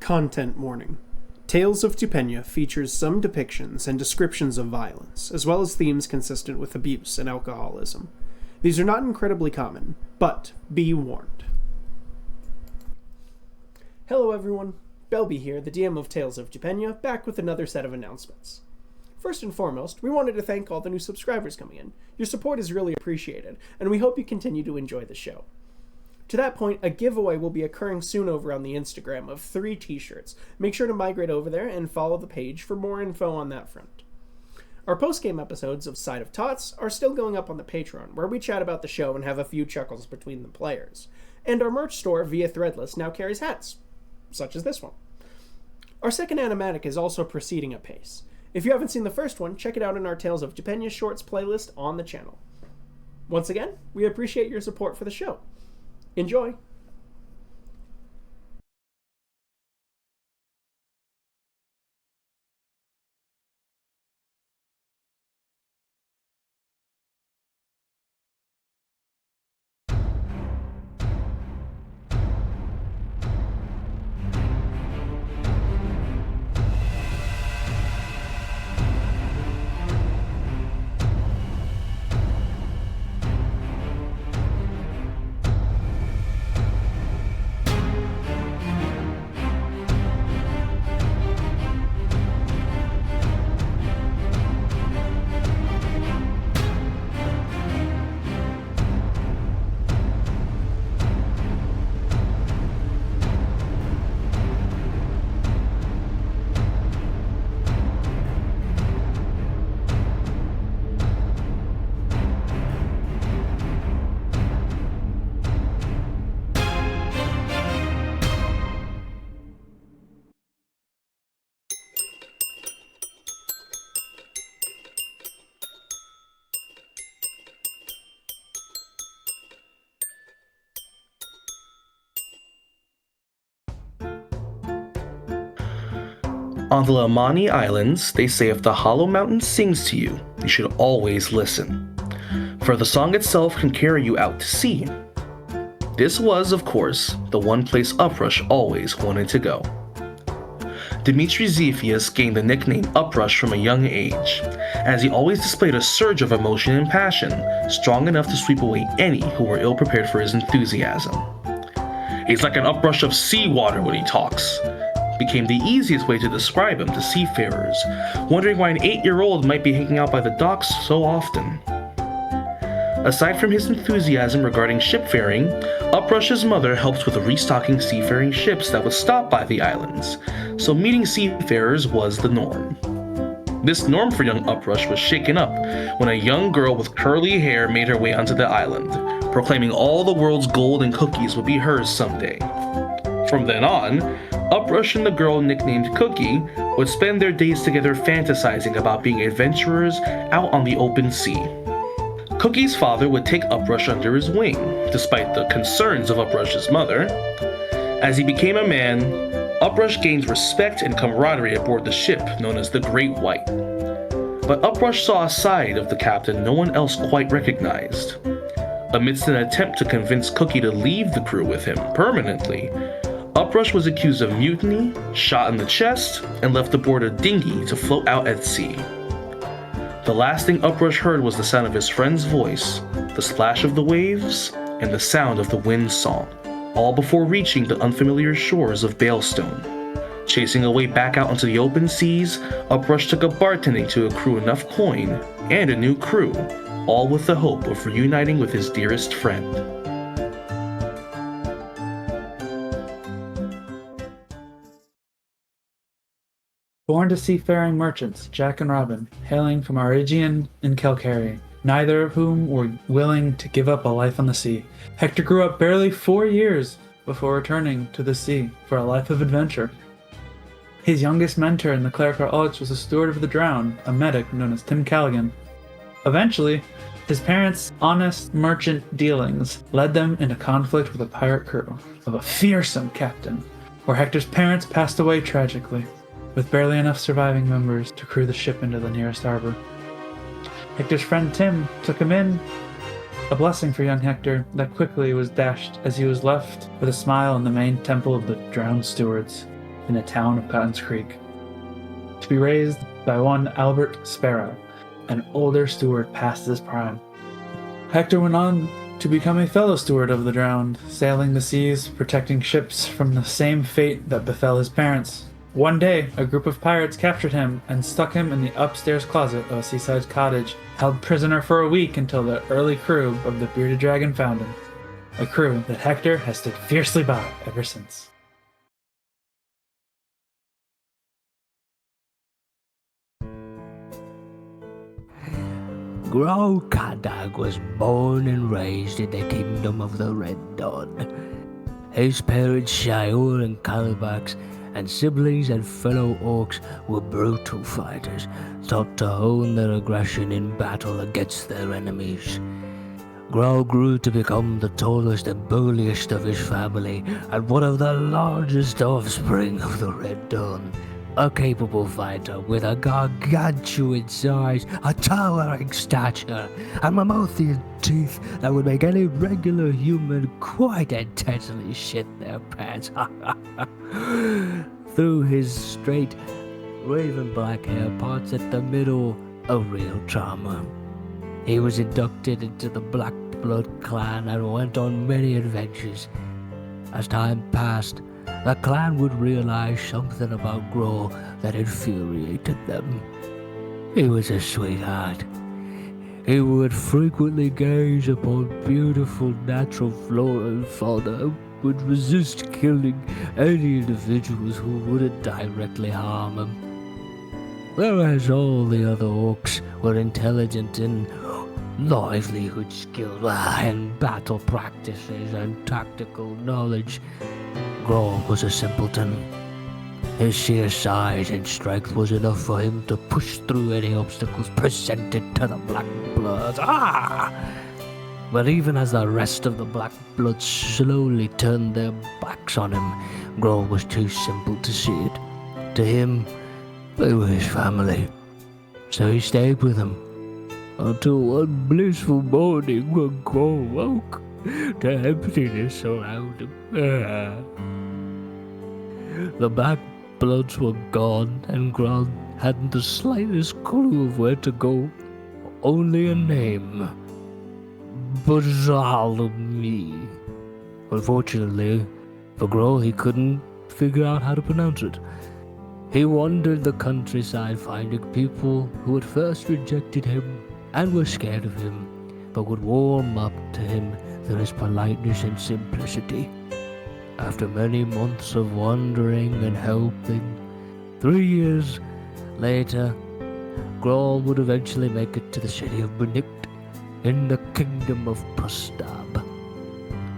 Content warning. Tales of Tupenia features some depictions and descriptions of violence, as well as themes consistent with abuse and alcoholism. These are not incredibly common, but be warned. Hello everyone, Belby here, the DM of Tales of Tupenia, back with another set of announcements. First and foremost, we wanted to thank all the new subscribers coming in. Your support is really appreciated, and we hope you continue to enjoy the show. To that point, a giveaway will be occurring soon over on the Instagram of 3 t-shirts. Make sure to migrate over there and follow the page for more info on that front. Our post-game episodes of Side of Tots are still going up on the Patreon, where we chat about the show and have a few chuckles between the players. And our merch store via Threadless now carries hats, such as this one. Our second animatic is also proceeding apace. If you haven't seen the first one, check it out in our Tales of Tupenia Shorts playlist on the channel. Once again, we appreciate your support for the show. Enjoy! On the Lamani Islands, they say if the Hollow Mountain sings to you, you should always listen, for the song itself can carry you out to sea. This was, of course, the one place Uprush always wanted to go. Dmitri Zephius gained the nickname Uprush from a young age, as he always displayed a surge of emotion and passion, strong enough to sweep away any who were ill-prepared for his enthusiasm. He's like an uprush of seawater when he talks, became the easiest way to describe him to seafarers, wondering why an 8-year-old might be hanging out by the docks so often. Aside from his enthusiasm regarding shipfaring, Uprush's mother helped with restocking seafaring ships that would stop by the islands, so meeting seafarers was the norm. This norm for young Uprush was shaken up when a young girl with curly hair made her way onto the island, proclaiming all the world's gold and cookies would be hers someday. From then on, Uprush and the girl nicknamed Cookie would spend their days together fantasizing about being adventurers out on the open sea. Cookie's father would take Uprush under his wing, despite the concerns of Uprush's mother. As he became a man, Uprush gained respect and camaraderie aboard the ship known as the Great White. But Uprush saw a side of the captain no one else quite recognized. Amidst an attempt to convince Cookie to leave the crew with him permanently, Uprush was accused of mutiny, shot in the chest, and left aboard a dinghy to float out at sea. The last thing Uprush heard was the sound of his friend's voice, the splash of the waves, and the sound of the wind's song, all before reaching the unfamiliar shores of Balestone. Chasing a way back out into the open seas, Uprush took up bartending to accrue enough coin and a new crew, all with the hope of reuniting with his dearest friend. Born to seafaring merchants, Jack and Robin, hailing from Arigian and Kelcary, neither of whom were willing to give up a life on the sea. Hector grew up barely 4 years before returning to the sea for a life of adventure. His youngest mentor in the clerical arts was a steward of the drowned, a medic known as Tim Callaghan. Eventually, his parents' honest merchant dealings led them into conflict with a pirate crew of a fearsome captain, where Hector's parents passed away tragically, with barely enough surviving members to crew the ship into the nearest harbor. Hector's friend Tim took him in, a blessing for young Hector that quickly was dashed as he was left with a smile in the main temple of the drowned stewards. in the town of Cotton's Creek, to be raised by one Albert Sparrow, an older steward past his prime. Hector went on to become a fellow steward of the drowned, sailing the seas, protecting ships from the same fate that befell his parents. One day, a group of pirates captured him and stuck him in the upstairs closet of a seaside cottage, held prisoner for a week until the early crew of the Bearded Dragon found him. A crew that Hector has stood fiercely by ever since. Gro Kadag was born and raised in the kingdom of the Red Dawn. His parents, Shior and Calabax, and siblings and fellow orcs were brutal fighters, taught to hone their aggression in battle against their enemies. Gro grew to become the tallest and burliest of his family, and one of the largest offspring of the Red Dawn. A capable fighter with a gargantuan size, a towering stature, and mammothian teeth that would make any regular human quite intensely shit their pants. Through his straight, raven black hair parts at the middle, a real charmer. He was inducted into the Black Blood clan and went on many adventures. As time passed, the clan would realize something about Gro that infuriated them. He was a sweetheart. He would frequently gaze upon beautiful natural flora and fauna, would resist killing any individuals who wouldn't directly harm him. Whereas all the other orcs were intelligent in livelihood skills and battle practices and tactical knowledge, Gro was a simpleton. His sheer size and strength was enough for him to push through any obstacles presented to the Black Bloods. But even as the rest of the Black Bloods slowly turned their backs on him, Gro was too simple to see it. To him, they were his family. So he stayed with them, until one blissful morning when Gro woke to emptiness around him. The Black Bloods were gone, and Gro hadn't the slightest clue of where to go. Only a name. Bazalmi. Unfortunately, for Gro, he couldn't figure out how to pronounce it. He wandered the countryside finding people who at first rejected him and were scared of him, but would warm up to him through his politeness and simplicity. After many months of wandering and helping, 3 years later, Gro would eventually make it to the city of Benict in the kingdom of Pustab,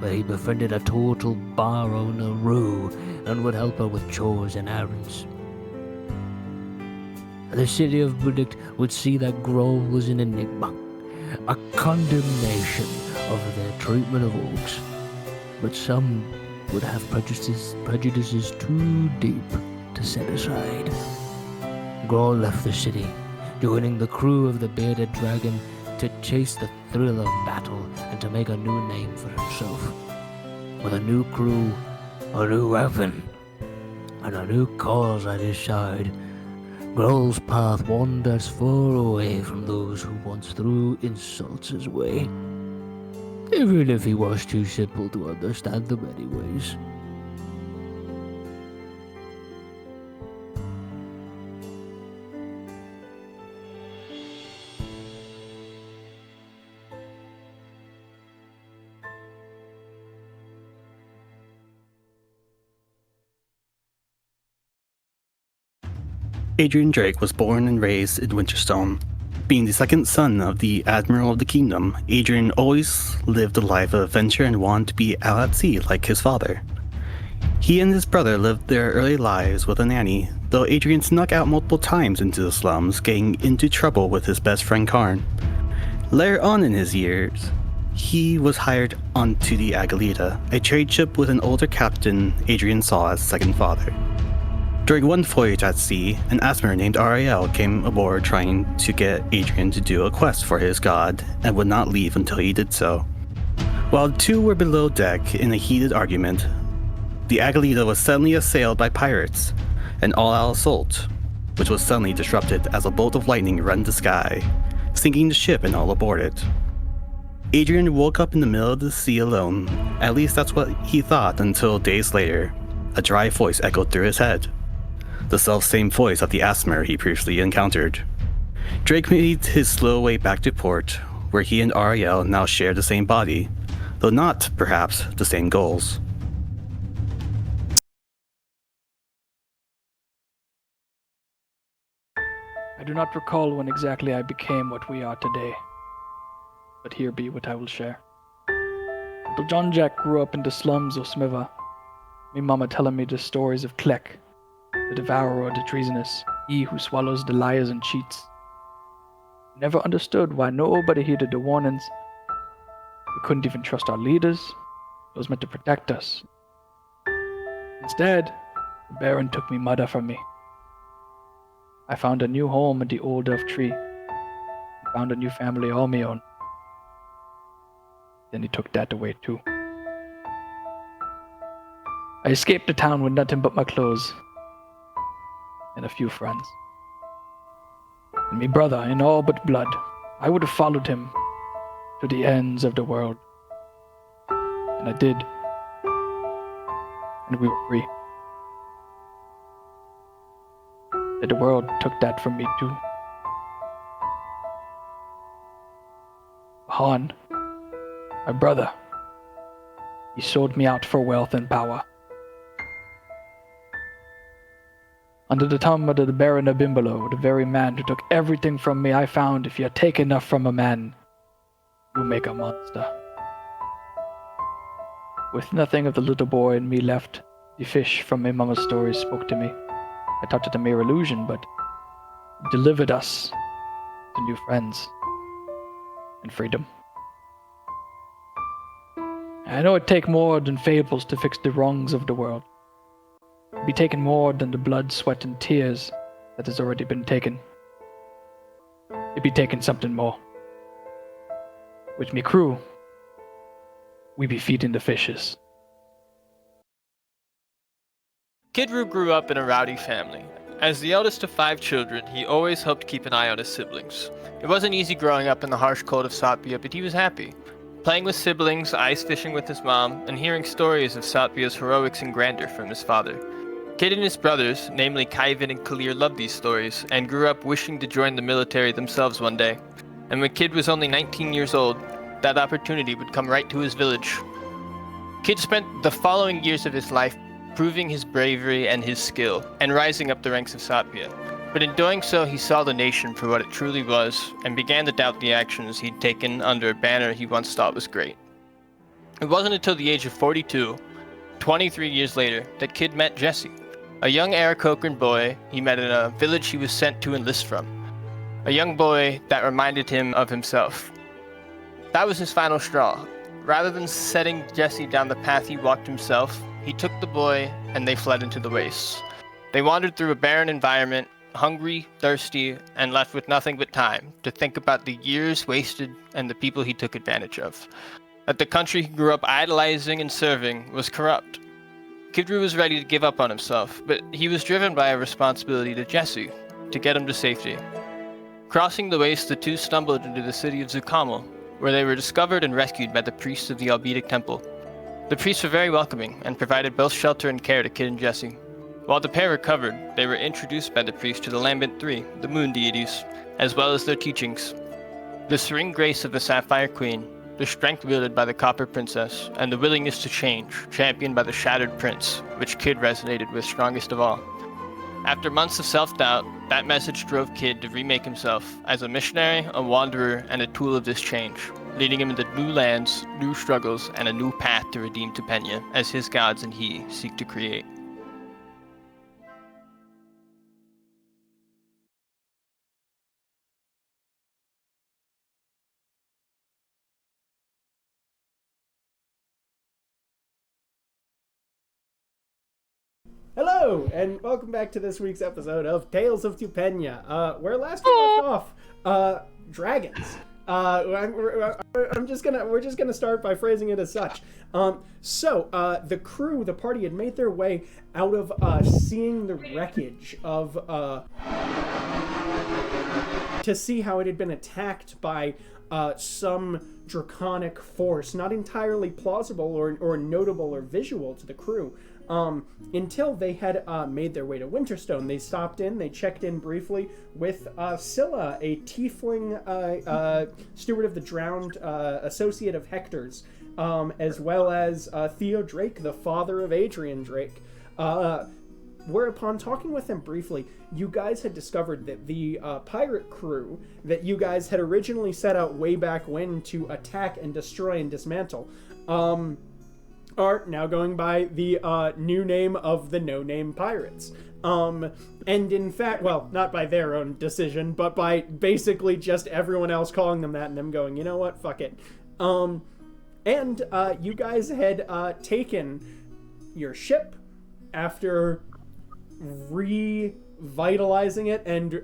where he befriended a total bar owner, Rue, and would help her with chores and errands. The city of Benict would see that Gro was an enigma, a condemnation of their treatment of orcs, but some would have prejudices too deep to set aside. Gro left the city, joining the crew of the Bearded Dragon to chase the thrill of battle and to make a new name for himself. With a new crew, a new weapon, and a new cause at his side, Gro's path wanders far away from those who once threw insults his way, even if he was too simple to understand them anyways. Adrian Drake was born and raised in Winterstone. Being the second son of the Admiral of the Kingdom, Adrian always lived a life of adventure and wanted to be out at sea like his father. He and his brother lived their early lives with a nanny, though Adrian snuck out multiple times into the slums, getting into trouble with his best friend Karn. Later on in his years, he was hired onto the Agalita, a trade ship with an older captain Adrian saw as second father. During one voyage at sea, an Asmer named Ariel came aboard trying to get Adrian to do a quest for his god, and would not leave until he did so. While the two were below deck in a heated argument, the Agalita was suddenly assailed by pirates, an all-out assault, which was suddenly disrupted as a bolt of lightning rent the sky, sinking the ship and all aboard it. Adrian woke up in the middle of the sea alone. At least that's what he thought until days later, a dry voice echoed through his head. The self-same voice of the Asmer he previously encountered. Drake made his slow way back to port, where he and Ariel now share the same body, though not, perhaps, the same goals. I do not recall when exactly I became what we are today, but here be what I will share. Little John Jack grew up in the slums of Smiva. Me mama telling me the stories of Klek, the devourer of the treasonous, he who swallows the liars and cheats. Never understood why nobody heeded the warnings. We couldn't even trust our leaders, those meant to protect us. Instead, the Baron took me mother from me. I found a new home in the old elf tree, and found a new family all my own. Then he took that away too. I escaped the town with nothing but my clothes, and a few friends. And me brother in all but blood, I would have followed him to the ends of the world. And I did. And we were free. But the world took that from me too. Han, my brother, he sold me out for wealth and power. Under the thumb of the Baron of Bedfellows, the very man who took everything from me, I found if you take enough from a man, you make a monster. With nothing of the little boy in me left, the fish from my mama's stories spoke to me. I thought it a mere illusion, but it delivered us to new friends and freedom. I know it take more than fables to fix the wrongs of the world. It be taken more than the blood, sweat, and tears that has already been taken. It be taken something more. With me crew, we be feeding the fishes. Kid Roo grew up in a rowdy family. As the eldest of 5 children, he always hoped to keep an eye on his siblings. It wasn't easy growing up in the harsh cold of Satpia, but he was happy. Playing with siblings, ice fishing with his mom, and hearing stories of Satpia's heroics and grandeur from his father. Kid and his brothers, namely Kaivan and Kalir, loved these stories, and grew up wishing to join the military themselves one day. And when Kid was only 19 years old, that opportunity would come right to his village. Kid spent the following years of his life proving his bravery and his skill, and rising up the ranks of Satpia. But in doing so, he saw the nation for what it truly was, and began to doubt the actions he'd taken under a banner he once thought was great. It wasn't until the age of 42, 23 years later, that Kid met Jesse, a young Aarakocran boy he met in a village he was sent to enlist from. A young boy that reminded him of himself. That was his final straw. Rather than setting Jesse down the path he walked himself, he took the boy and they fled into the wastes. They wandered through a barren environment, hungry, thirsty, and left with nothing but time to think about the years wasted and the people he took advantage of. That the country he grew up idolizing and serving was corrupt. Kid Roo was ready to give up on himself, but he was driven by a responsibility to Jesse, to get him to safety. Crossing the waste, the two stumbled into the city of Zukamel, where they were discovered and rescued by the priests of the Albetic Temple. The priests were very welcoming and provided both shelter and care to Kid and Jesse. While the pair recovered, they were introduced by the priest to the Lambent Three, the moon deities, as well as their teachings. The serene grace of the Sapphire Queen, the strength wielded by the Copper Princess, and the willingness to change, championed by the Shattered Prince, which Kid resonated with strongest of all. After months of self-doubt, that message drove Kid to remake himself as a missionary, a wanderer, and a tool of this change, leading him into new lands, new struggles, and a new path to redeem Tupenia, as his gods and he seek to create. Hello, and welcome back to this week's episode of Tales of Tupenia. Where last we left off, dragons. We're just gonna start by phrasing it as such. So the crew, the party, had made their way out of seeing the wreckage of to see how it had been attacked by some draconic force, not entirely plausible or notable or visual to the crew. Until they had made their way to Winterstone. They stopped in, they checked in briefly with Scylla, a tiefling steward of the drowned, associate of Hector's, as well as Theo Drake, the father of Adrian Drake. Whereupon, talking with them briefly, you guys had discovered that the pirate crew that you guys had originally set out way back when to attack and destroy and dismantle, are now going by the new name of the No-Name Pirates. And in fact, well, not by their own decision, but by basically just everyone else calling them that and them going, you know what, fuck it. And you guys had taken your ship after revitalizing it and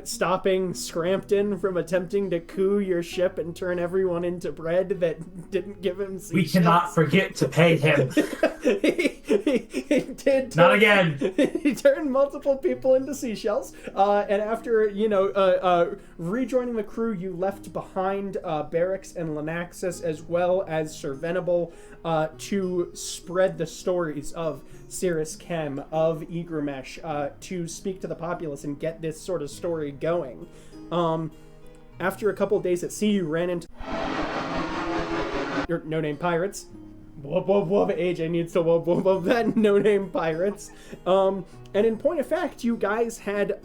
stopping Scrampton from attempting to coup your ship and turn everyone into bread that didn't give him seashells. We cannot forget to pay him. he did. Not again. He turned multiple people into seashells. And after, rejoining the crew, you left behind Barracks and Lenaxus as well as Sir Venable to spread the stories of Cirrus Chem, of Igremesh, to speak to the populace and get this sort of story going. After a couple of days at sea, you ran into your No-Name Pirates. Whoop, whoop, whoop. AJ needs to whoop, whoop, whoop that No-Name Pirates. And in point of fact, you guys had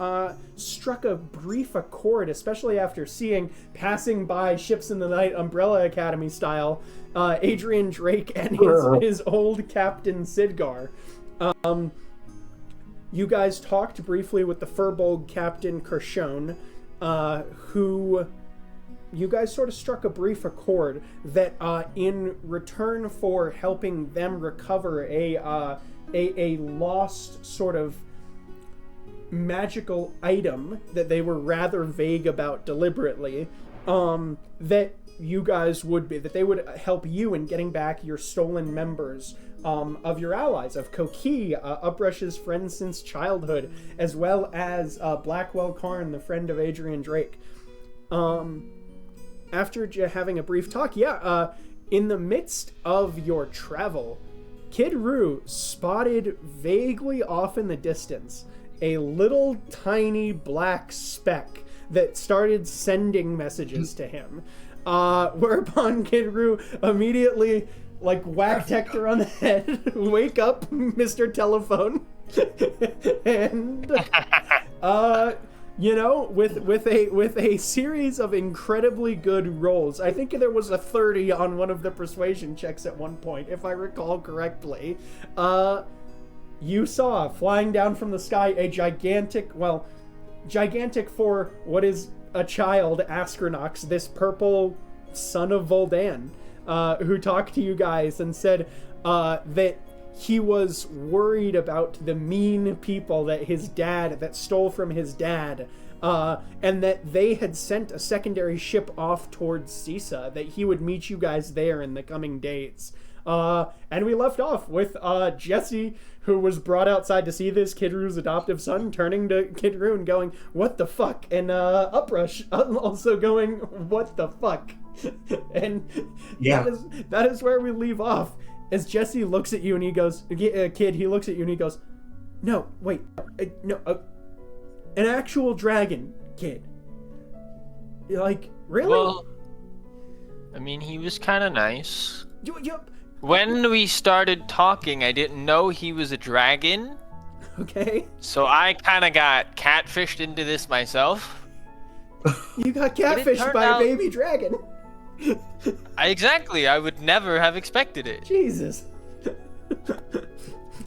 struck a brief accord, especially after seeing, passing by ships in the night, Umbrella Academy style, Adrian Drake and his old captain Sidgar. You guys talked briefly with the Furbolg captain Kershone, who you guys sort of struck a brief accord that in return for helping them recover a lost sort of magical item that they were rather vague about deliberately, that you guys would be, that they would help you in getting back your stolen members of your allies, of Koki, Uprush's friend since childhood, as well as Blackwell Karn, the friend of Adrian Drake. After having a brief talk, in the midst of your travel, Kid Roo spotted vaguely off in the distance a little tiny black speck that started sending messages to him. Whereupon Kid Roo immediately whacked Hector on the head. Wake up, Mr. Telephone. And with a series of incredibly good rolls. I think there was a 30 on one of the persuasion checks at one point, if I recall correctly. You saw flying down from the sky a gigantic for what is a child, Astronox, this purple son of Voldan, who talked to you guys and said that he was worried about the mean people that stole from his dad, and that they had sent a secondary ship off towards Sisa, that he would meet you guys there in the coming days. And we left off with Jesse, who was brought outside to see this, Kid Roo's adoptive son, turning to Kid Roo and going, "What the fuck?" And Uprush also going, "What the fuck?" And that is where we leave off. As Jesse looks at you and he goes, Kid, he looks at you and he goes, "No, wait, no, an actual dragon, Kid." You're like, really? Well, I mean, he was kind of nice. Yep. When we started talking, I didn't know he was a dragon. Okay. So I kind of got catfished into this myself. You got catfished by a baby dragon. Exactly. I would never have expected it. Jesus.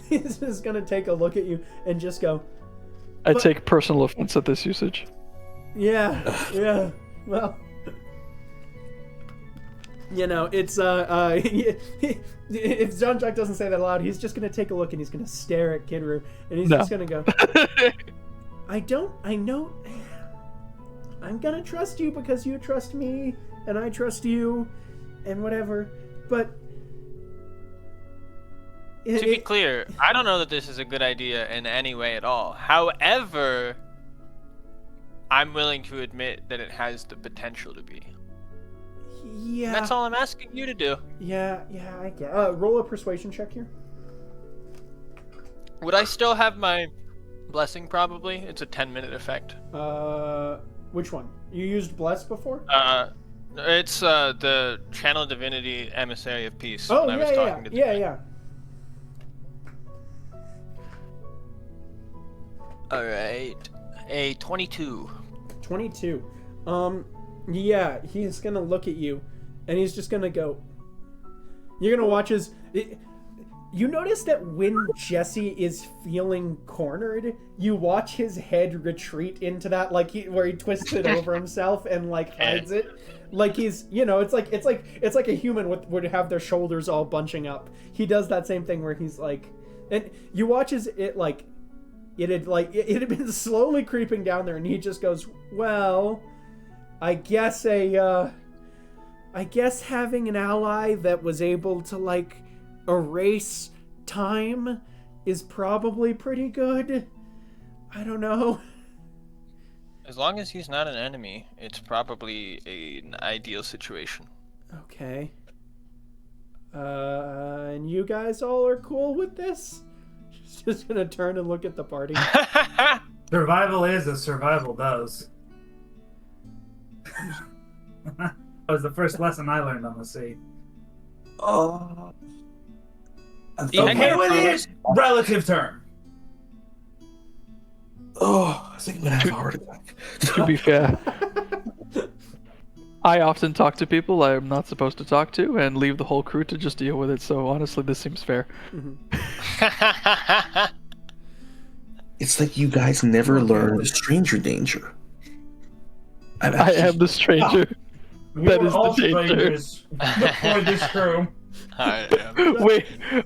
He's just gonna take a look at you and just go, I take personal offense at this usage. Yeah. Well, it's if John Jack doesn't say that aloud, he's just gonna take a look and he's gonna stare at Kid Roo and he's just gonna go, I know I'm gonna trust you because you trust me, and I trust you, and whatever, but... To be clear, I don't know that this is a good idea in any way at all. However, I'm willing to admit that it has the potential to be. Yeah. That's all I'm asking you to do. Yeah, I get. Roll a persuasion check here. Would I still have my blessing? Probably. It's a 10-minute effect. Which one? You used bless before? It's the Channel Divinity Emissary of Peace. Oh, when I was talking to the yeah. All right, a 22. 22. Yeah, he's gonna look at you, and he's just gonna go. You're gonna watch his. You notice that when Jesse is feeling cornered, you watch his head retreat into that, like where he twists it over himself and like hides it, like he's, it's like a human would have their shoulders all bunching up. He does that same thing where he's like, and you watch as it had been slowly creeping down there, and he just goes, well, I guess having an ally that was able to erase time is probably pretty good. I don't know. As long as he's not an enemy, it's probably an ideal situation. Okay. And you guys all are cool with this? She's just gonna turn and look at the party. Survival is as survival does. That was the first lesson I learned on the sea. Oh. Okay with it? Relative term. Oh, I think I'm gonna have a heart attack. To be fair, I often talk to people I am not supposed to talk to and leave the whole crew to just deal with it, so honestly, this seems fair. It's like you guys never learned stranger danger. I am the stranger. That is the danger. For this crew.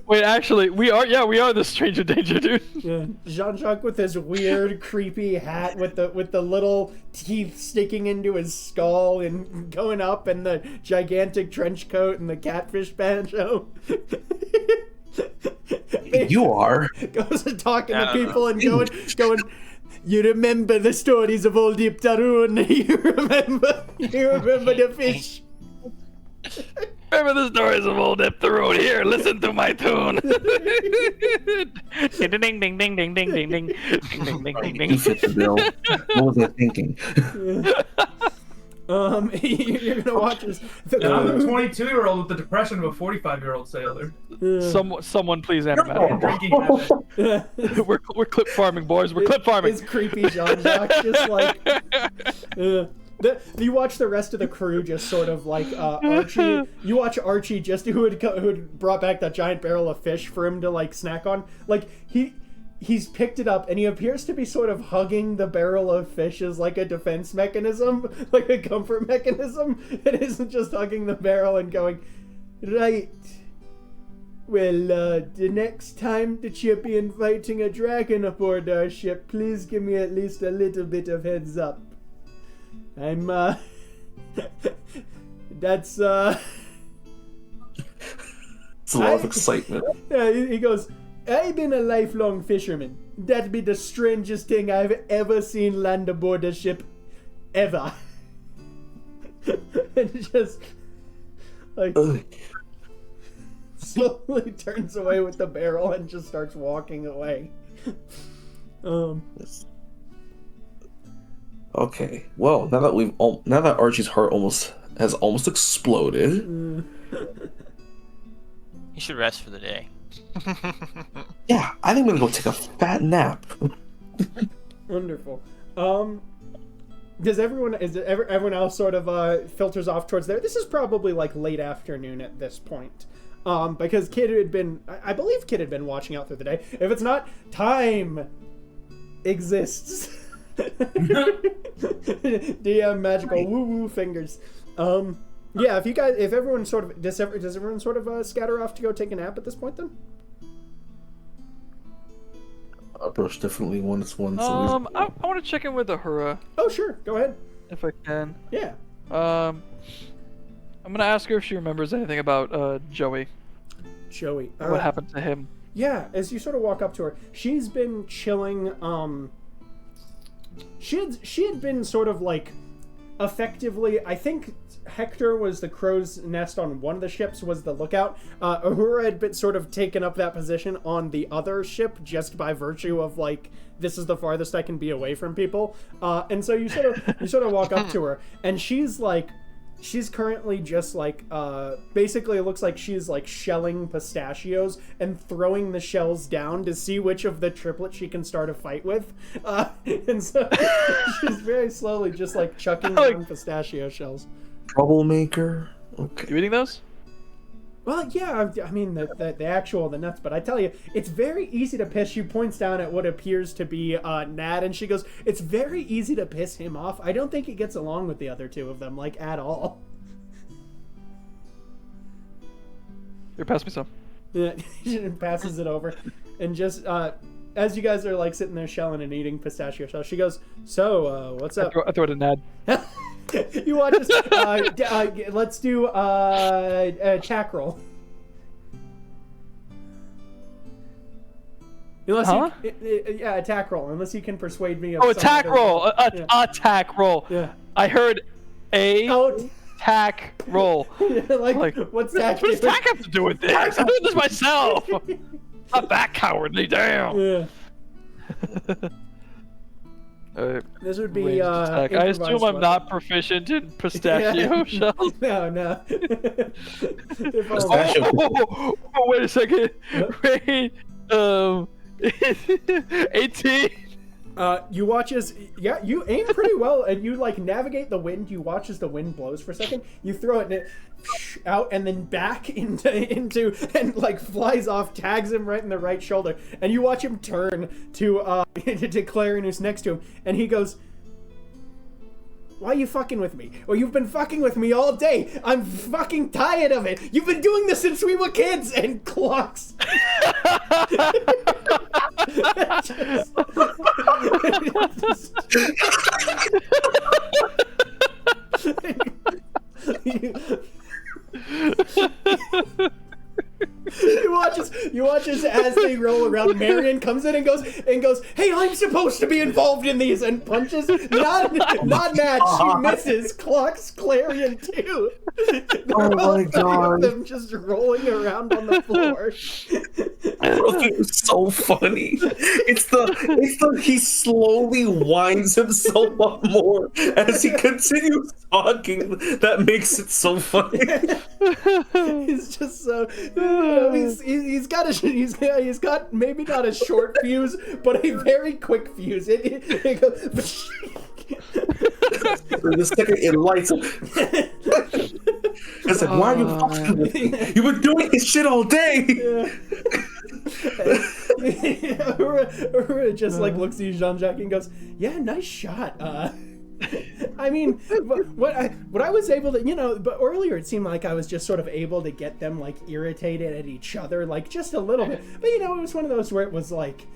Wait, actually, we are the stranger danger, dude. Yeah. Jean-Jacques with his weird, creepy hat with the little teeth sticking into his skull and going up, and the gigantic trench coat and the catfish banjo. You are. Goes and talking to people and going, you remember the stories of old Iptaroon. You remember the fish. Remember the stories of old Iptaroon. Here, listen to my tune. Ding ding ding ding ding ding ding ding ding ding ding ding. You fit the bill. What was I thinking? You're gonna watch this. I'm a 22-year-old with the depression of a 45-year-old sailor. Someone please animate. Drinking habit. We're clip farming, boys. We're clip farming. It's creepy Jean-Jacques, just like. You watch the rest of the crew just sort of like Archie. You watch Archie just who had brought back that giant barrel of fish for him to snack on. Like he's picked it up and he appears to be sort of hugging the barrel of fish as like a defense mechanism, like a comfort mechanism. It isn't just hugging the barrel and going, right. Well, the next time that you'll be inviting a dragon aboard our ship, please give me at least a little bit of heads up. I'm, that's, It's a lot of excitement. Yeah, he goes, I've been a lifelong fisherman. That'd be the strangest thing I've ever seen land aboard a ship. Ever. And just, slowly turns away with the barrel and just starts walking away. Okay. Well, now that Archie's heart has almost exploded. You should rest for the day. Yeah, I think I'm gonna go take a fat nap. Wonderful. Does everyone else sort of filters off towards there? This is probably late afternoon at this point. Because I believe Kid had been watching out through the day. If it's not, time exists. DM magical woo fingers. Yeah, if everyone sort of does everyone sort of scatter off to go take a nap at this point then? Approach definitely once. I want to check in with Ahura. Oh sure, go ahead. If I can. Yeah. I'm gonna ask her if she remembers anything about Joey. Joey. What happened to him? Yeah, as you sort of walk up to her, she's been chilling. She had been sort of like, effectively, I think Hector was the crow's nest on one of the ships, was the lookout. Uhura had been sort of taken up that position on the other ship just by virtue of like, this is the farthest I can be away from people. And so you sort of walk up to her, and she's like, she's currently just like, basically it looks like she's like shelling pistachios and throwing the shells down to see which of the triplets she can start a fight with. And so she's very slowly just like chucking down pistachio shells. Troublemaker. Okay. You eating those? Well, yeah, I mean, the nuts, but I tell you, it's very easy to piss. She points down at what appears to be Nad, and she goes, it's very easy to piss him off. I don't think he gets along with the other two of them, like, at all. Here, pass me some. Yeah, she passes it over, and just, as you guys are, like, sitting there shelling and eating pistachio shells, she goes, so, what's up? I throw it to Nad. You want to let's do attack roll. Unless yeah, attack roll. Unless you can persuade me. Of Attack roll. Attack roll. Yeah. I heard attack roll. like, what's that? What does attack have to do with this? I'm doing this myself. Not that cowardly. Damn. Yeah. This would be I assume I'm not proficient in pistachio shells. No. Wait a second. Wait. 18. You watch as you aim pretty well, and you like navigate the wind. You watch as the wind blows for a second. You throw it and it out and then back into and like flies off, tags him right in the right shoulder, and you watch him turn to to Clarion, who's next to him, and he goes, why are you fucking with me? Well, you've been fucking with me all day. I'm fucking tired of it. You've been doing this since we were kids. And clocks. You watch as they roll around. Marion comes in and goes, hey, I'm supposed to be involved in these, and punches. Not Matt. She misses. Clocks Clarion too. Oh my god! Them just rolling around on the floor. It's so funny. It's the he slowly winds himself up more as he continues talking. That makes it so funny. He's just so he's got maybe not a short fuse, but a very quick fuse. It goes. For the second, it lights up. It's like, why are you fucking with me? You've been doing this shit all day. Uhura just like looks at you, Jean-Jacques, and goes, "Yeah, nice shot." I mean, what I was able to, but earlier it seemed like I was just sort of able to get them like irritated at each other, like just a little bit. But it was one of those where it was like,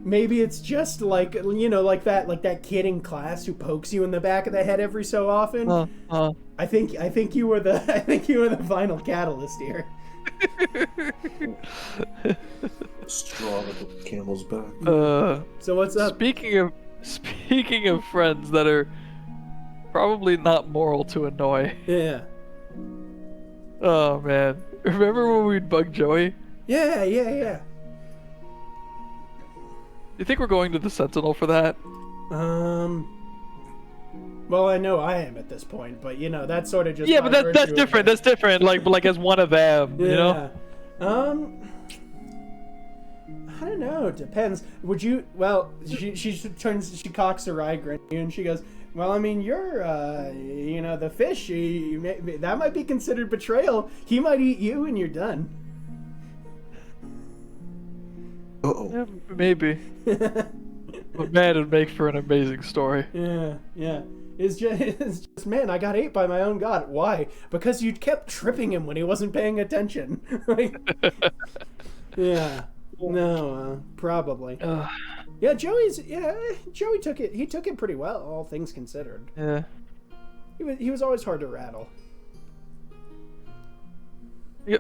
maybe it's just like, like that kid in class who pokes you in the back of the head every so often. I think you were the final catalyst here. Straw at the camel's back. So what's up? Speaking of friends that are probably not moral to annoy. Yeah. Oh man, remember when we'd bug Joey? Yeah. You think we're going to the Sentinel for that? Well, I know I am at this point, but that's sort of just but that's different. That's different. Like as one of them, yeah. I don't know. It depends. Would you? Well, she cocks her eye grin at you, and she goes, "Well, I mean, you're, the fish. That might be considered betrayal. He might eat you, and you're done." Yeah, maybe. But man, it'd make for an amazing story. Yeah. It's just, man, I got ate by my own god. Why? Because you kept tripping him when he wasn't paying attention. Right? Yeah. No, probably. Yeah, Joey took it. He took it pretty well, all things considered. Yeah. He was always hard to rattle.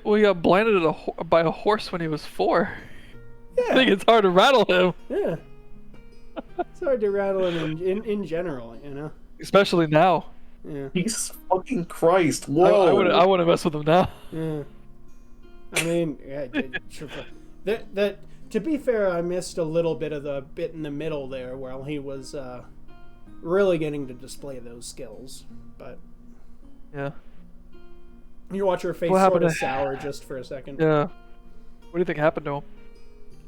Well, he got blinded by a horse when he was 4. Yeah. I think it's hard to rattle him. Yeah. It's hard to rattle him in general, you know? Especially now. Yeah. Jesus fucking Christ! Whoa! I wouldn't mess with him now. Yeah. I mean, yeah, that to be fair, I missed a little bit of the bit in the middle there while he was really getting to display those skills. But Yeah. you watch her face What happened sort of to- sour just for a second. Yeah. What do you think happened to him?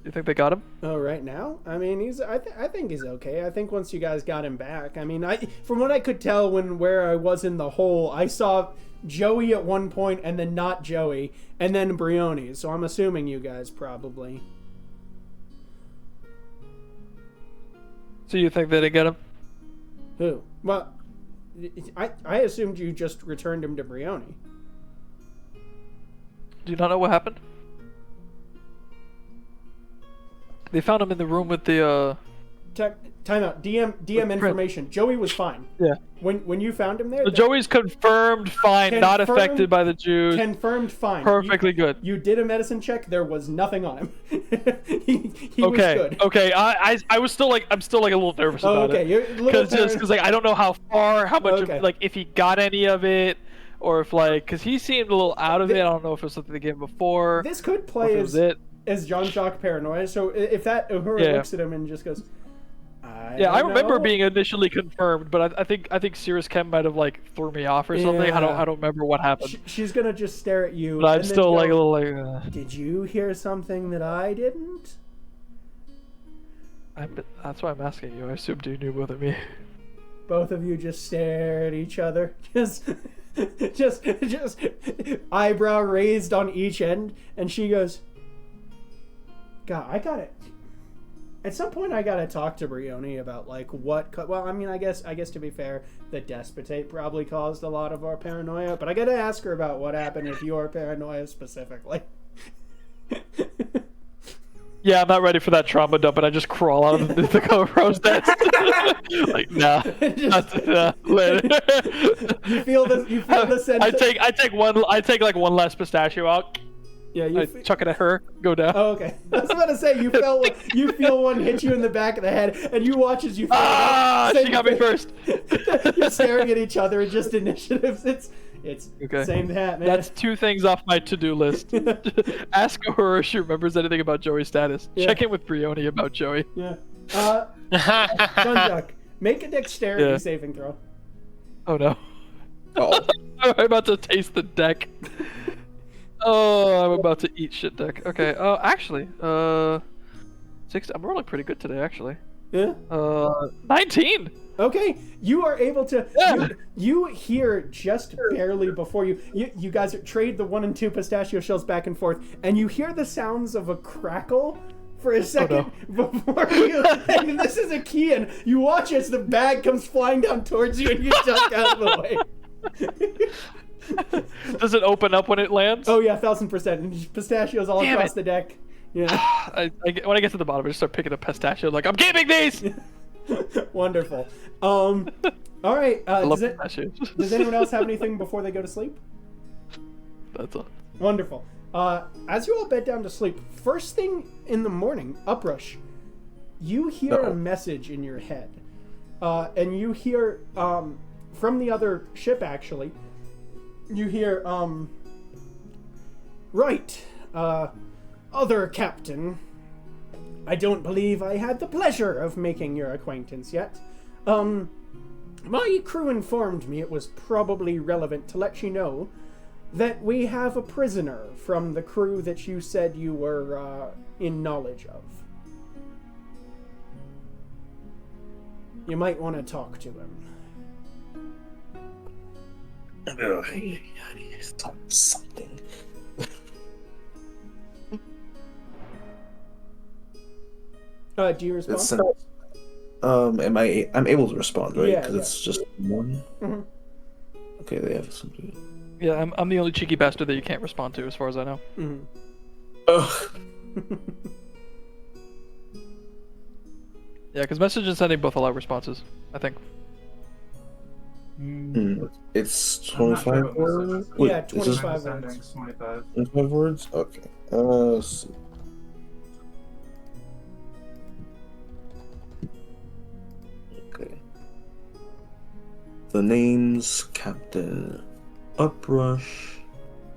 You think they got him? Oh, right now? I mean, I think he's okay. I think once you guys got him back, I mean, from what I could tell where I was in the hole, I saw Joey at one point and then not Joey and then Brioni. So I'm assuming you guys probably. So you think they didn't get him? Who? Well, I assumed you just returned him to Brioni. Do you not know what happened? They found him in the room with the Time out. DM information. Joey was fine. Yeah. When you found him there, So Joey's confirmed fine, not Confirmed- affected by the Jews. confirmed fine. Perfectly good. You did a medicine check. There was nothing on him. he was Okay. good. Okay. I was still like, I'm still like a little nervous Oh, about okay. it. You're a little Because like I don't know how far, how much, Okay. of, like if he got any of it, or if like, because he seemed a little out of it. I don't know if it was something they gave him before. This could or if play it was it. as Jean-Jacques paranoia. So if that Uhura Yeah. looks at him and just goes, Yeah, I don't remember know. being initially confirmed, but I think Cirrus Chem might have like threw me off or something. Yeah. I don't remember what happened. She's gonna just stare at you. But I'm and then still like a go, little like. Did you hear something that I didn't? That's why I'm asking you. I assumed you knew more than me. Both of you just stare at each other. Just eyebrow raised on each end, and she goes, God, I got it. At some point, I gotta talk to Brioni about like what. Well, I mean, I guess to be fair, the despotate probably caused a lot of our paranoia. But I gotta ask her about what happened with your paranoia specifically. Yeah, I'm not ready for that trauma dump, and I just crawl out of the GoPro's desk. Like, nah, later. You feel the sense. I take like one last pistachio out. Yeah, I chuck it at her. Go down. Oh, okay. I was about to say you feel one hit you in the back of the head, and you watch as you. She got me first. You're staring at each other, just initiatives. It's Okay. same that, man. That's 2 things off my to-do list. Ask her if she remembers anything about Joey's status. Yeah. Check in with Brioni about Joey. Yeah. Sunjuck, make a dexterity Yeah. saving throw. Oh no. Oh. I'm about to taste the deck. Oh, I'm about to eat shit deck. Okay. Actually, 6. I'm rolling pretty good today, actually. Yeah. 19. Okay, you are able to. Yeah. You hear just barely before you guys trade the 1 and 2 pistachio shells back and forth, and you hear the sounds of a crackle for a second before you. And this is a key, and you watch as the bag comes flying down towards you, and you duck out of the way. Does it open up when it lands? Oh yeah, 1000%. And pistachios all Damn across it. the deck. Yeah. When I get to the bottom, I just start picking up pistachio. Like, I'm keeping these. Wonderful. All right. I love Does pistachios. anyone else have anything before they go to sleep? That's all. Wonderful. As you all bed down to sleep, first thing in the morning, uprush, you hear a message in your head. And you hear, from the other ship, actually, you hear, right, other captain, I don't believe I had the pleasure of making your acquaintance yet. My crew informed me it was probably relevant to let you know that we have a prisoner from the crew that you said you were in knowledge of. You might want to talk to him. Something. Do you respond? I'm able to respond, right? Yeah, Because yeah. it's just 1. Mhm. Okay, they have something. Yeah, I'm the only cheeky bastard that you can't respond to, as far as I know. Mhm. Ugh. Yeah, because message and sending both allow responses, I think. It's I'm not sure 25 what words? message is. Wait, Yeah, is this 25 Endings, words. 25. 25 words? Okay. Let's see. Okay. The name's Captain Uprush.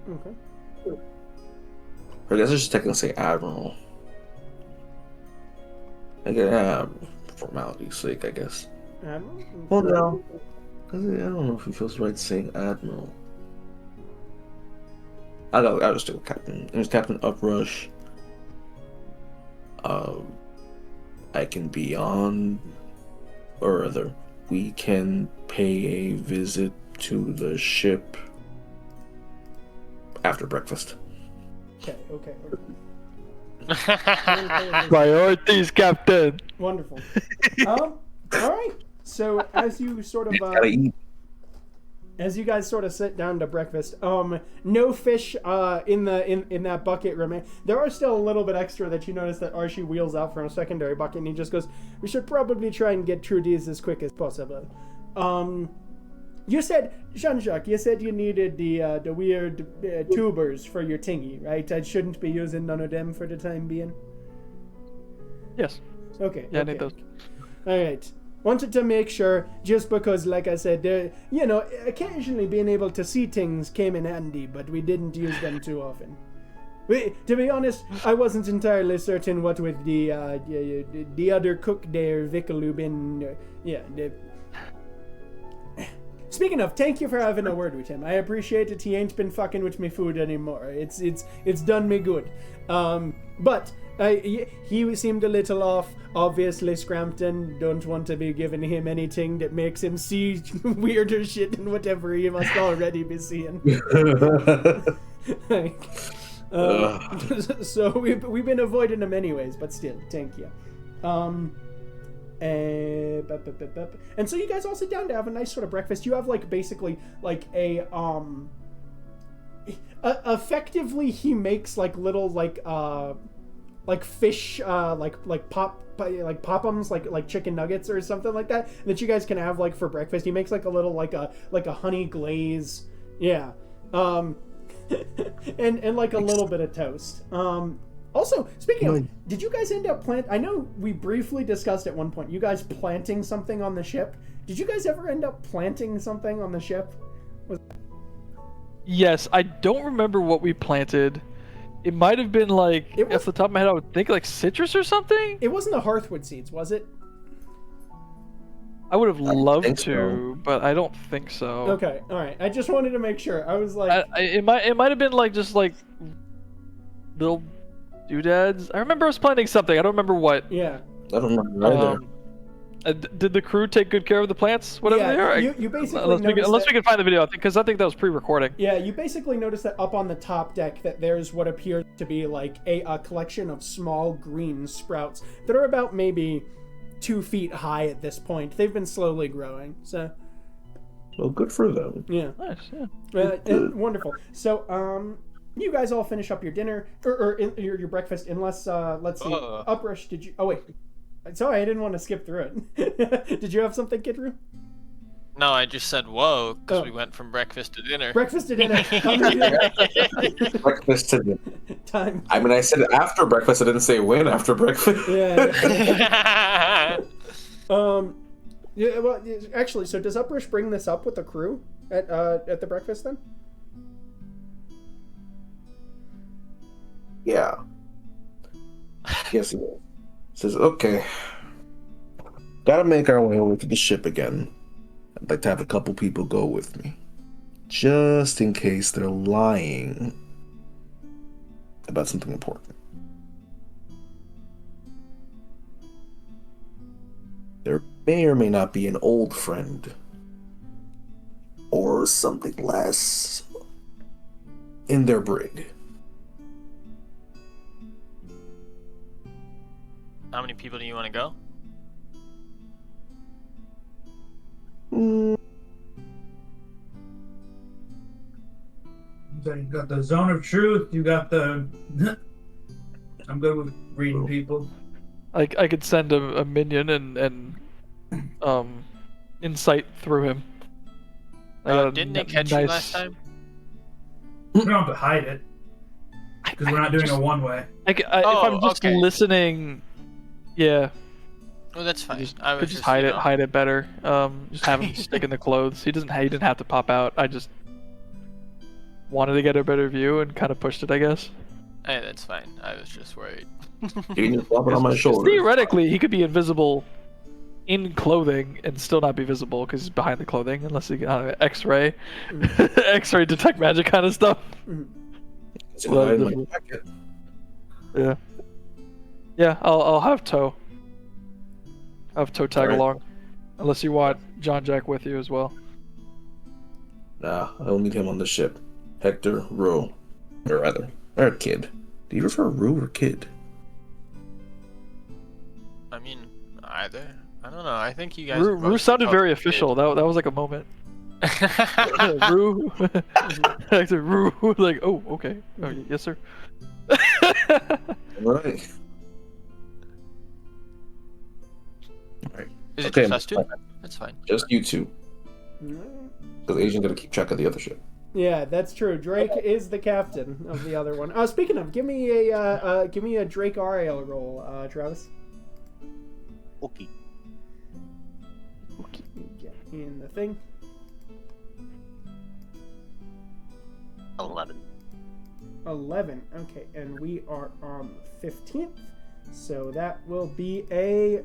Okay. I guess I should technically say Admiral. I guess, formality's sake, I guess. Admiral? Well, no. I don't know if it feels right saying Admiral. I'll just do Captain. There's Captain Uprush. I can be on, or rather, we can pay a visit to the ship after breakfast. Okay. Priorities, Captain. Wonderful. All right. So as you sort of Gotta eat. as you guys sort of sit down to breakfast, no fish in that bucket remain. There are still a little bit extra that you notice that Archie wheels out from a secondary bucket, and he just goes, "We should probably try and get through these as quick as possible." You said, Jean-Jacques, you said you needed the weird tubers for your thingy, right? I shouldn't be using none of them for the time being. Yes. Okay. Yeah, I okay. need those. All right. Wanted to make sure, just because, like I said, occasionally being able to see things came in handy, but we didn't use them too often. To be honest, I wasn't entirely certain what with the other cook there, Vicaloo, been. Speaking of, thank you for having a word with him. I appreciate it. He ain't been fucking with me food anymore. It's done me good. But he seemed a little off. Obviously, Scrampton don't want to be giving him anything that makes him see weirder shit than whatever he must already be seeing. So we've been avoiding him anyways, but still, thank you. And so you guys all sit down to have a nice sort of breakfast. You have basically effectively he makes little fish pop'ems like chicken nuggets or something like that you guys can have for breakfast. He makes a little a honey glaze, yeah, and a little bit of toast. Also, speaking of, did you guys end up I know we briefly discussed at one point you guys planting something on the ship. Did you guys ever end up planting something on the ship? Yes, I don't remember what we planted. It might have been off the top of my head, I would think citrus or something? It wasn't the hearthwood seeds, was it? I would have loved to, so. but I don't think so. Okay, alright. I just wanted to make sure. I was it might have been just little doodads. I remember us planting something. I don't remember what. Yeah. I don't remember either. Did the crew take good care of the plants, whatever they are? You basically unless we can find the video, because I think that was pre-recording. Yeah, you basically notice that up on the top deck that there's what appears to be a collection of small green sprouts that are about maybe 2 feet high at this point. They've been slowly growing, so. Well, good for them. Yeah. Nice. Yeah. Wonderful. So, you guys all finish up your dinner or your breakfast, unless let's see, Uprush. Did you? Oh wait. Sorry, I didn't want to skip through it. Did you have something, Kidru? No, I just said whoa because we went from breakfast to dinner. Breakfast to dinner. Breakfast to dinner. Time. I mean, I said after breakfast. I didn't say when after breakfast. Yeah. Yeah. Well, actually, so does Uprush bring this up with the crew at the breakfast then? Yeah. Yes, he will. Says, okay. Gotta make our way over to the ship again. I'd like to have a couple people go with me. Just in case they're lying about something important. There may or may not be an old friend. Or something less in their brig. How many people do you want to go? So you got the zone of truth. You got the. I'm good with reading people. I could send a minion and insight through him. I got a Didn't they catch you nice- last time? We don't have to hide it because we're not doing a one-way. If I'm just okay. listening, yeah, Well, that's fine. just, I was could just hide you it, know. hide it better. Just have him stick in the clothes. He didn't have to pop out. I just wanted to get a better view and kind of pushed it, I guess. Hey, that's fine. I was just worried. You can just flop it on my shoulder. Theoretically, he could be invisible in clothing and still not be visible because he's behind the clothing, unless he got X-ray, X-ray detect magic kind of stuff. It's in my jacket. Yeah. Yeah, I'll have Toe. Have Toe tag Alright. along, unless you want John Jack with you as well. Nah, I'll meet him on the ship. Hector, Rue. Or rather, or Kid. Do you prefer Rue or Kid? I mean, either. I don't know. I think you guys. Rue sounded very official. That was like a moment. Rue, Hector, Rue, like, oh, okay, oh, yes, sir. Alright. Alright. Is it Okay, just us two? fine. That's fine. Just you two. Because Asian gotta keep track of the other ship. Yeah, that's true. Drake is the captain of the other one. Speaking of, give me a Drake RAL roll, Travis. Okay. Let me get in the thing. 11. 11. Okay, and we are on the 15th. So that will be a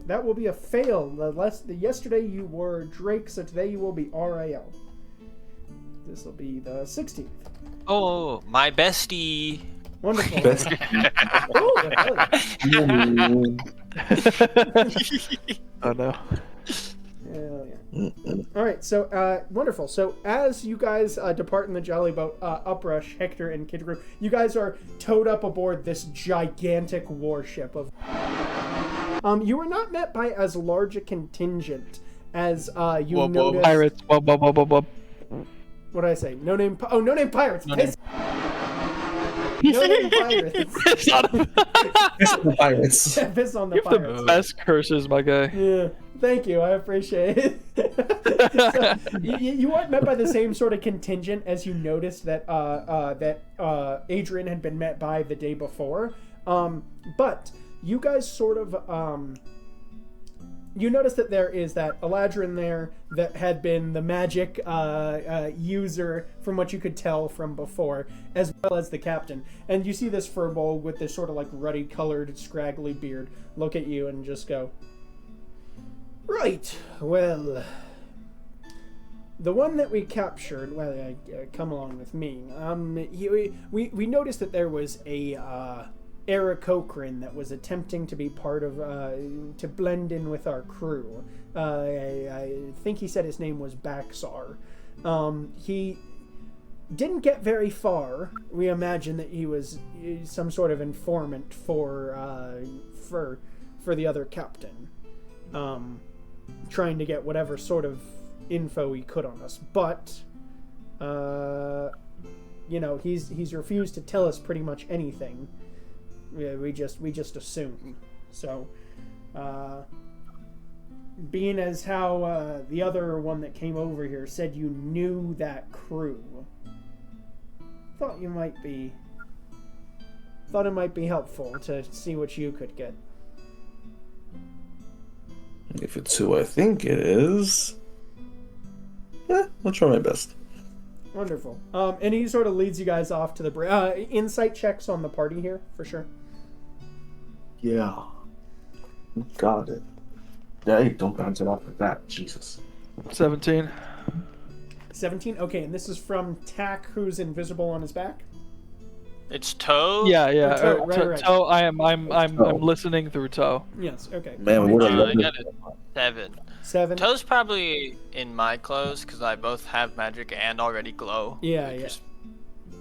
fail. Yesterday you were Drake, so today you will be RAL. This will be the 16th. Oh, my bestie. Wonderful. Oh no. Hell yeah. All right, so wonderful. So as you guys depart in the jolly boat, Uprush, Hector, and Kidru, you guys are towed up aboard this gigantic warship of. You were not met by as large a contingent as you Wub, wub. noticed. Pirates. Wub, wub, wub, wub, wub. What did I say? No name. No name pirates. No Piss. No name pirates. It's not a- Pirates. Piss on the You have pirates. the best curses, my guy. Yeah, thank you. I appreciate it. So, you weren't met by the same sort of contingent as you noticed that Adrian had been met by the day before. But you guys sort of you notice that there is that Eladrin there that had been the magic user from what you could tell from before, as well as the captain. And you see this furball with this sort of like ruddy colored scraggly beard look at you and just go, right, well, the one that we captured, well, come along with me. We noticed that there was a Eric Cochran that was attempting to be part of, to blend in with our crew. I think he said his name was Baxar. He didn't get very far. We imagine that he was some sort of informant for the other captain, trying to get whatever sort of info he could on us. But he's refused to tell us pretty much anything. Yeah, we just assume. So, being as how the other one that came over here said you knew that crew, thought it might be helpful to see what you could get. If it's who I think it is, I'll try my best. Wonderful. And he sort of leads you guys off to the bridge. Insight checks on the party here for sure. Yeah. Got it. Hey, don't bounce it off like that. Jesus. 17. 17. Okay, and this is from Tack, who's invisible on his back. It's Toe. Yeah. Toe, right. Toe. I'm listening through Toe. Yes. Okay. Man, what I got it. 7. 7. Toe's probably in my clothes because I both have magic and already glow. Yeah. Yes.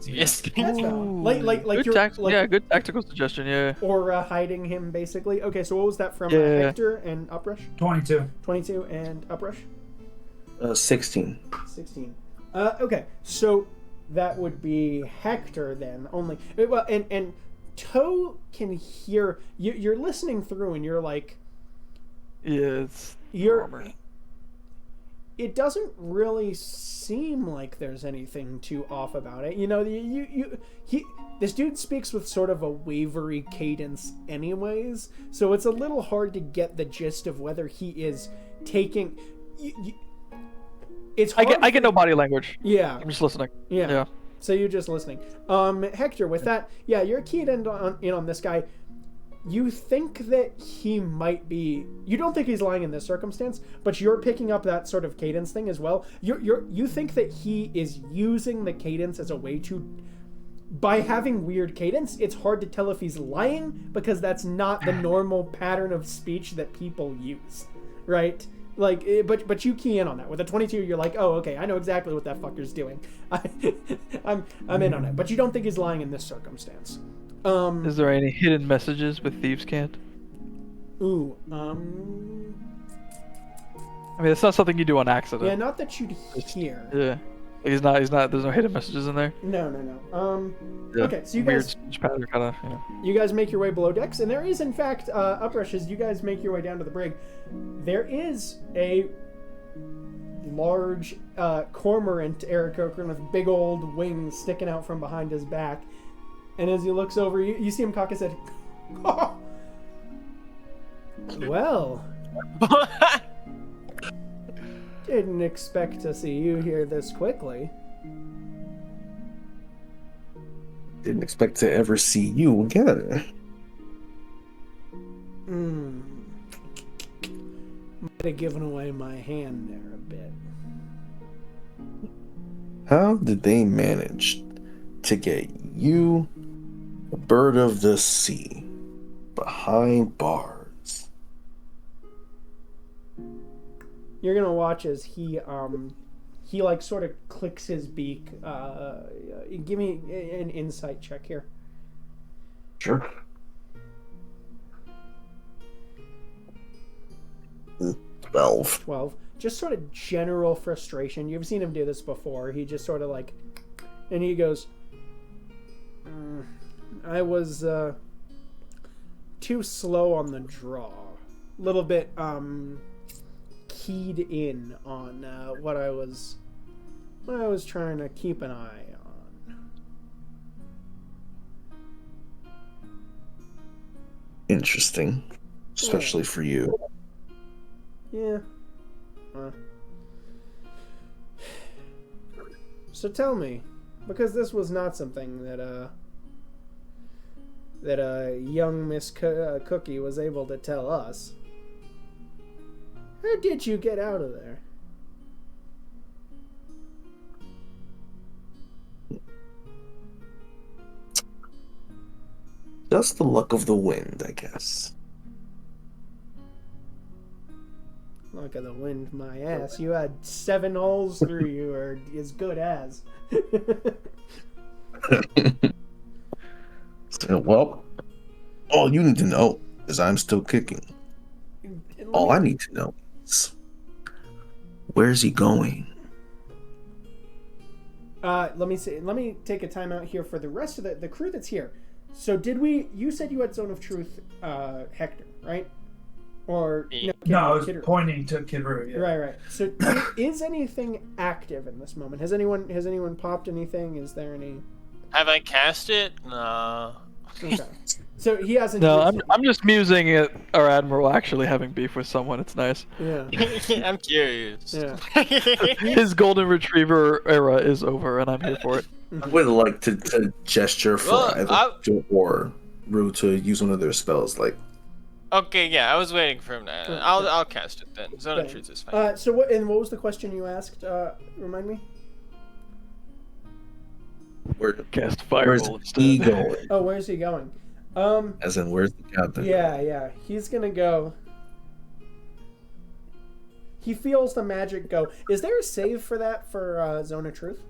That's valid. Like Good you're good tactical suggestion. Yeah. or hiding him basically. Okay, so what was that from Yeah. Hector and Uprush? 22. 22 and Uprush? 16. 16. Okay, so that would be Hector then. Only well, and Toe can hear you. You're listening through, and you're like, Yeah. It's you're. armor. it doesn't really seem like there's anything too off about it. You know, this dude speaks with sort of a wavery cadence anyways, so it's a little hard to get the gist of whether he is taking... It's hard I get no body language. Yeah. I'm just listening. Yeah. So you're just listening. Hector, with that, yeah, you're keyed in on this guy. You think that he might be... You don't think he's lying in this circumstance, but you're picking up that sort of cadence thing as well. You think that he is using the cadence as a way to... By having weird cadence, it's hard to tell if he's lying, because that's not the normal pattern of speech that people use, right? Like, but you key in on that. With a 22, you're like, oh, okay, I know exactly what that fucker's doing. I'm in on it. But you don't think he's lying in this circumstance. Is there any hidden messages with Thieves' Cant? Ooh, I mean, it's not something you do on accident. yeah, not that you'd hear. Yeah. He's not, there's no hidden messages in there? No. Yeah. Okay, so you Weird guys... speech pattern, kind of, you know. You guys make your way below decks, and there is, in fact, uprushes. You guys make your way down to the brig. There is a large cormorant Aarakocra with big old wings sticking out from behind his back. And as he looks over, you see him cock his head. Well, didn't expect to see you here this quickly. Didn't expect to ever see you again. Might have given away my hand there a bit. How did they manage to get you, a bird of the sea, behind bars? You're gonna watch as he like sort of clicks his beak. Give me an insight check here. Sure. 12. Just sort of general frustration. You've seen him do this before. He just sort of like, and he goes, I was too slow on the draw. A little bit keyed in on what I was trying to keep an eye on. Interesting. Especially for you. Yeah. So tell me, because this was not something that young Miss Cookie was able to tell us. How did you get out of there? Just the luck of the wind, I guess. Luck of the wind, my ass. You had 7 holes through you, or as good as. So, well, all you need to know is I'm still kicking. All I need to know is, where's he going? Let me take a time out here for the rest of the crew that's here. So you said you had Zone of Truth, Hector, right? Or No, I was pointing to Kid Roo. Yeah. Right. So is anything active in this moment? Has anyone popped anything? Is there any? Have I cast it? No. Okay. So he hasn't. No, I'm just musing at our admiral actually having beef with someone. It's nice. Yeah. I'm curious. Yeah. His golden retriever era is over, and I'm here for it. I would like to gesture for either Joe or Rue to use one of their spells, like. Okay, yeah, I was waiting for him to. I'll cast it then. Zone of Truth is fine. So what was the question you asked? Remind me. Cast Where's fireball he instead. going? Oh, where's he going? As in, where's the captain? Yeah. He's gonna go. He feels the magic go. Is there a save for that for Zone of Truth?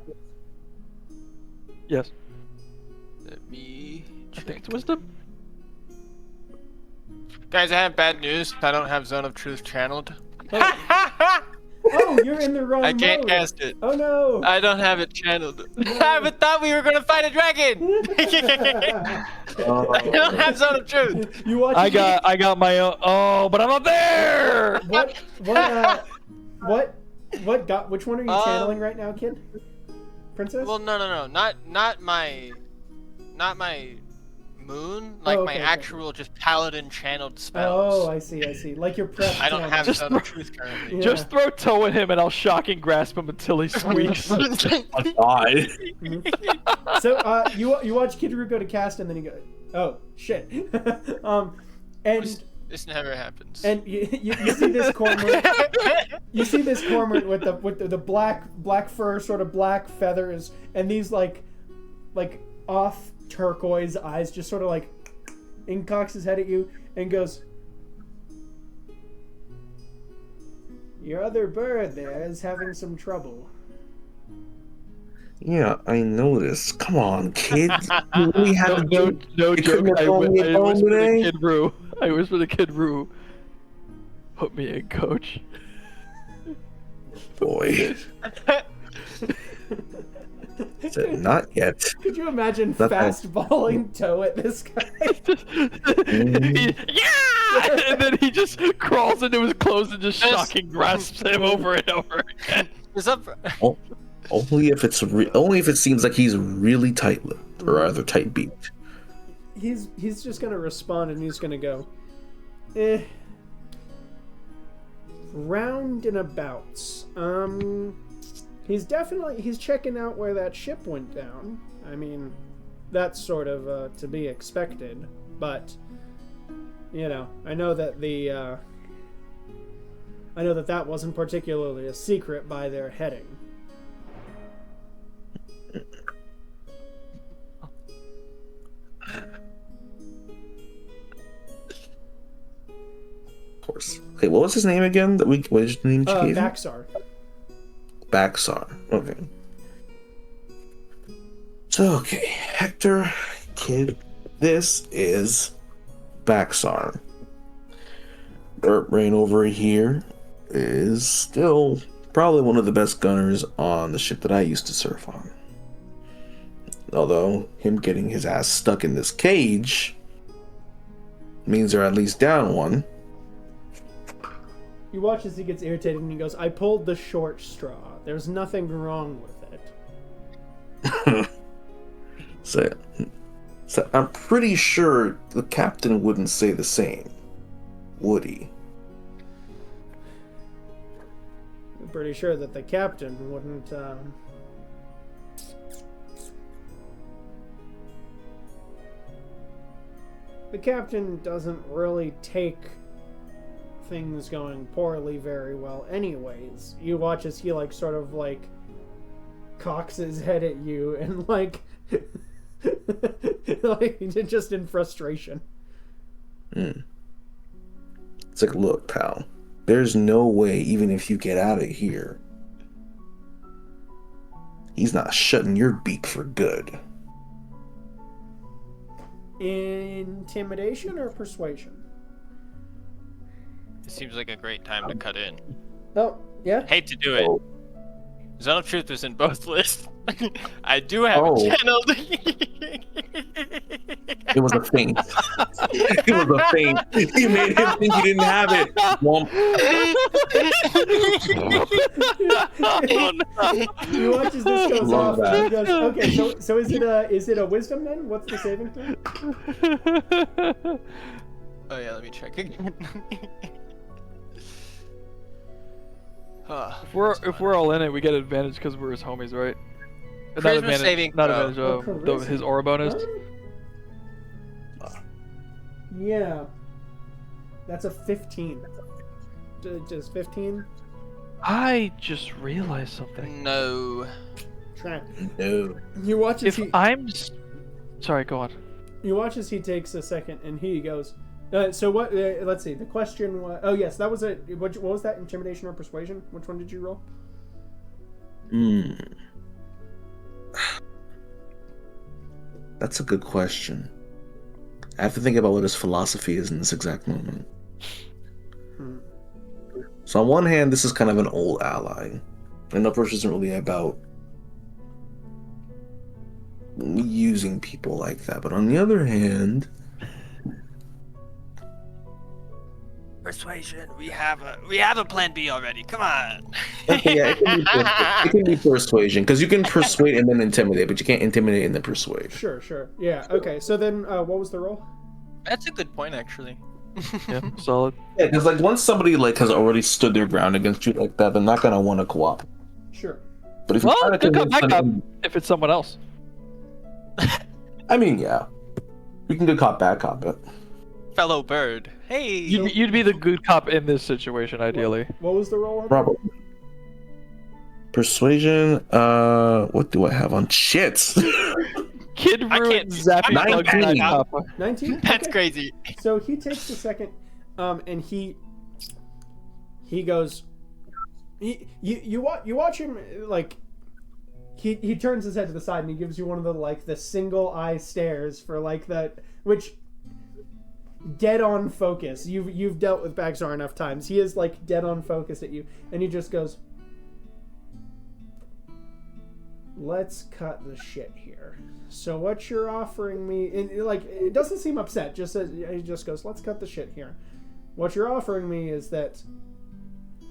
Yes. Let me I think it's wisdom. Guys, I have bad news. I don't have Zone of Truth channeled. Oh, you're in the wrong I can't mode. cast it. Oh no! I don't have it channeled. I thought we were gonna fight a dragon. I don't have Zone of Truth. You watch. I got my own. Oh, but I'm not there. What? Which one are you channeling right now, kid? Princess? Well, no. Not my moon. Like my actual just paladin channeled spells. Oh, I see. Like your prep. I don't have Just Zone of Truth currently. Yeah. Just throw toe at him and I'll shocking grasp him until he squeaks. God. So you watch Kidru go to cast and then he goes, oh shit. And This never happens. and you see this cormorant. You see this cormorant with the black fur, sort of black feathers, and these like off turquoise eyes, just sort of like cocks his head at you and goes, "Your other bird there is having some trouble." Yeah, I noticed. Come on, kid. We have no you joke. couldn't I have told me a bone whispered to today? Kid Roo. I whispered to Kid Roo. Put me in, coach. Boy. Said, not yet. Could you imagine Not that- fastballing toe at this guy? Yeah! And then he just crawls into his clothes and just shocking grasps him over and over again. What's up? Only if it seems like he's really tight-lipped, or rather tight-beaked. He's just gonna respond and he's gonna go, round and abouts. He's checking out where that ship went down. I mean, that's sort of to be expected, but you know, I know that that wasn't particularly a secret by their heading. Of course. Okay, what was his name again? What was his name you gave him? Baxar. Baxar. Okay. So, okay, Hector, kid, this is Baxar. Dirt Brain over here is still probably one of the best gunners on the ship that I used to surf on. Although, him getting his ass stuck in this cage means they're at least down one. You watch as he gets irritated and he goes, "I pulled the short straw. There's nothing wrong with it." So I'm pretty sure the captain wouldn't say the same, would he? I'm pretty sure that the captain wouldn't. The captain doesn't really take things going poorly very well anyways. You watch as he sort of cocks his head at you and just in frustration. It's like, look, pal, there's no way, even if you get out of here, he's not shutting your beak for good. Intimidation or persuasion? It seems like a great time to cut in. Oh, yeah? Hate to do it. Zone of Truth was in both lists. I do have a channel. It was a feint. It was a feint. You made him think you didn't have it. Womp. You watch as this goes Love off. that. And he goes, okay, so is it a wisdom then? What's the saving throw? Oh yeah, let me check again. If we're all in it, we get advantage because we're his homies, right? Charisma saving not throw. advantage of his aura bonus. Yeah. That's a 15. Just 15? I just realized something. No. Track. No. You watch as Sorry, go on. You watch as he takes a second and he goes, so what, let's see, the question was, oh yes, that was what was that, intimidation or persuasion? Which one did you roll? That's a good question. I have to think about what his philosophy is in this exact moment. So on one hand, this is kind of an old ally. And approach isn't really about using people like that. But on the other hand, persuasion. We have a plan B already. Come on. Okay, yeah, it can be persuasion because you can persuade and then intimidate, but you can't intimidate and then persuade. Sure. Yeah. Okay. So then, what was the roll? That's a good point, actually. Yeah, solid. Yeah, because like once somebody like has already stood their ground against you like that, they're not gonna want to cooperate. Sure. But if you try to good cop, convince bad cop. them, If it's someone else. I mean, yeah, we can good cop, bad cop it. Fellow bird. Hey. You'd be the good cop in this situation, ideally. What was the roll? Probably. Persuasion. What do I have on? Shit. Kid I ruined can't- Zappy I'm Bug not bad kidding. cop. 19. That's Okay. crazy. So he takes a second, and he goes. You watch him like. He turns his head to the side and he gives you one of the single eye stares for like that, which dead on focus. You've dealt with Bagzar enough times. He is like dead on focus at you, and he just goes, "Let's cut the shit here." So what you're offering me, and like it doesn't seem upset. Just says, he just goes, "Let's cut the shit here." What you're offering me is that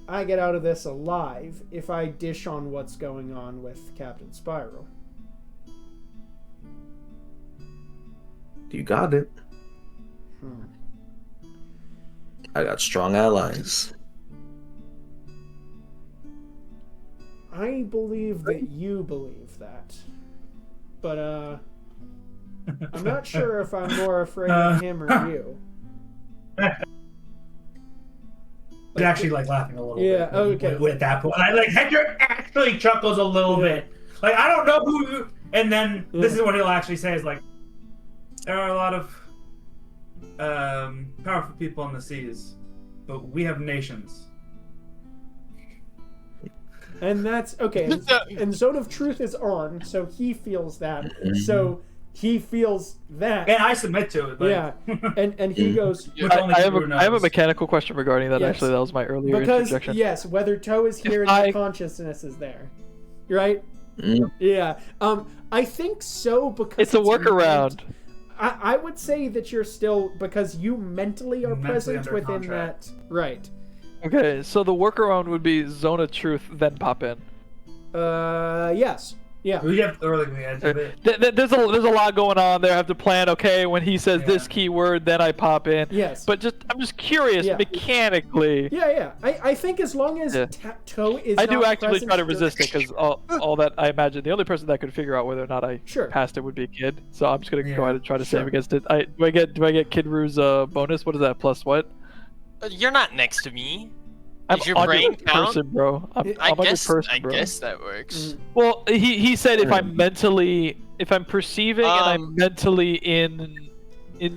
I get out of this alive if I dish on what's going on with Captain Spiral. You got it. I got strong allies. I believe that you believe that. But, I'm not sure if I'm more afraid of him or you. He's actually like laughing a little Yeah, bit. okay. At that point, like Hector actually chuckles a little bit. Like I don't know who. And then this is what he'll actually say: is like, there are a lot of powerful people on the seas, but we have nations. And that's okay. And Zone of Truth is on, so he feels that. So he feels that. And I submit to it. Like, Yeah. And he goes, which only I have Drew a I have a knows. mechanical question regarding that. Yes. Actually, that was my earlier because interjection. yes, whether Toe is here If and I- your consciousness is there. Right? Mm. Yeah. I think so because It's a workaround. I would say that you're still, because you mentally are Mentally present under within contract. that. Right. Okay, so the workaround would be Zone of Truth, then pop in. Yes. Yeah. We have early the edge of it. There's a lot going on there. I have to plan. Okay, when he says this Yeah. keyword, then I pop in. Yes. But I'm just curious Yeah. mechanically. Yeah. I think as long as Yeah. Toe is I do not actually present try to during- resist it because all that I imagine the only person that could figure out whether or not I Sure. passed it would be Kid. So I'm just gonna go ahead and try to Sure. save against it. Do I get Kid Rue's bonus? What is that? Plus what? You're not next to me. I'm Does your on brain your count? person, bro. I'm I on your guess person, bro. that works. Well, he said if I'm perceiving and I'm mentally in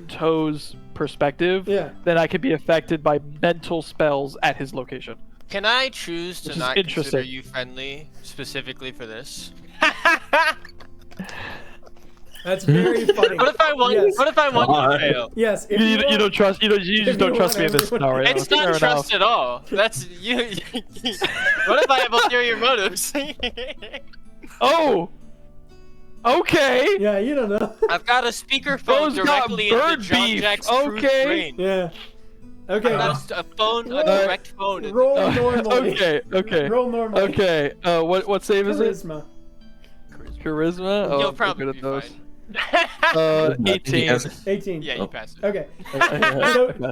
Toe's perspective, Yeah. then I could be affected by mental spells at his location. Can I choose to Which is not consider interesting. you friendly specifically for this? That's very funny. What if I want? Yes. What if I want you to fail? Yes. If You want- don't trust. You just if don't you trust want me in this everyone- scenario. It's Fair not trust enough. at all. That's you. What if I have ulterior motives? Oh. Okay. Yeah, you don't know. I've got a speakerphone Bro's got directly into bird John beef, Jack's truth okay. brain. Yeah. Okay. I've got a phone, a Roll- direct phone. into- Roll normally. Okay. Roll normally. Okay. What save is it? Charisma. Charisma. Oh, You'll I'm probably good be at those. fine. 18. 18. Yeah, you passed it. Okay.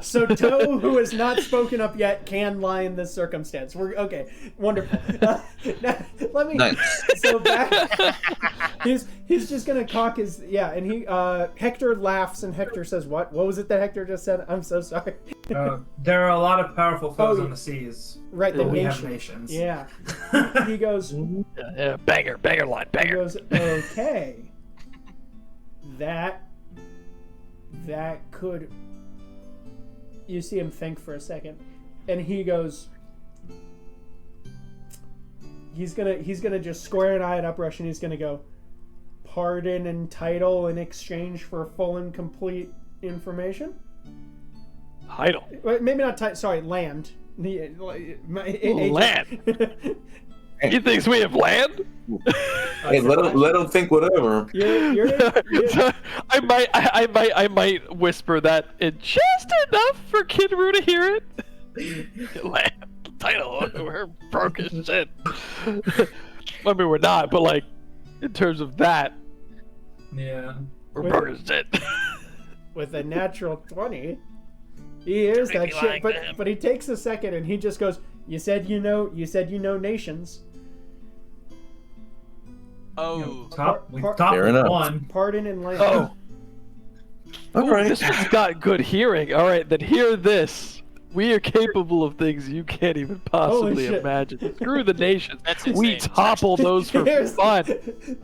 So Toe, who has not spoken up yet, can lie in this circumstance. We're okay. Wonderful. Now, let me. Nice. So back. He's just gonna cock his and he Hector laughs and Hector says what? What was it that Hector just said? I'm so sorry. There are a lot of powerful foes Oh, on the seas. Right, the but we have nation. nations. Yeah. He goes. Yeah, banger line, He banger. goes, okay. That could. You see him think for a second, and he goes. He's gonna just square an eye at Uprush, and he's gonna go, pardon and title in exchange for full and complete information. Title. Well, maybe not title. Sorry, land. Land. He thinks we have land? Hey, let him think whatever. You're I might whisper that in just enough for Kid Roo to hear it. Title, we're broke as shit. I mean, we're not, but like, in terms of that, Yeah. we're broke as shit. With a natural 20, he hears that shit, but he takes a second and he just goes, you said you know nations. Oh. Top Fair enough. one. Pardon and land. Oh. All Ooh, right. this one's got good hearing. All right, then hear this. We are capable of things you can't even possibly shit. imagine. Screw the nations. That's We insane. topple those for Here's fun.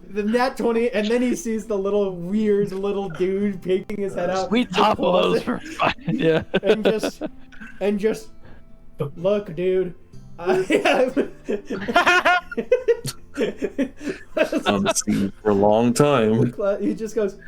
the nat 20, and then he sees the weird little dude peeking his head out. We the topple those closet, for fun. Yeah. and just look, dude. I have. On the scene for a long time. He just goes.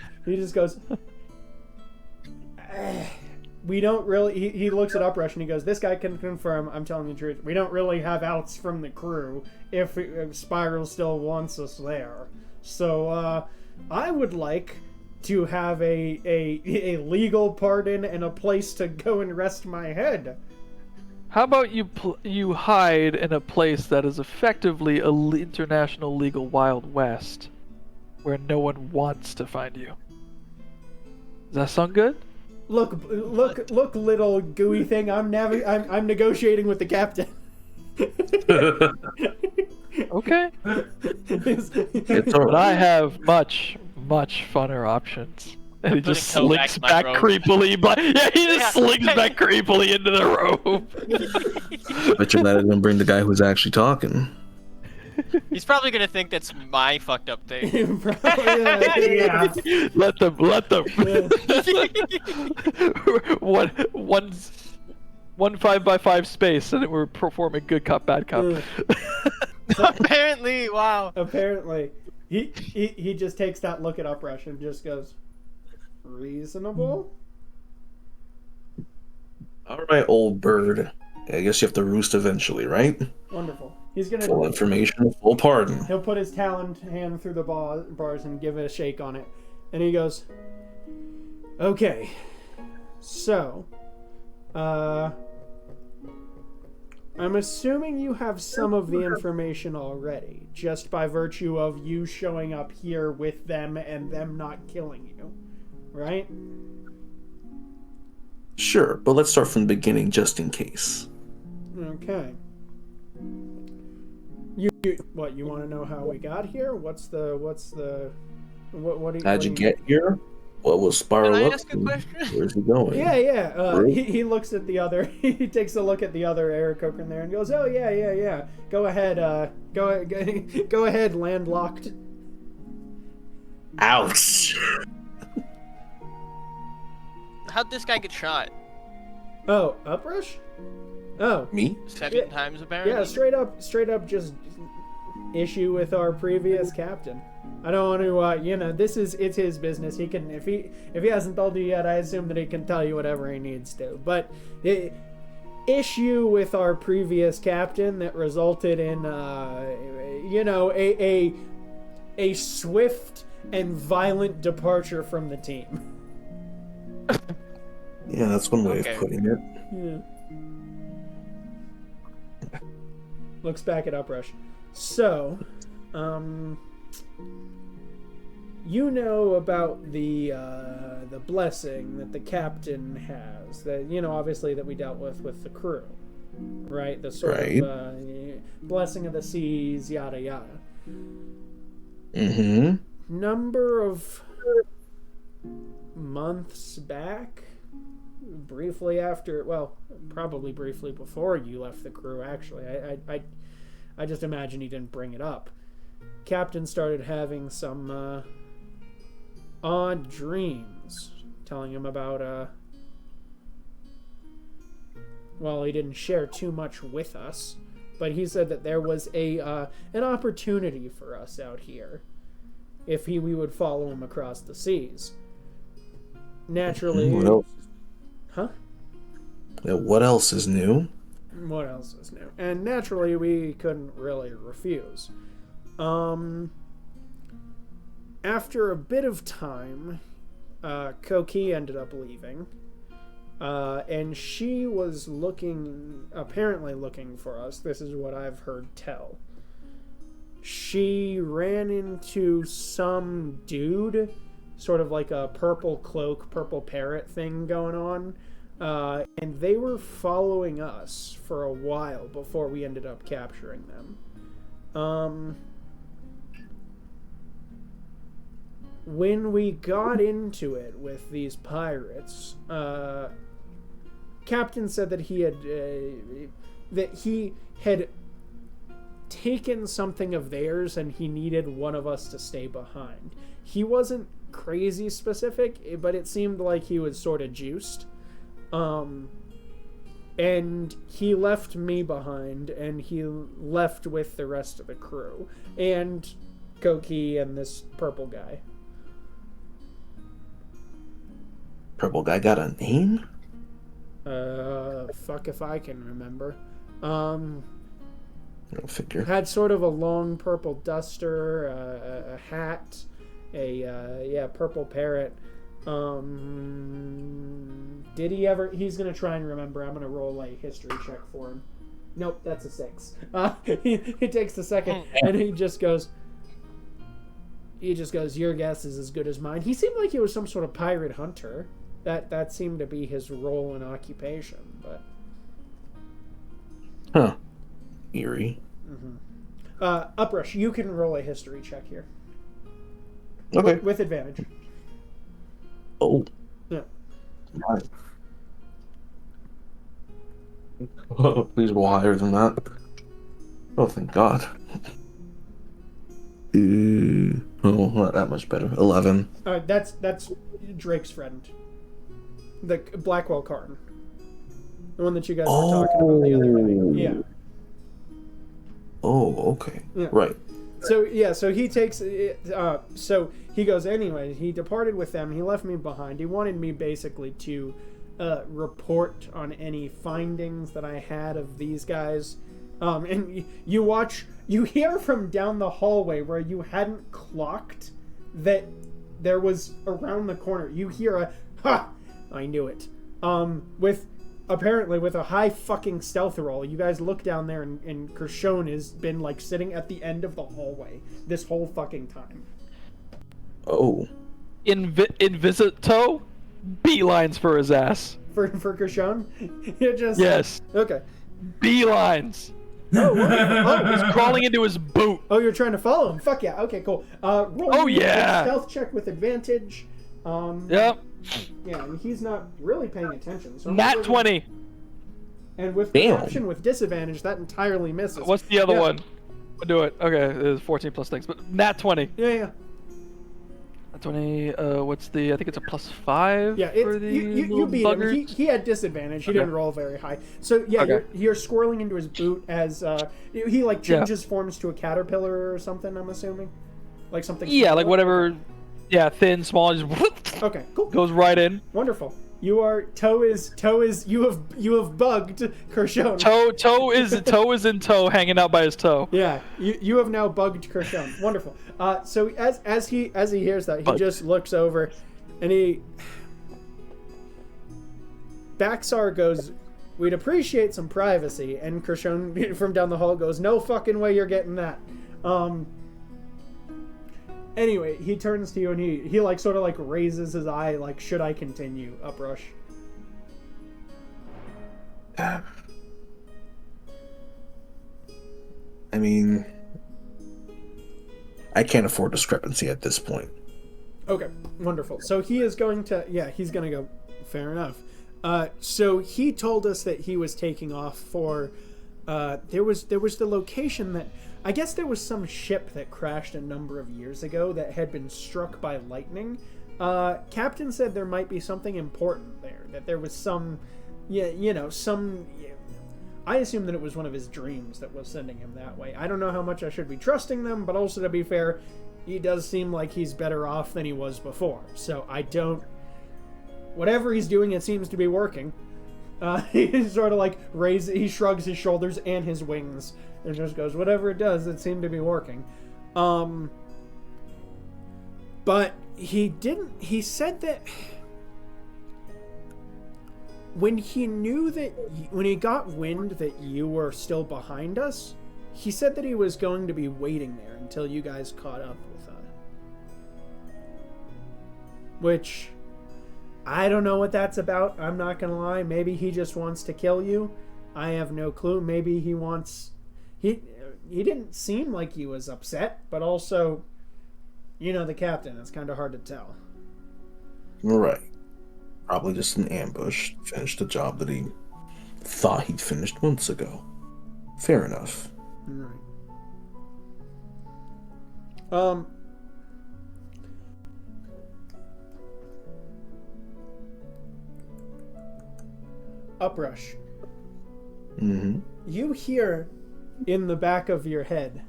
We don't really. He looks at Uprush and he goes, "This guy can confirm. I'm telling the truth. We don't really have outs from the crew if Spiral still wants us there. So I would like to have a legal pardon and a place to go and rest my head." How about you hide in a place that is effectively a international legal Wild West, where no one wants to find you? Does that sound good? Look, little gooey thing. I'm negotiating with the captain. Okay. It's all But I right. have much funner options. And he just Putting toe back slinks to my back robe. creepily, but yeah, he just slinks back creepily into the robe. Bet you're not even bring the guy who's actually talking. He's probably gonna think that's my fucked up thing. Probably, yeah. Let them. one 5x5 space, and we're performing good cop, bad cop. Apparently, wow. Apparently, he just takes that look at Uprush and just goes, reasonable. All right, old bird. I guess you have to roost eventually, right? Wonderful. He's gonna. Full information, full pardon. He'll put his taloned hand through the bars and give it a shake on it, and he goes, "Okay, so, I'm assuming you have some of the information already, just by virtue of you showing up here with them and them not killing you, right?" Sure, but let's start from the beginning just in case. Okay. What, you want to know how we got here? What do you... How'd you get here? What was Spiral Can I up ask a to? question? Where's he going? Yeah. Really? He looks at the other. He takes a look at the other Aarakocra in there and goes, "Oh yeah. Go ahead. Go ahead. Landlocked." Ouch! How'd this guy get shot? Oh, Uprush? Oh, Me? 7 times apparently. yeah. Straight up, just issue with our previous captain. I don't want to. It's his business. He can, if he hasn't told you yet, I assume that he can tell you whatever he needs to. But issue with our previous captain that resulted in a swift and violent departure from the team. Yeah, that's one way Okay. of putting it. Yeah. Looks back at Uprush. So, you know about the blessing that the captain has. That obviously that we dealt with the crew, right? The sort Right. of blessing of the seas, yada yada. Mm-hmm. Number of months back, briefly after, well, probably briefly before you left the crew, actually. I just imagine he didn't bring it up. Captain started having some odd dreams, telling him about well, he didn't share too much with us, but he said that there was an opportunity for us out here if we would follow him across the seas. Naturally. What else? Huh? Yeah, what else is new? What else is new? And naturally, we couldn't really refuse. After a bit of time, Koki ended up leaving, and she was apparently looking for us. This is what I've heard tell. She ran into some dude, sort of like a purple cloak, purple parrot thing going on, and they were following us for a while before we ended up capturing them. When we got into it with these pirates, Captain said that he had taken something of theirs and he needed one of us to stay behind. He wasn't crazy specific, but it seemed like he was sort of juiced. And he left me behind, and he left with the rest of the crew. And Koki and this purple guy. Purple guy got a name? Fuck if I can remember. I'll figure. Had sort of a long purple duster, a hat, purple parrot. Did he ever? He's gonna try and remember. I'm gonna roll a history check for him. Nope, that's a 6. He takes a second and he just goes. Your guess is as good as mine. He seemed like he was some sort of pirate hunter. That seemed to be his role and occupation, but. Huh. Eerie. Uprush, you can roll a history check here. Okay. With advantage. Oh. Yeah. Right. Oh, please roll higher than that. Oh, thank God. Not that much better. 11. That's Drake's friend. The Blackwell Carton. The one that you guys were talking about the other day. Yeah. Oh, okay. Yeah. Right. So he takes so he goes, anyway, he departed with them. He left me behind. He wanted me basically to report on any findings that I had of these guys. And you hear from down the hallway where you hadn't clocked that there was around the corner. You hear a, ha! I knew it. Apparently with a high fucking stealth roll, you guys look down there and Kershon has been like sitting at the end of the hallway this whole fucking time. Oh. In Visito, beelines for his ass. For Kershon? You just... Yes. Okay. Beelines. Oh, he's crawling into his boot. Oh, you're trying to follow him? Fuck yeah. Okay, cool. Roll a stealth check with advantage. Yep. Yeah, and he's not really paying attention. So Nat 20. And with perception with disadvantage, that entirely misses. What's the other one? I'll do it. Okay, there's 14 plus things, but Nat 20. Yeah. Nat 20, what's the, I think it's a +5 yeah, for the you beat buggers. him. He had disadvantage. He didn't roll very high. So, yeah, you're swirling into his boot as, he, like, changes forms to a caterpillar or something, I'm assuming? Like something... Yeah, like whatever... Yeah, thin, small, just whoop, okay, cool. Goes right in. Wonderful. You have bugged Kershon. Toe is in tow, hanging out by his toe. Yeah, you have now bugged Kershon. Wonderful. So as he hears that, he just looks over, and Baxar goes, "We'd appreciate some privacy." And Kershon from down the hall goes, "No fucking way you're getting that." Anyway, he turns to you and he like sort of like raises his eye like, "Should I continue, Uprush?" I mean, I can't afford discrepancy at this point. Okay, wonderful. So he is going to, he's going to go, fair enough. So he told us that he was taking off for, there was the location that, I guess there was some ship that crashed a number of years ago that had been struck by lightning. Captain said there might be something important there, that there was some, I assume that it was one of his dreams that was sending him that way. I don't know how much I should be trusting them, but also to be fair, he does seem like he's better off than he was before. So whatever he's doing, it seems to be working. He sort of like he shrugs his shoulders and his wings and just goes, whatever it does, it seemed to be working. But he said that when he knew that, when he got wind that you were still behind us, he said that he was going to be waiting there until you guys caught up with which, I don't know what that's about. I'm not gonna lie. Maybe he just wants to kill you. I have no clue. Maybe he wants... He didn't seem like he was upset, but also, you know, the captain. It's kind of hard to tell. Right. Probably just an ambush. Finished the job that he thought he'd finished months ago. Fair enough. Right. Uprush. Mm-hmm. You hear in the back of your head,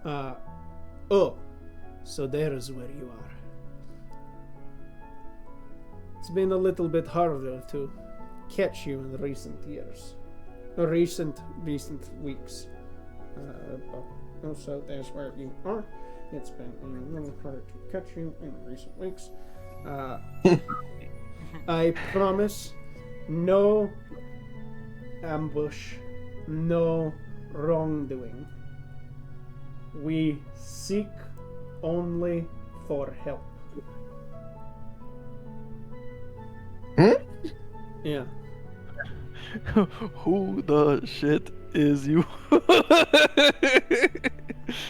oh, so there's where you are. It's been a little bit harder to catch you in recent years. Or recent weeks. So there's where you are. It's been a little hard to catch you in recent weeks. I promise, no ambush, no wrongdoing. We seek only for help. Yeah. Who the shit is you?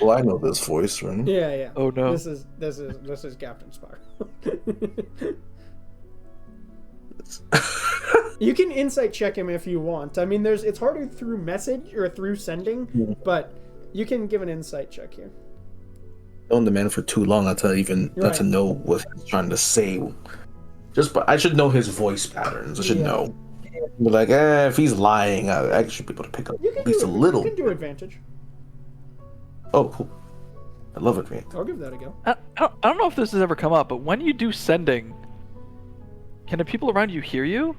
Well, I know this voice, right? Yeah. Oh no. This is Captain Spar. You can insight check him if you want. I mean, it's harder through message or through sending, but you can give an insight check here. Known the man for too long, not to know what he's trying to say. But I should know his voice patterns. I should know. But like, if he's lying, I should be able to pick up at least a little. You can do advantage. Oh, cool. I love advantage. I'll give that a go. I don't know if this has ever come up, but when you do sending, can the people around you hear you?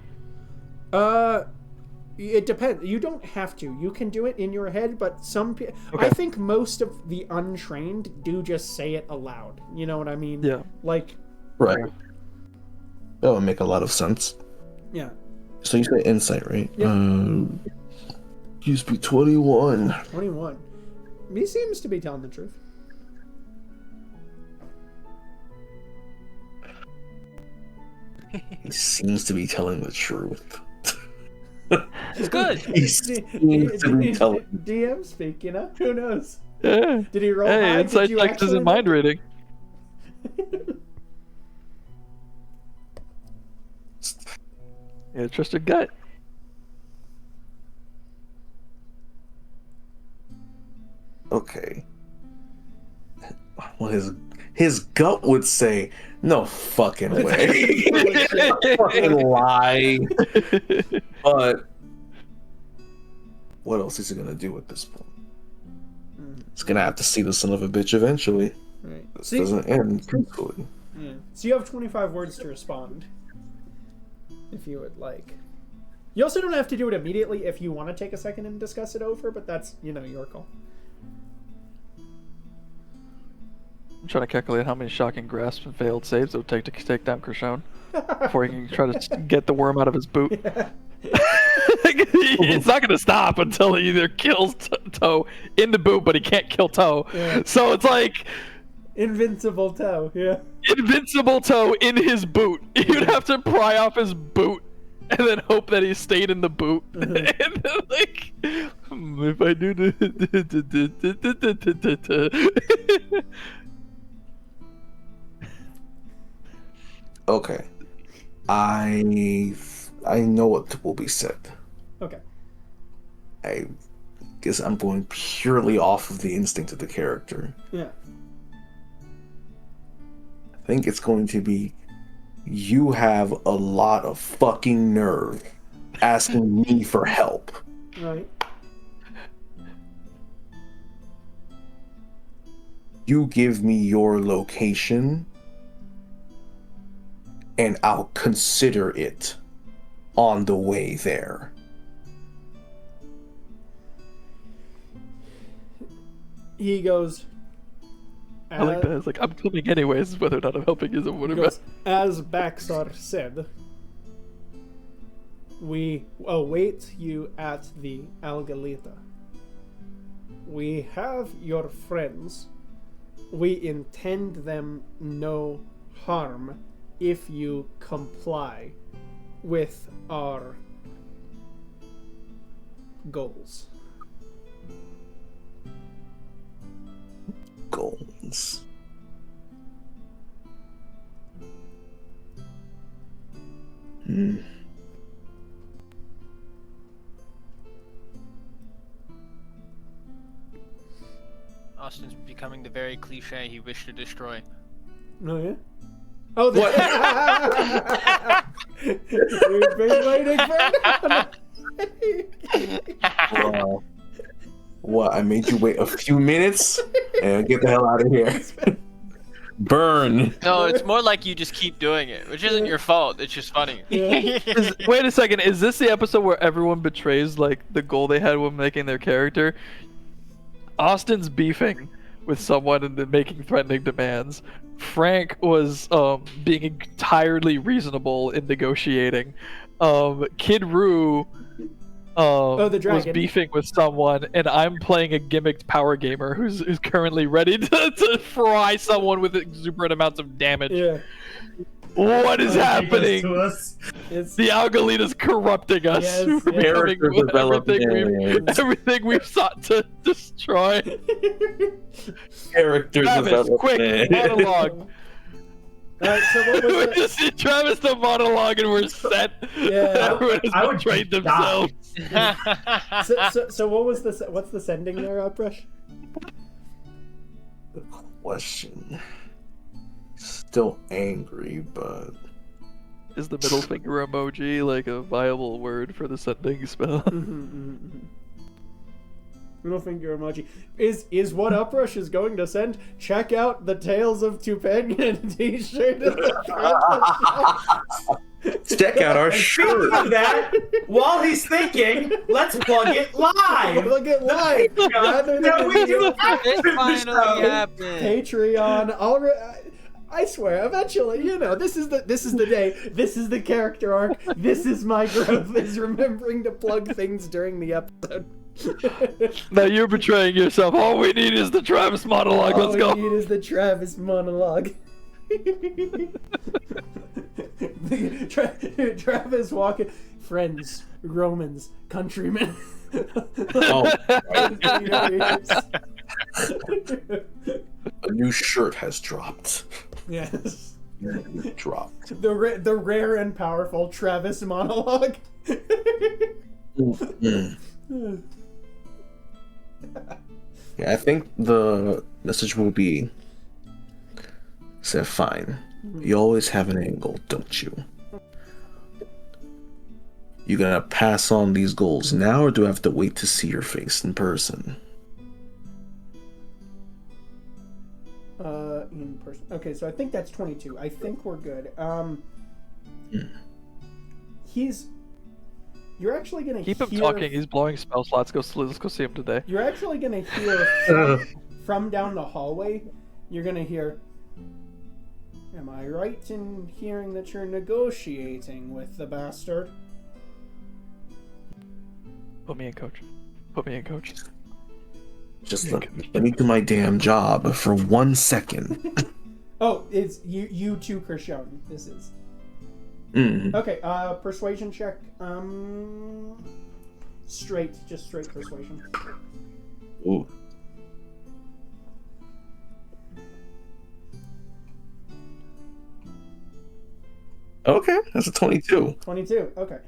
It depends. You don't have to. You can do it in your head, but okay. I think most of the untrained do just say it aloud. You know what I mean? Yeah. Like. Right. That would make a lot of sense. Yeah. So you say insight, right? Yeah. You speak 21. 21. He seems to be telling the truth. He seems to be telling the truth. It's good. He seems to be telling. DM speak, you know? Who knows? Yeah. Did he roll Hey, high? insight check isn't mind reading. Yeah, trust your gut. Okay. Well, his gut would say, no fucking way. Fucking lie. But what else is he gonna do at this point? He's gonna have to see the son of a bitch eventually. Right. This doesn't end peacefully. Yeah. So you have 25 words to respond. If you would like. You also don't have to do it immediately if you want to take a second and discuss it over, but that's, your call. I'm trying to calculate how many shocking grasps and failed saves it would take to take down Krishon before he can try to get the worm out of his boot. Yeah. It's not going to stop until he either kills Toe in the boot, but he can't kill Toe. Yeah. So it's like... Invincible Toe, yeah. Invincible Toe in his boot. You'd have to pry off his boot and then hope that he stayed in the boot. And then, like, if I do Okay. I know what will be said. Okay. I guess I'm going purely off of the instinct of the character. Yeah. I think it's going to be, you have a lot of fucking nerve asking me for help. Right. You give me your location, and I'll consider it on the way there. He goes, I like that. It's like, I'm coming anyways, whether or not I'm helping is whatever. As Baxar said, we await you at the Algalita. We have your friends. We intend them no harm if you comply with our goals. Goals. Austin's becoming the very cliche he wished to destroy. Oh, yeah? Oh, we've been waiting for What? I made you wait a few minutes and get the hell out of here. Burn. No, it's more like you just keep doing it, which isn't your fault. It's just funny. Yeah. Wait a second, is this the episode where everyone betrays like the goal they had when making their character? Austin's beefing with someone and then making threatening demands. Frank was being entirely reasonable in negotiating. Kid Roo the dragon. was beefing with someone, and I'm playing a gimmicked power gamer who's currently ready to fry someone with exuberant amounts of damage. Yeah. What is happening? To us. It's The Algalita's corrupting us. Yes, We're yes. becoming Character development. everything we've sought to destroy. Character Travis, quick, development. monologue. Alright, so what was We it? just see Travis the monologue and we're set. Yeah. Everyone has I would betrayed die. themselves. So what was what's the sending there, Uprush? The question. Still angry, but Is the middle finger emoji like a viable word for the sending spell? Middle finger emoji. Is what Uprush is going to send? Check out the Tales of Tupenia t-shirt in the check out our Speaking shirt. of that, while he's thinking, let's plug it live. Look at live rather No, than we do It finally happened. Patreon. I swear, eventually, this is the day. This is the character arc. This is my growth. Is remembering to plug things during the episode. Now you're betraying yourself. All we need is the Travis monologue. Let's go. All we need is the Travis monologue. Travis walking, friends, Romans, countrymen. Oh, a new shirt has dropped. Yes. Dropped. The rare and powerful Travis monologue. Yeah, I think the message will be, say, fine. You always have an angle, don't you? You gonna pass on these goals now, or do I have to wait to see your face in person? In person. Okay, so I think that's 22. I think we're good. You're actually gonna Keep him talking. He's blowing spell slots. Let's go see him today. You're actually gonna hear from down the hallway. You're gonna hear. Am I right in hearing that you're negotiating with the bastard? Put me in, coach. Put me in, coach. Just let me do my damn job for 1 second. Oh, it's you too, Krishon. This is. Okay, persuasion check. Straight persuasion. Ooh. Okay, that's a 22. 22. Okay.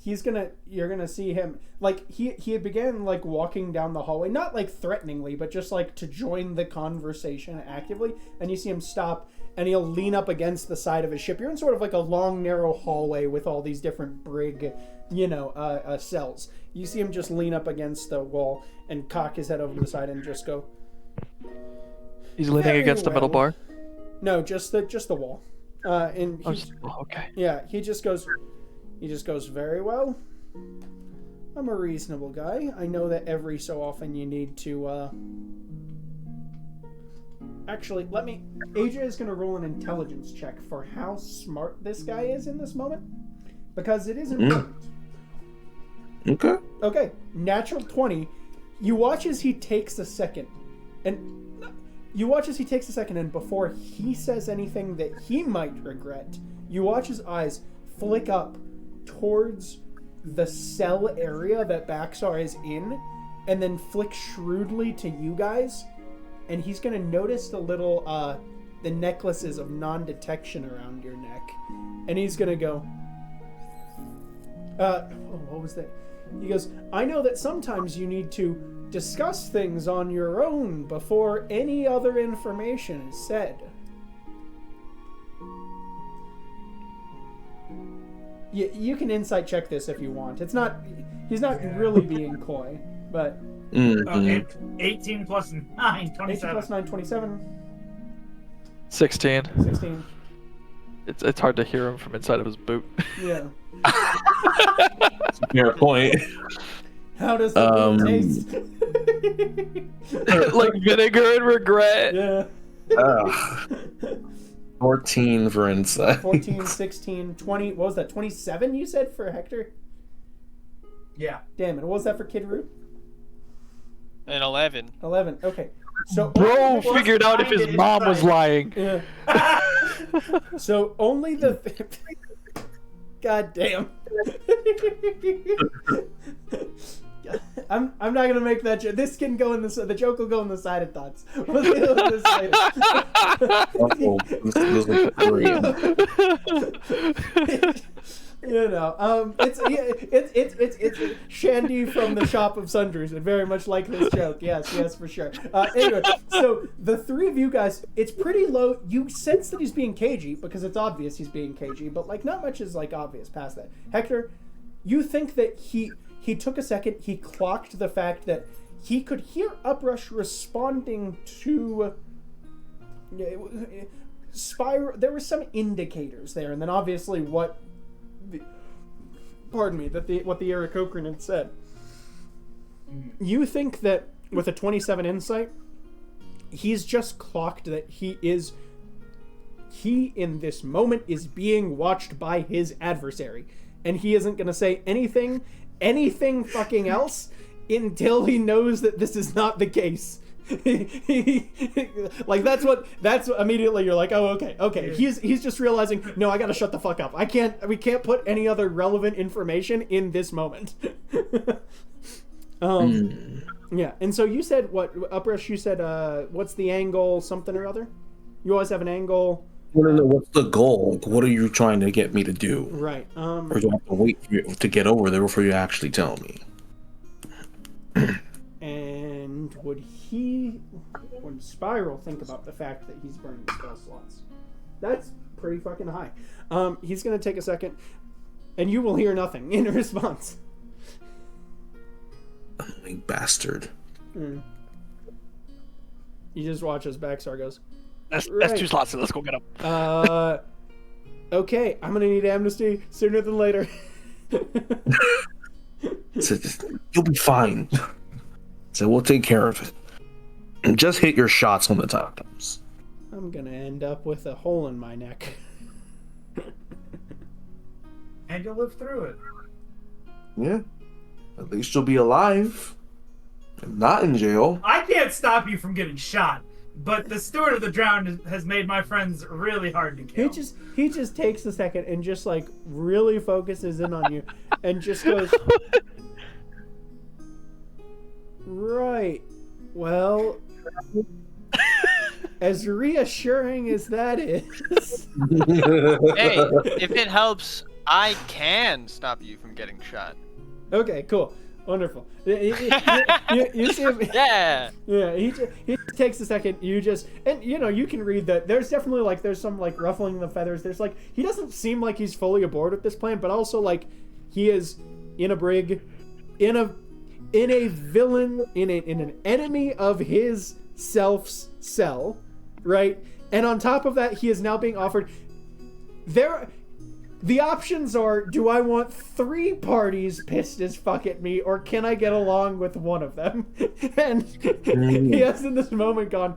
You're gonna see him, like, he began, like, walking down the hallway, not, like, threateningly, but just, like, to join the conversation actively, and you see him stop, and he'll lean up against the side of his ship. You're in sort of, like, a long, narrow hallway with all these different brig, cells. You see him just lean up against the wall and cock his head over to the side and just go... He's leaning Very against the middle well. bar. No, just the wall. And Okay. yeah, he just goes, very well. I'm a reasonable guy. I know that every so often you need to, Actually, AJ is going to roll an intelligence check for how smart this guy is in this moment. Because it is important. Okay. Okay, natural 20. You watch as he takes a second. And before he says anything that he might regret, you watch his eyes flick up towards the cell area that Baxar is in, and then flick shrewdly to you guys, and he's gonna notice the little, the necklaces of non-detection around your neck, and he's gonna go, what was that? He goes, I know that sometimes you need to discuss things on your own before any other information is said. You can insight check this if you want. He's not really being coy, but... 18 plus 9, 27. 18 plus 9, 27. 16. 16. It's hard to hear him from inside of his boot. Yeah. Fair point. How does the taste? Like vinegar and regret. Yeah. 14 for insight. 14, 16, 20. What was that? 27 you said for Hector? Yeah. Damn it. What was that for Kid Root? An 11. 11. Okay. So Bro figured out if his mom was lying. Yeah. So only the... God damn. I'm not gonna make that joke. This can go in the joke will go in the side of thoughts. We'll deal with this later. You know, it's Shandy from the Shop of Sundries. And very much like this joke. Yes, for sure. Anyway, so the three of you guys, it's pretty low. You sense that he's being cagey because it's obvious he's being cagey, but like not much is like obvious past that. Hector, you think that he took a second. He clocked the fact that he could hear Uprush responding to Spiral. There were some indicators there, and then obviously what the Aarakocran had said. You think that with a 27 insight, he's just clocked that he in this moment is being watched by his adversary, and he isn't going to say anything fucking else until he knows that this is not the case. Like that's what immediately you're like, oh, okay. He's just realizing, no, I gotta shut the fuck up. We can't put any other relevant information in this moment. Yeah, and so you said what, Uprush, you said what's the angle, something or other? You always have an angle. No, what's the goal? What are you trying to get me to do? Right. Or do I have to wait for you to get over there before you actually tell me? And would Spiral think about the fact that he's burning spell slots? That's pretty fucking high. He's gonna take a second, and you will hear nothing in response. Annoying bastard. You just watch as Baxar goes, That's 2 slots, let's go get him. Okay, I'm gonna need amnesty sooner than later. You'll be fine. So we'll take care of it. Just hit your shots when the time comes. I'm gonna end up with a hole in my neck. And you'll live through it. Yeah. At least you'll be alive. And not in jail. I can't stop you from getting shot, but the Steward of the Drowned has made my friends really hard to kill. He just takes a second and just like really focuses in on you and just goes, right. Well, as reassuring as that is. Hey, if it helps, I can stop you from getting shot. Okay, cool. Wonderful. You see him? Yeah. Yeah, he takes a second. You just, and you know, you can read that there's definitely like, there's some like ruffling the feathers. There's like, he doesn't seem like he's fully aboard with this plan, but also like he is in a brig, in a villain, in an enemy of his self's cell, right? And on top of that, he is now being offered the options are, do I want 3 parties pissed as fuck at me, or can I get along with one of them? And he has in this moment gone,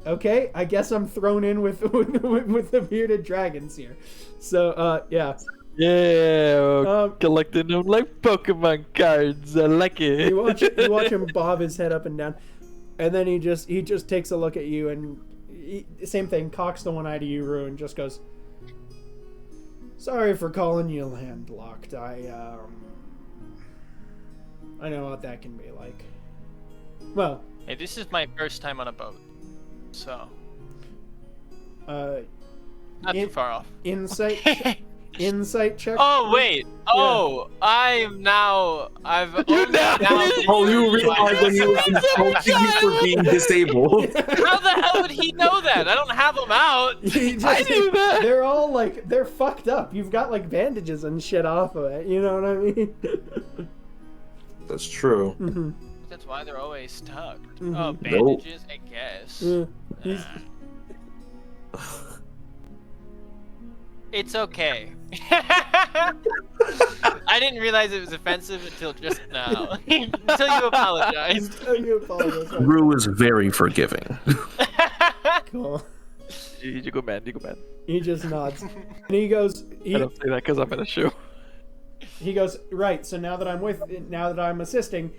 Okay, I guess I'm thrown in with the bearded dragons here. So, yeah. Yeah, collecting them like Pokemon cards. I like it. You watch him bob his head up and down, and then he just takes a look at you and same thing, cocks the one eye to you, Rue, and just goes, "Sorry for calling you landlocked. I know what that can be like." Well, Hey, this is my first time on a boat, so not too far off. Insight check. Oh wait! Oh, I've only now. Oh, you realize when you were insulting you for being disabled. How the hell would he know that? I don't have them out. I knew that. They're all like, they're fucked up. You've got like bandages and shit off of it. You know what I mean? That's true. Mm-hmm. That's why they're always tucked. Mhm. Oh, bandages, I guess. It's okay. I didn't realize it was offensive until just now. Until you apologized. Rue is very forgiving. Cool. You go, man. You go, man. He just nods. And he goes, I don't say that because I'm in a shoe. He goes, right, so now that I'm assisting,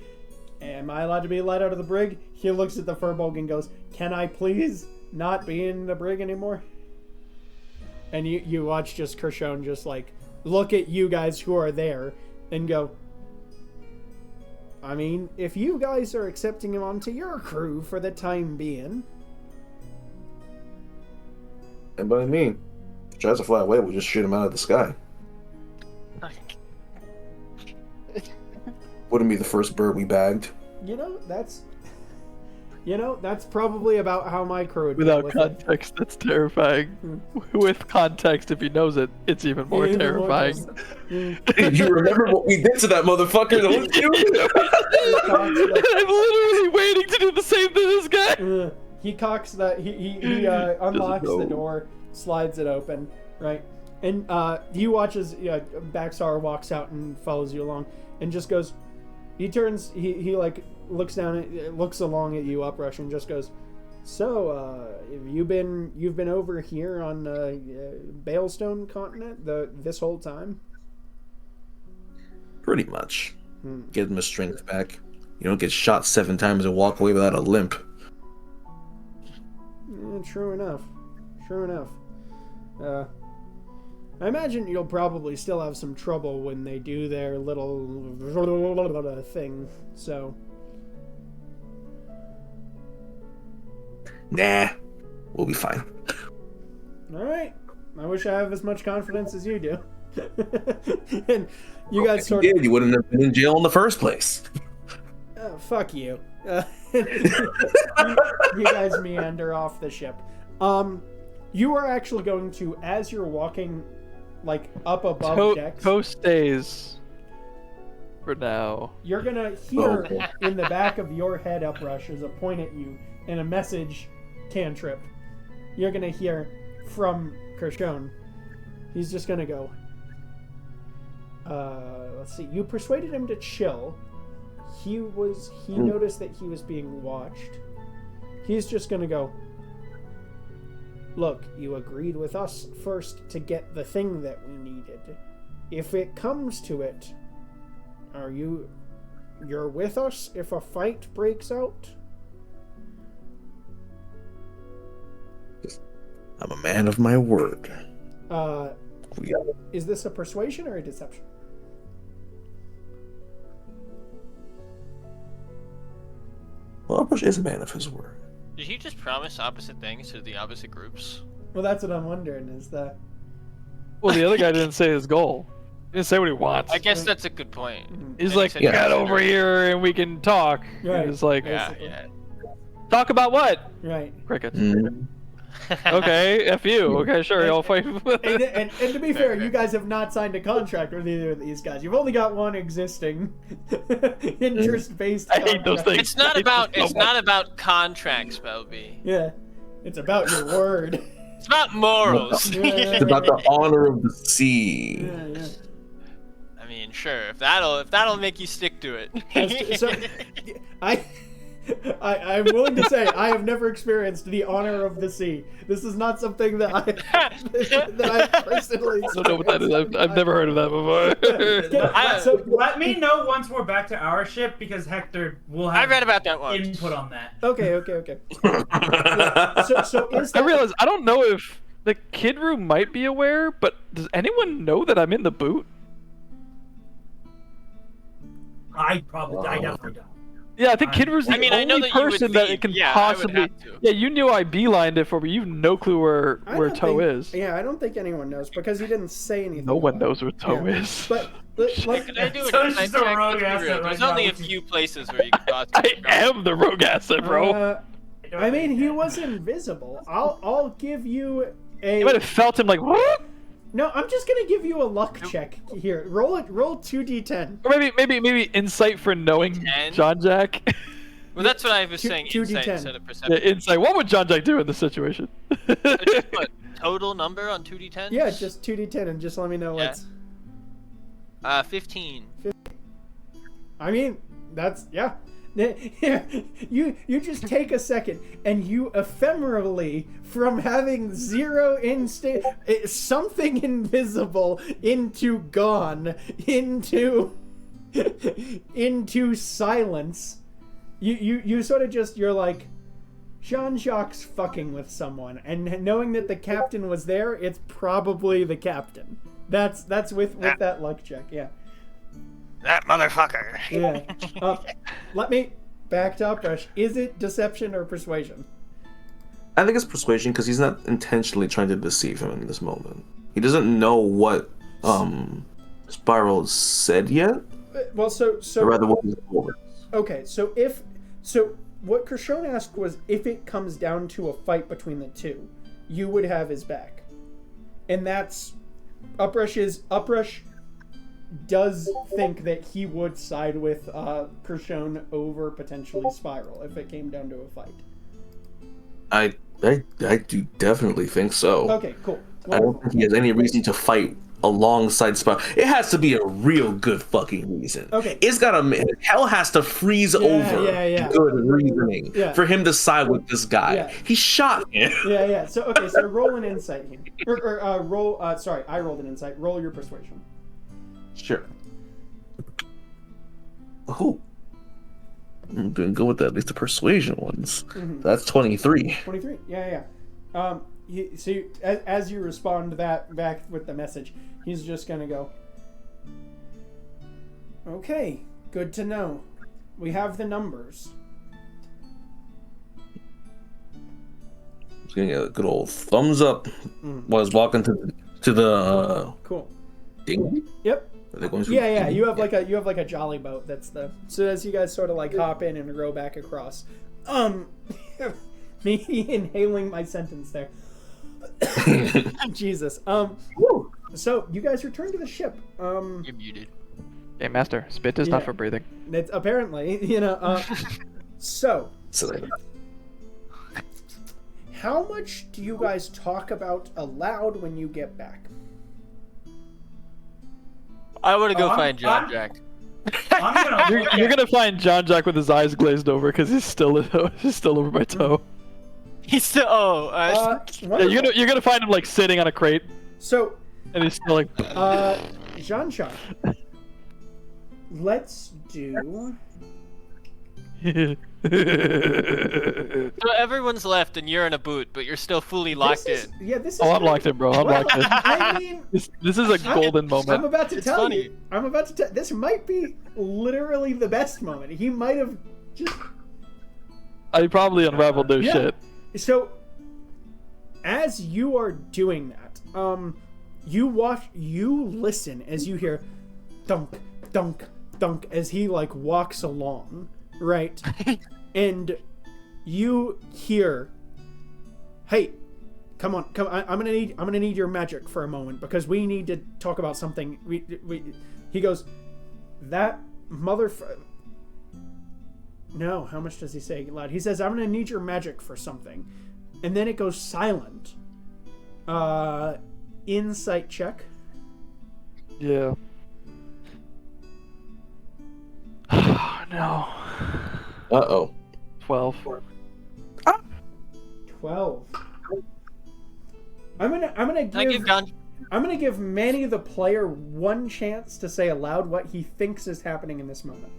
am I allowed to be let out of the brig? He looks at the Furbolg and goes, "Can I please not be in the brig anymore?" And you watch just Kershon just like look at you guys who are there and go, "I mean, if you guys are accepting him onto your crew for the time being." And by me, if he tries to fly away, we'll just shoot him out of the sky. Wouldn't be the first bird we bagged. That's probably about how my crew would Without deal with context, that's terrifying. With context, if he knows it, it's even more terrifying. You remember what we did to that motherfucker? I'm literally waiting to do the same to this guy. He cocks that. He unlocks the door, slides it open, right, and you watch as Baxar walks out and follows you along, and just goes. He turns. He like looks down. Looks along at you, Uprush, and just goes. "So, have you've been over here on Balestone continent this whole time?" Pretty much. Give him his strength back. You don't get shot 7 times and walk away without a limp. True enough. I imagine you'll probably still have some trouble when they do their little thing, so... Nah, we'll be fine. Alright. I wish I have as much confidence as you do. And you guys if you did, you wouldn't have been in jail in the first place. Fuck you. You guys meander off the ship. You are actually going to, as you're walking, like, up above decks... Toast stays for now. You're gonna hear in the back of your head, Uprush, as a point at you, and a message cantrip. You're gonna hear from Kershon. He's just gonna go, let's see, you persuaded him to chill. He noticed that he was being watched. He's just gonna go, "Look, you agreed with us first to get the thing that we needed. If it comes to it, you're with us if a fight breaks out?" I'm a man of my word. Is this a persuasion or a deception? Well, Uprush is a man of his word. Did he just promise opposite things to the opposite groups? Well, that's what I'm wondering, is that... Well, the other guy didn't say his goal. He didn't say what he wants. I guess that's a good point. He's like, "Get over here and we can talk." Right. He's like, Yeah. "Talk about what?" Right. Crickets. Okay, F you. Okay, sure, I'll fight. And to be fair, you guys have not signed a contract with either of these guys. You've only got one existing interest-based I hate those things. It's not about contracts, Belby. Yeah. It's about your word. It's about morals. It's about the honor of the sea. Yeah. I mean, sure, if that'll make you stick to it. I'm willing to say I have never experienced the honor of the sea. This is not something that I personally experienced. I don't know what that is. I've never heard of that before. So Let me know once we're back to our ship because Hector will have I read about that once. input on that. okay. Yeah, so is I that... realize I don't know if the kid room might be aware, but does anyone know that I'm in the boot? I definitely don't. Yeah, I think Kid Room's the I mean, I know only that you would person that leave. it can Yeah, I would possibly. have to. Yeah, you knew I beelined it for, but you have no clue where don't Toe think- is. Yeah, I don't think anyone knows because he didn't say anything. No one about knows where Toe Yeah. is. But like, Can I do So an it's inside just a check? rogue Let's be asset real. right There's now, only a which is- few places where you can possibly I am the rogue asset, bro. I mean, he was invisible. I'll give you a. You might have felt him like, what? No, I'm just gonna give you a luck check here. Roll 2d10. Or maybe insight for knowing 10? John Jack. Well, that's what I was Two- saying. 2d10. Insight instead of Yeah, perception. insight. What would John Jack do in this situation? So just what, total number on 2d10? Yeah, just 2d10 and just let me know Yeah. what's. 15. I mean, that's yeah. You just take a second and you ephemerally, from having zero instinct, something invisible into gone into silence. You sort of just, you're like, Jean-Jacques fucking with someone, and knowing that the captain was there, it's probably the captain. That's with that luck check, yeah. That motherfucker. Yeah. Let me back to Upresh. Is it deception or persuasion? I think it's persuasion because he's not intentionally trying to deceive him in this moment. He doesn't know what Spiral said yet. Well, so Or rather, what he's over. okay. So what Kershon asked was if it comes down to a fight between the two, you would have his back, and that's Upresh does think that he would side with Kershon over potentially Spiral if it came down to a fight. I do definitely think so. Okay, cool. I don't think he has any reason to fight alongside Spiral. It has to be a real good fucking reason. Okay. It's gotta, hell has to freeze over yeah. good reasoning for him to side with this guy. Yeah. He shot him. Yeah. So roll an insight here. I rolled an insight. Roll your persuasion. Sure. Oh. I'm doing good with that, at least the persuasion ones. Mm-hmm. That's 23. 23. Yeah. As you respond to that back with the message, he's just gonna go, okay, good to know. We have the numbers. He's getting a good old thumbs up while he's walking to the Cool. dinghy. Yep. Are they going through Yeah. the You have like a jolly boat. That's the. So as you guys sort of like hop in and row back across, me inhaling my sentence there. Jesus. So you guys return to the ship. You're muted. Hey, Master, spit is not for breathing. It's apparently, so how much do you guys talk about aloud when you get back? I want to go I'm- find John I'm- Jack. You're gonna find John Jack with his eyes glazed over because he's still over by Toe. He's still. Yeah, you're gonna find him like sitting on a crate, So, and he's still like. Jean-Jacques, let's do. So everyone's left and you're in a boot, but you're still fully locked in. This is. Oh, I'm locked in, bro. I'm locked in. I mean, This is a golden I'm moment. about to It's tell funny. you. I'm about to tell. This might be literally the best moment. He might have just. I probably unraveled their Yeah. shit. So, as you are doing that, you listen as you hear thunk, thunk, thunk as he like walks along, right? And you hear, "Hey, come on. I'm gonna need your magic for a moment because we need to talk about something." He goes, "That motherfucker." No, how much does he say loud? He says, "I'm gonna need your magic for something," and then it goes silent. Insight check. Yeah. Oh no. Uh-oh. 12. 12. I'm gonna Can I give John? I'm gonna give Manny the player one chance to say aloud what he thinks is happening in this moment.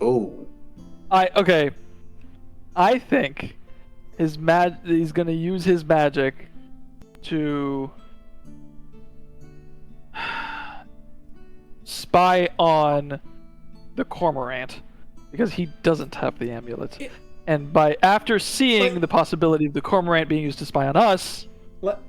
Oh. Okay. I think he's gonna use his magic to spy on the cormorant because he doesn't have the amulet. And after seeing the possibility of the cormorant being used to spy on us, let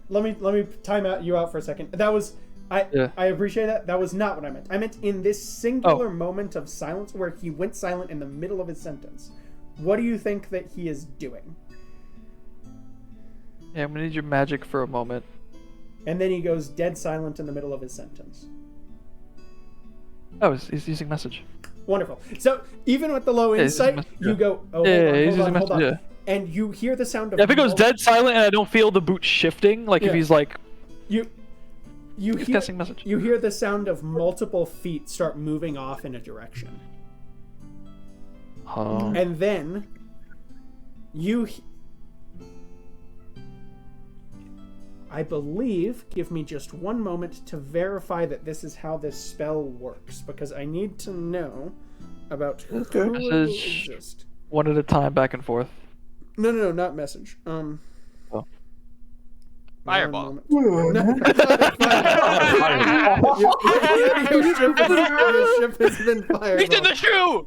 me time you out for a second. That was I appreciate that. That was not what I meant. I meant in this singular moment of silence where he went silent in the middle of his sentence. What do you think that he is doing? Yeah, I'm gonna need your magic for a moment. And then he goes dead silent in the middle of his sentence. Oh, he's using message. Wonderful. So even with the low insight, you go, hold on. Yeah. And you hear the sound of... Yeah, if it goes dead silent and I don't feel the boot shifting, like if he's like... You he's hear, casting message. You hear the sound of multiple feet start moving off in a direction. Oh. And then I believe, give me just one moment to verify that this is how this spell works, because I need to know about who will exist. One at a time, back and forth. No, not message. Fireball. Your ship has been fireball. He's in the shoe!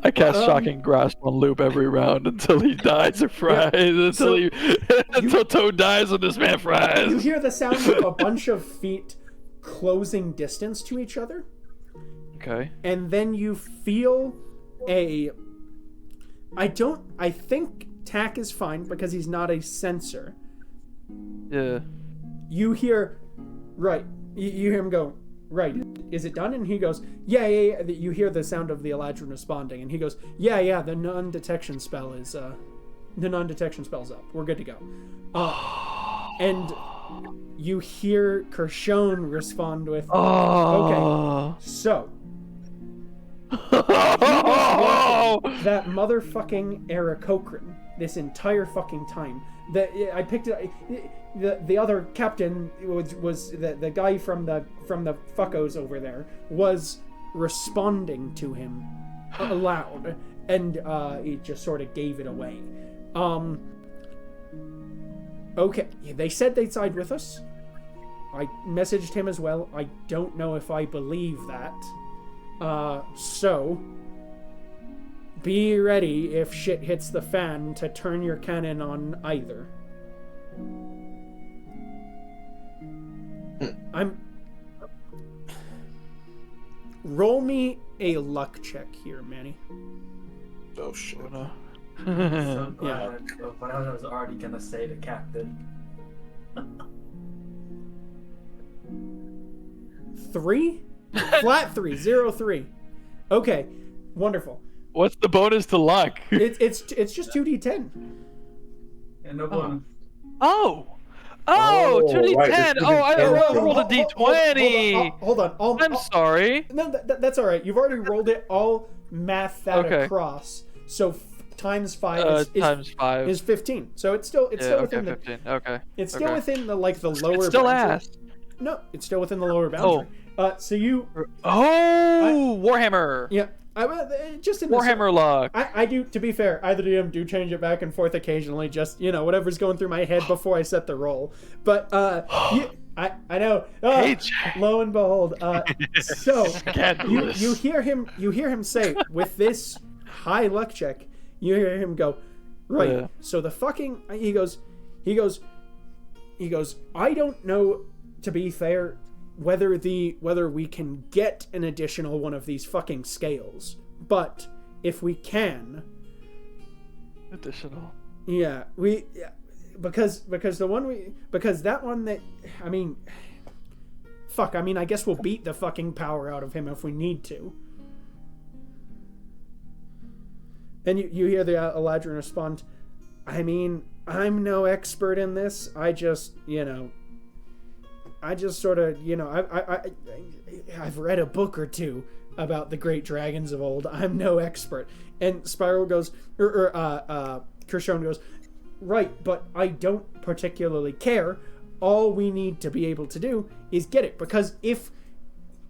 I cast Shocking Grasp on loop every round until he dies or fries. Until Toad dies and this man fries. You hear the sound of a bunch of feet closing distance to each other. Okay. And then you feel I think Tack is fine because he's not a sensor. Yeah. You hear, right. You hear him go, right. Is it done? And he goes, yeah. You hear the sound of the Eladrin responding. And he goes, yeah, the non-detection spell's up. We're good to go. And you hear Kershon respond with, okay, so... that motherfucking Eric Cochran this entire fucking time. I picked it. The other captain was the guy from the fuckos over there was responding to him aloud, and he just sort of gave it away. Okay, they said they'd side with us. I messaged him as well. I don't know if I believe that. So be ready if shit hits the fan to turn your cannon on either. Roll me a luck check here, Manny. Oh shit. So glad of what I was already gonna say to Captain. 3? Flat 3, 0, 3. Okay, wonderful. What's the bonus to luck? It's just 2d10. And no bonus. Oh, 2d10. Right, I rolled a d20. Hold on. I'm sorry. No, that's all right. You've already rolled it. I'll math that Okay. across. So times 5 is 15. So it's still within 15. Okay. It's still within the lower. It's still boundary. ass. No, it's still within the lower boundary. So you. Warhammer. Yeah. Just in Warhammer luck. I do, to be fair, either DM do change it back and forth occasionally, just, whatever's going through my head before I set the roll. But, I know. Hey, Jack. Lo and behold. So, you hear him say, with this high luck check, you hear him go, right, Yeah. so the fucking, he goes, I don't know, to be fair, whether we can get an additional one of these fucking scales, but if we can, Additional. because that one that, I guess we'll beat the fucking power out of him if we need to. And you hear the Eladrin respond, I'm no expert in this, I just sort of, I've read a book or two. about the great dragons of old. I'm no expert. And Spiral goes, Kershon goes, right, but I don't particularly care. All we need to be able to do is get it, because if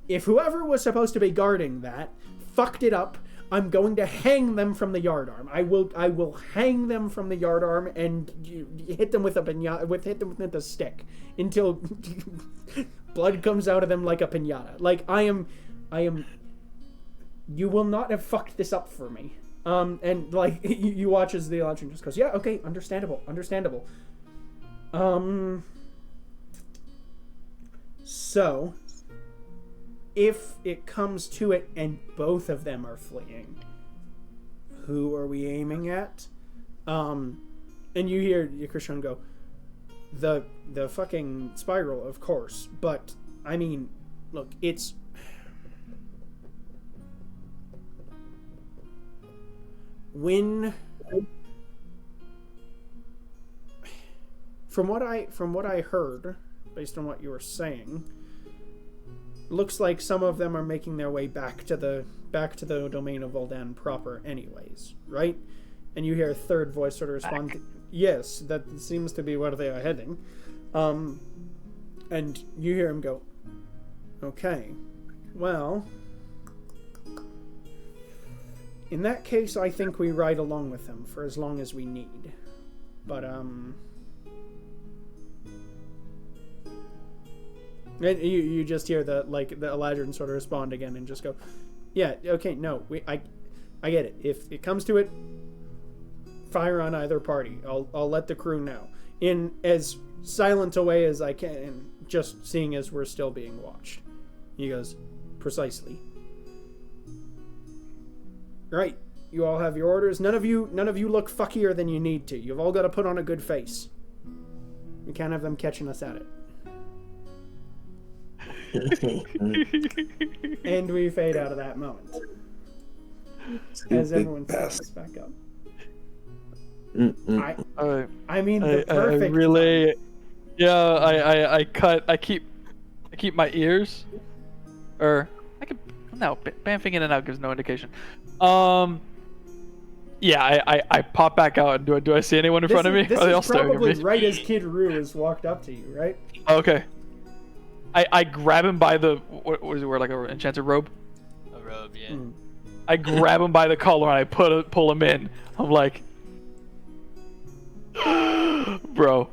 whoever was supposed to be guarding that fucked it up, I'm going to hang them from the yardarm. I will hang them from the yardarm and hit them with a stick until blood comes out of them like a piñata. Like I am. You will not have fucked this up for me. And like you watch as the Eladrin just goes, yeah, okay, understandable. So, if it comes to it and both of them are fleeing, who are we aiming at? And you hear Krishnan go, the fucking Spiral, of course. But I mean, look, it's when from what I heard, based on what you were saying, looks like some of them are making their way back to the domain of Voldan proper anyways, right? And you hear a third voice sort of respond, yes, that seems to be where they are heading. And you hear him go, okay, well, in that case, I think we ride along with them for as long as we need. But, and you just hear the Eladrin sort of respond again and just go, yeah, okay, no, I get it. If it comes to it, fire on either party. I'll let the crew know. In as silent a way as I can, just seeing as we're still being watched. He goes, precisely. Right, you all have your orders. None of you look fuckier than you need to. You've all got to put on a good face. We can't have them catching us at it. And we fade out of that moment. As everyone stands back up. I mean, the perfect. I really, yeah. I keep my ears, or I can no bamfing in and out gives no indication. Yeah, I pop back out and do I see anyone in front of me? This Are they all is staring at probably me? right as Kid Roo has walked up to you, right? Okay. I grab him by the what does he wear, like an enchanted robe? A robe, yeah. I grab him by the collar and I pull him in. I'm like, bro.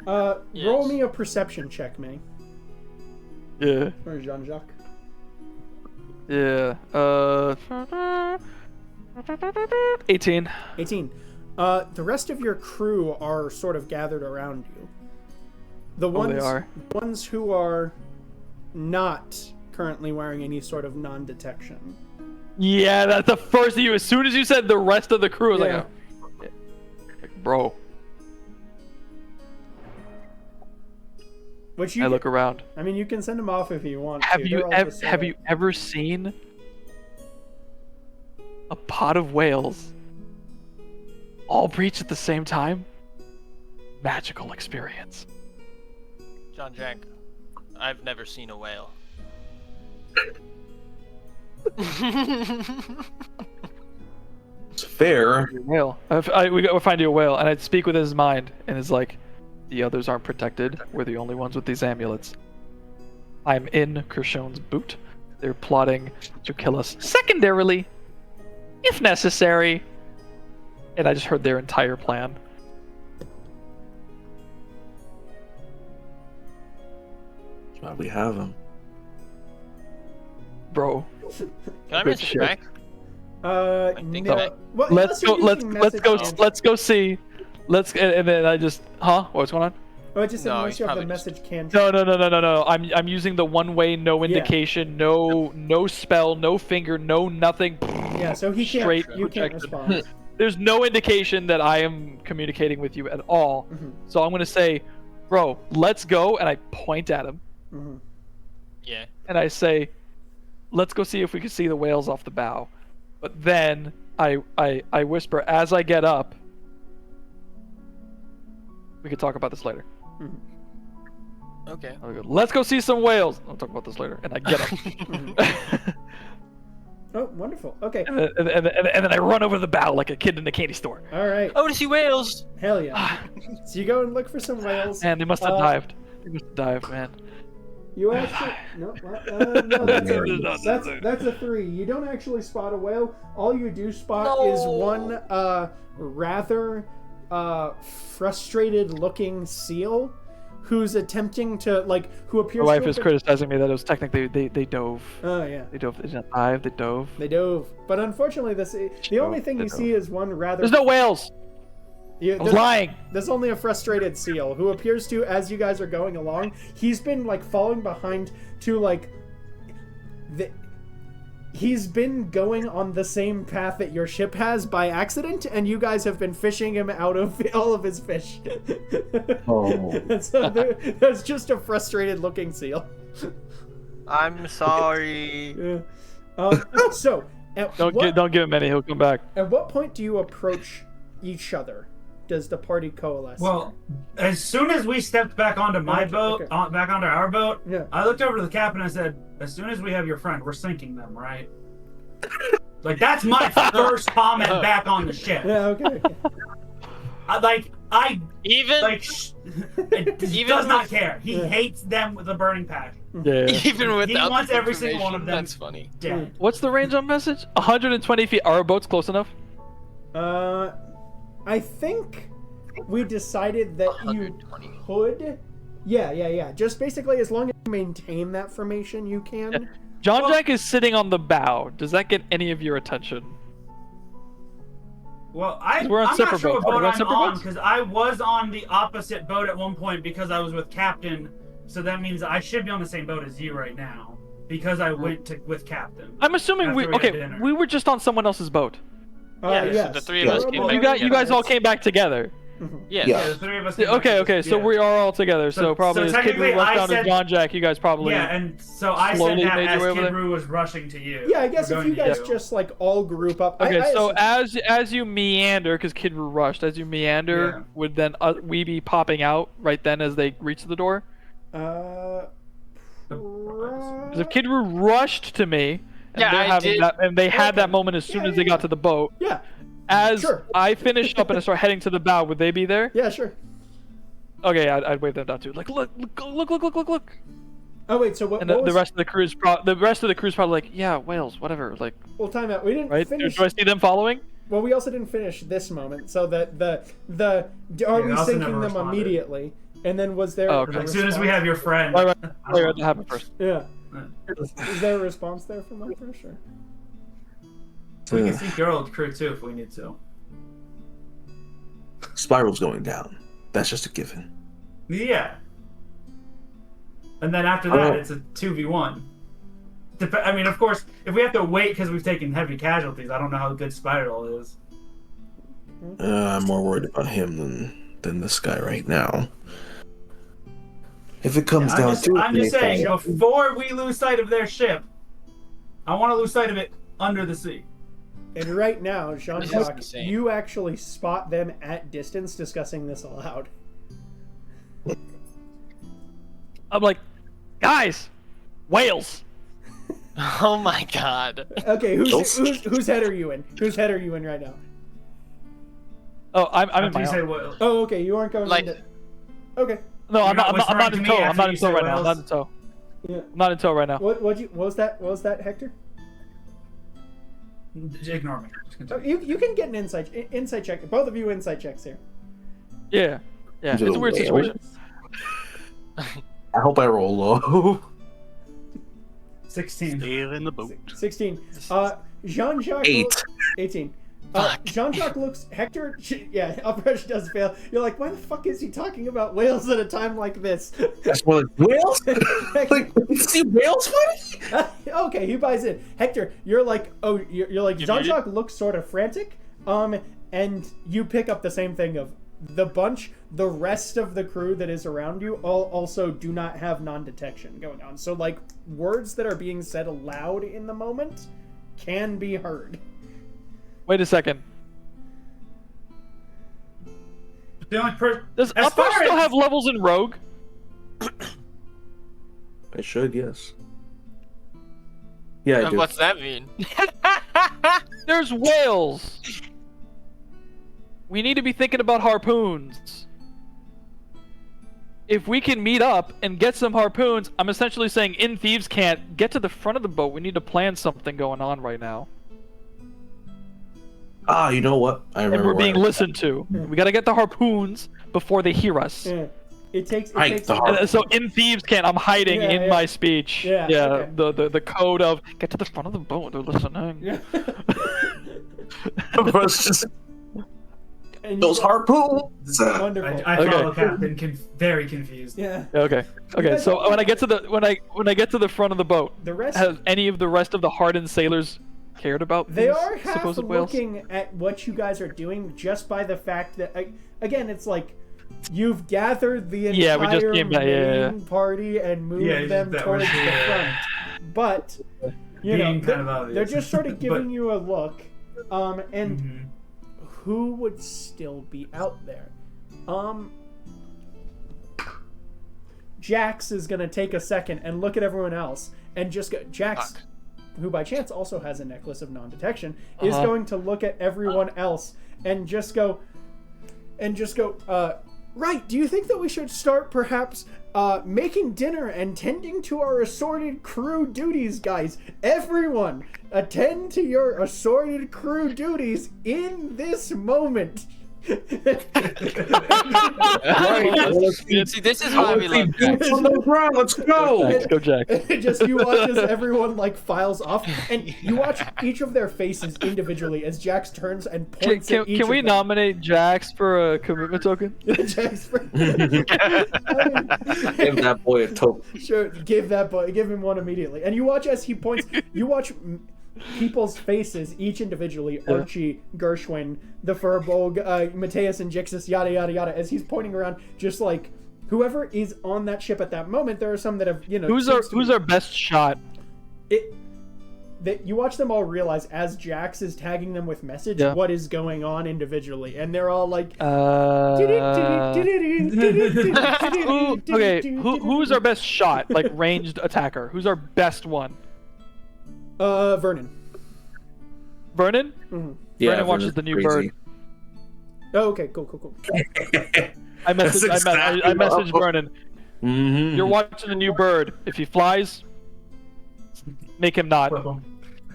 Roll me a perception check, man. Yeah. Or Jean-Jacques. Yeah. 18. 18. The rest of your crew are sort of gathered around you. The ones who are not currently wearing any sort of non-detection. Yeah, that's the first thing as soon as you said the rest of the crew, I was like, bro. I look around. I mean, you can send them off if you want have to. Have you ever seen a pot of whales all breach at the same time? Magical experience. John Jack, I've never seen a whale. It's fair. Whale. We'll find you a whale, and I'd speak with his mind, and it's like, the others aren't protected. We're the only ones with these amulets. I'm in Kershon's boot. They're plotting to kill us secondarily, if necessary. And I just heard their entire plan. That's why we have them. Bro. Can I message back? No. Well, let's go see. And then I just what's going on? Oh, I just said unless you have the message can. No. I'm using the one-way, no indication, no spell, no finger, no nothing. Yeah, so he can't. Straight You can't respond. There's no indication that I am communicating with you at all. Mm-hmm. So I'm gonna say, bro, let's go, and I point at him. Mm-hmm. Yeah. And I say, let's go see if we can see the whales off the bow. But then I whisper as I get up. We could talk about this later. Mm-hmm. Okay. I go, let's go see some whales. I'll talk about this later. And I get them. Oh, wonderful. Okay. and then I run over the bow like a kid in a candy store. All right. Oh, to see whales. Hell yeah. So you go and look for some whales. Man, they must have dived. They must have dived, man. You actually no, that's a 3. You don't actually spot a whale. All you do spot is one rather frustrated looking seal who's attempting to who appears. My wife is criticizing me that it was technically they dove. Oh yeah. They dove. They didn't dive. They dove. They dove. But unfortunately, the only thing you see is one rather. There's no whales. I was lying. There's only a frustrated seal who appears to, as you guys are going along, he's been falling behind to he's been going on the same path that your ship has by accident, and you guys have been fishing him out of all of his fish. Oh. And so there's just a frustrated looking seal. I'm sorry. Yeah. So Don't give him any. He'll come back. at what point do you approach each other? Does the party coalesce? Well, as soon as we stepped back onto my boat, back onto our boat, Yeah. I looked over to the captain and I said, as soon as we have your friend, we're sinking them, right? That's my first comment back on the ship. Yeah, okay. He does not care. He hates them with a burning passion. Yeah. Even without He wants every single one of them That's funny. dead. What's the range on message? 120 feet. Are our boats close enough? I think we decided that you 120. could. Yeah. Just basically, as long as you maintain that formation, you can. Yeah. John Jack is sitting on the bow. Does that get any of your attention? Well, We're on I'm separate not sure what boats. Are boat we on I'm separate on boats? because I was on the opposite boat at one point because I was with Captain. So that means I should be on the same boat as you right now because I went with Captain. I'm assuming After we had dinner. we were just on someone else's boat. Yes. The three of us came You back. guys all came back together. Yeah. Yeah, the three of us. Okay, so we are all together. So probably as Kid technically Roo rushed I down to said- John Jack, you guys probably. Yeah, and so I said slowly that made your as way over Kid there? Roo was rushing to you. Yeah, I guess if Going you to guys just all group up. Okay, I so assume- as you meander, because Kid Roo rushed, as you meander, would then we be popping out right then as they reach the door? Because if Kid Roo rushed to me, and Yeah, they're I having did. that, and they had that moment as soon as they got to the boat. Yeah. As Sure. I finished up and I start heading to the bow, would they be there? Yeah, sure. Okay, I'd wave them down too. Like, look. Oh wait, so what? And what the was, rest of the crew's probably like, yeah, whales, whatever. Like, well, time out. We didn't right? finish. Do I see them following? Well, we also didn't finish this moment. So are we also sinking never them responded. immediately? And then was there? Oh, a okay. As soon as we response? have your friend. Right, that happened first. Yeah. Is there a response there from my first? Sure. We can see Gerald crew too if we need to. Spiral's going down. That's just a given. Yeah. And then after that, it's a 2v1. I mean, of course, if we have to wait because we've taken heavy casualties, I don't know how good Spiral is. I'm more worried about him than this guy right now. If it comes down to it, I'm just saying, before we lose sight of their ship, I want to lose sight of it under the sea. And right now, This is Jean-Jacques, insane. you actually spot them at distance discussing this aloud. I'm like, guys, whales. Oh my god. Okay, whose head are you in? Whose head are you in right now? Oh, I'm in After my you say own. what? Oh, okay, you aren't going Like- into... Okay, No, I'm You're not. I'm not whispering in to tow. me I'm after not you in tow say right now. I'm not whales? in tow. yeah. I'm not in tow right now. What was that, Hector? Ignore me. Just Oh, continue. you can get an insight check. Both of you insight checks here. Yeah. It's a weird situation. I hope I roll low. 16. Sail in the boat. 16. Jean-Jacques... 8. 18. Fuck. Jean-Jacques looks... Hector... Yeah, Uprush does fail. You're like, why the fuck is he talking about whales at a time like this? That's more like whales? Like, you see whales fighting? Okay, he buys in. Hector, you're like... Oh, you're like... You Jean-Jacques looks sort of frantic. And you pick up the same thing of... The bunch, the rest of the crew that is around you all also do not have non-detection going on. So, like, words that are being said aloud in the moment can be heard. Wait a second. The only person. Does As Upper far still as- have levels in Rogue? I should, yes. Yeah, I do. What's that mean? There's whales. We need to be thinking about harpoons. If we can meet up and get some harpoons, I'm essentially saying in thieves can't get to the front of the boat. We need to plan something going on right now. Ah, you know what? I remember. And we're being where- listened to. We gotta get the harpoons before they hear us. Yeah. It takes the And so in thieves can't. I'm hiding Yeah, in yeah. my speech. Yeah, okay. The code of get to the front of the boat. They're listening. Yeah. It's just And those you- harpoons. Wonderful. I Okay. follow Captain very confused. Yeah. Okay. Okay. So when I get to the when I get to the front of the boat, The rest. has any of the rest of the hardened sailors cared about They these are half supposed whales? looking at what you guys are doing just by the fact that, again, it's like you've gathered the entire Yeah, we just came back, yeah. main party and moved Yeah, them that towards was- the yeah. front. But, you know, Being kind of obvious. they're just sort of But- giving you a look. And Mhm. who would still be out there? Jax is going to take a second and look at everyone else and just go. Jax, Fuck. who by chance also has a necklace of non-detection, is Uh-huh. going to look at everyone else and just go, right, do you think that we should start perhaps making dinner and tending to our assorted crew duties, guys? Everyone, attend to your assorted crew duties in this moment. See, this is why we love Jack. Boots on the ground. Let's go. Let's go, Jack. Just you watch as everyone like files off, and you watch each of their faces individually as Jax turns and points at each Can we of them. nominate Jax for a commitment token? Jax for- Give that boy a token. Sure, give him one immediately. And you watch as he points. You watch people's faces, each individually. Yeah. Archie, Gershwin, the Furbolg, Mateus, and Jixus, yada yada yada. As he's pointing around, just like whoever is on that ship at that moment. There are some that have, you know. Who's our best shot? You watch them all realize as Jax is tagging them with message Yeah. what is going on individually, and they're all like. Okay, who's our best shot? Like ranged attacker. Who's our best one? Vernon. Vernon? Yeah, Vernon watches the new bird. Oh, okay, cool. I messaged Vernon. Mm-hmm. You're watching the new bird. If he flies, make him not. Flip 'em.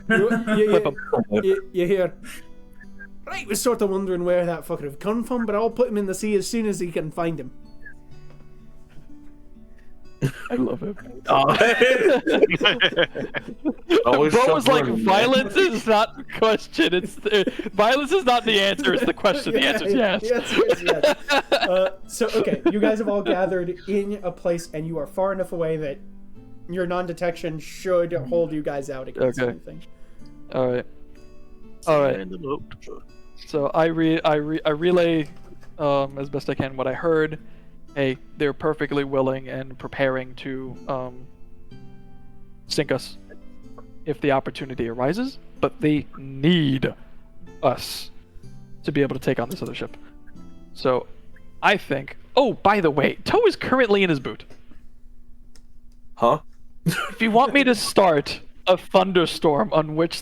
Flip him. You hear? Right, we're sort of wondering where that fucker have come from, but I'll put him in the sea as soon as he can find him. I love him. Always Bro was like, suffering. violence is not the question. It's violence is not the answer. It's the question. The answer is yes. Yes. So, okay, you guys have all gathered in a place, and you are far enough away that your non-detection should hold you guys out against Okay. anything. All right. So I relay as best I can what I heard. Hey, they're perfectly willing and preparing to sink us if the opportunity arises, but they need us to be able to take on this other ship. So I think. Oh, by the way, Toe is currently in his boot. Huh? If you want me to start a thunderstorm unlike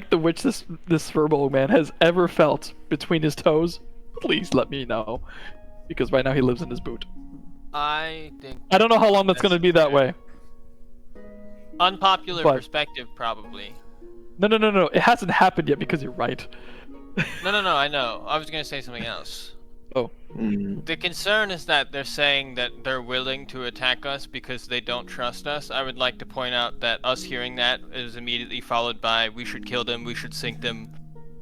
the which this verbal man has ever felt between his toes, please let me know. Because right now he lives in his boot. I think. I don't know how long that's going to be that way. Unpopular But- perspective, probably. No. It hasn't happened yet because you're right. No, I know. I was gonna say something else. Oh. Mm. The concern is that they're saying that they're willing to attack us because they don't trust us. I would like to point out that us hearing that is immediately followed by, we should kill them, we should sink them.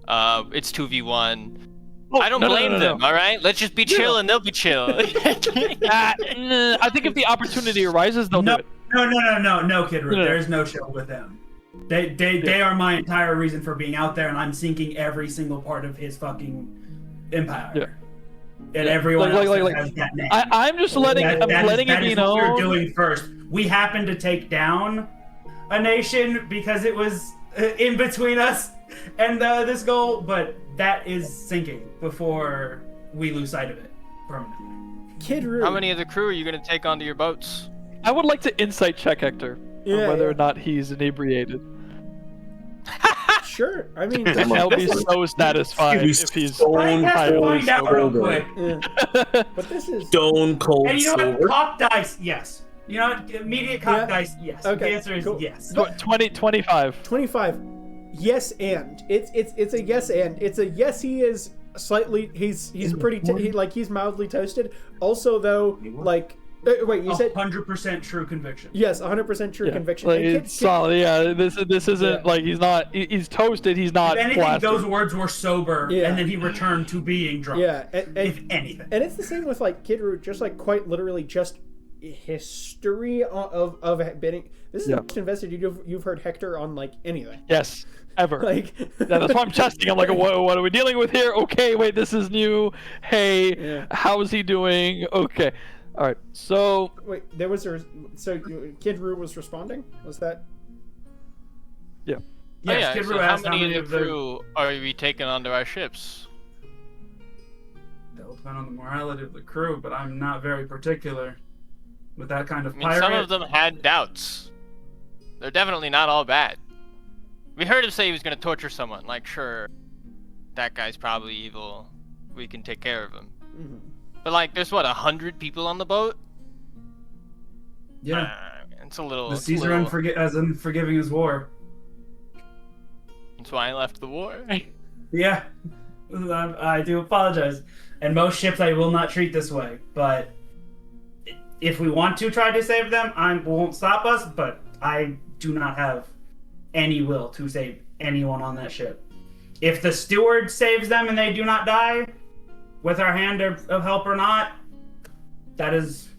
It's 2v1. I don't blame them, alright? Let's just be chill and they'll be chill. I think if the opportunity arises, they'll do it. No, Kid Root. No. There's no chill with them. They are my entire reason for being out there, and I'm sinking every single part of his fucking empire. Yeah. And everyone else Like- has that name. I'm just letting That it be is what we're known. doing first. We happened to take down a nation because it was in between us and this goal, but that is sinking before we lose sight of it permanently. Kid Root. How many of the crew are you gonna take onto your boats? I would like to insight check Hector on whether or not he's inebriated. Sure. I mean, And I'll be so satisfied if he's highly sober. quick. but this is Stone cold And you know sober. what? Cock dice, yes. You know what? Immediate cock dice, yes. Okay, The answer is cool. yes. 25. 25. Yes, and it's a yes, and it's a yes. He is slightly. He's pretty. He's mildly toasted. Also, though, like. Wait, you said 100% true conviction. yes, 100% true conviction. Like, And it's solid. Yeah, this isn't like he's not. He's toasted. He's not. If anything, plastered. those words were sober, Yeah. and then he returned to being drunk. Yeah, if anything. and it's the same with like Kid Root, just like quite literally just history of betting. This is the most invested you've heard Hector on like anything. Yes, ever. Like that's why I'm testing. I'm like, what are we dealing with here? Okay, wait, this is new. Hey, how is he doing? Okay. All right, so wait, there was so Kid Roo was responding. Was that? Yeah. Yes, Kid so Roo how asked many of the crew are we taking onto our ships? That'll depend on the morality of the crew, but I'm not very particular with that kind of I mean, pirate. some of them had doubts. They're definitely not all bad. We heard him say he was going to torture someone. Like, sure, that guy's probably evil. We can take care of him. Mm-hmm. But like, there's what, 100 people on the boat? Yeah. It's a little. The it's a Caesar little- as unforgiving as war. That's why I left the war. Yeah, I do apologize. And most ships I will not treat this way, but if we want to try to save them, I won't stop us, but I do not have any will to save anyone on that ship. If the steward saves them and they do not die, with our hand of help or not, that is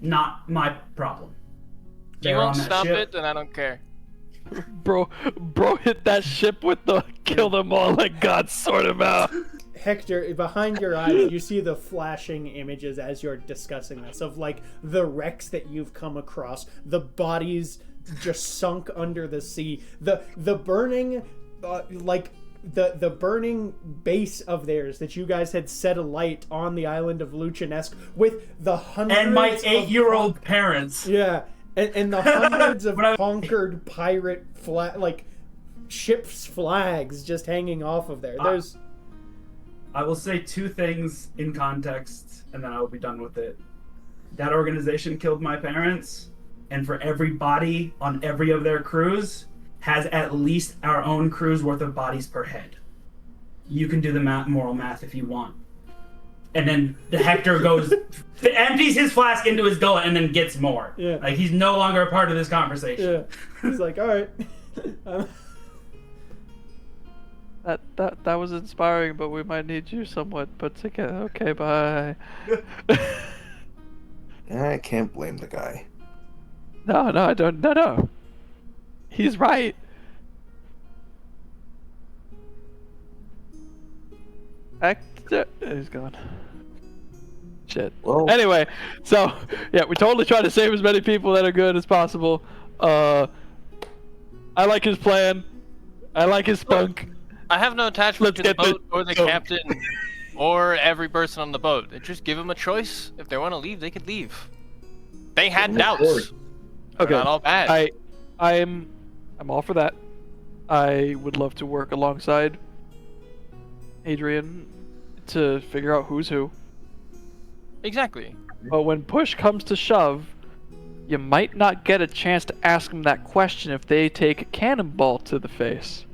not my problem. You won't stop it, then I don't care. bro hit that ship with the kill them all, let God sort him out. Hector, behind your eyes, you see the flashing images as you're discussing this of like the wrecks that you've come across, the bodies just sunk under the sea, the burning, the burning base of theirs that you guys had set alight on the island of Luchanesque with the hundreds and my of 8-year-old parents. Yeah, and the hundreds of conquered pirate ships' flags just hanging off of there. There's. I will say two things in context, and then I will be done with it. That organization killed my parents, and for every body on every of their crews has at least our own crew's worth of bodies per head. You can do the moral math if you want. And then the Hector goes, empties his flask into his gullet, and then gets more. Yeah. Like, he's no longer a part of this conversation. Yeah. He's like, all right. That was inspiring, but we might need you somewhat put together. Okay, bye. I can't blame the guy. No, I don't. No. He's right. He's gone. Shit. Well, Anyway, so yeah, we totally try to save as many people that are good as possible. I like his plan. I like his spunk. I have no attachment to the Let's get boat or the captain or every person on the boat. Just give them a choice. If they want to leave, they could leave. They had doubts. They're Okay. not all bad. I'm all for that. I would love to work alongside Adrian to figure out who's who. Exactly. But when push comes to shove, you might not get a chance to ask them that question if they take a cannonball to the face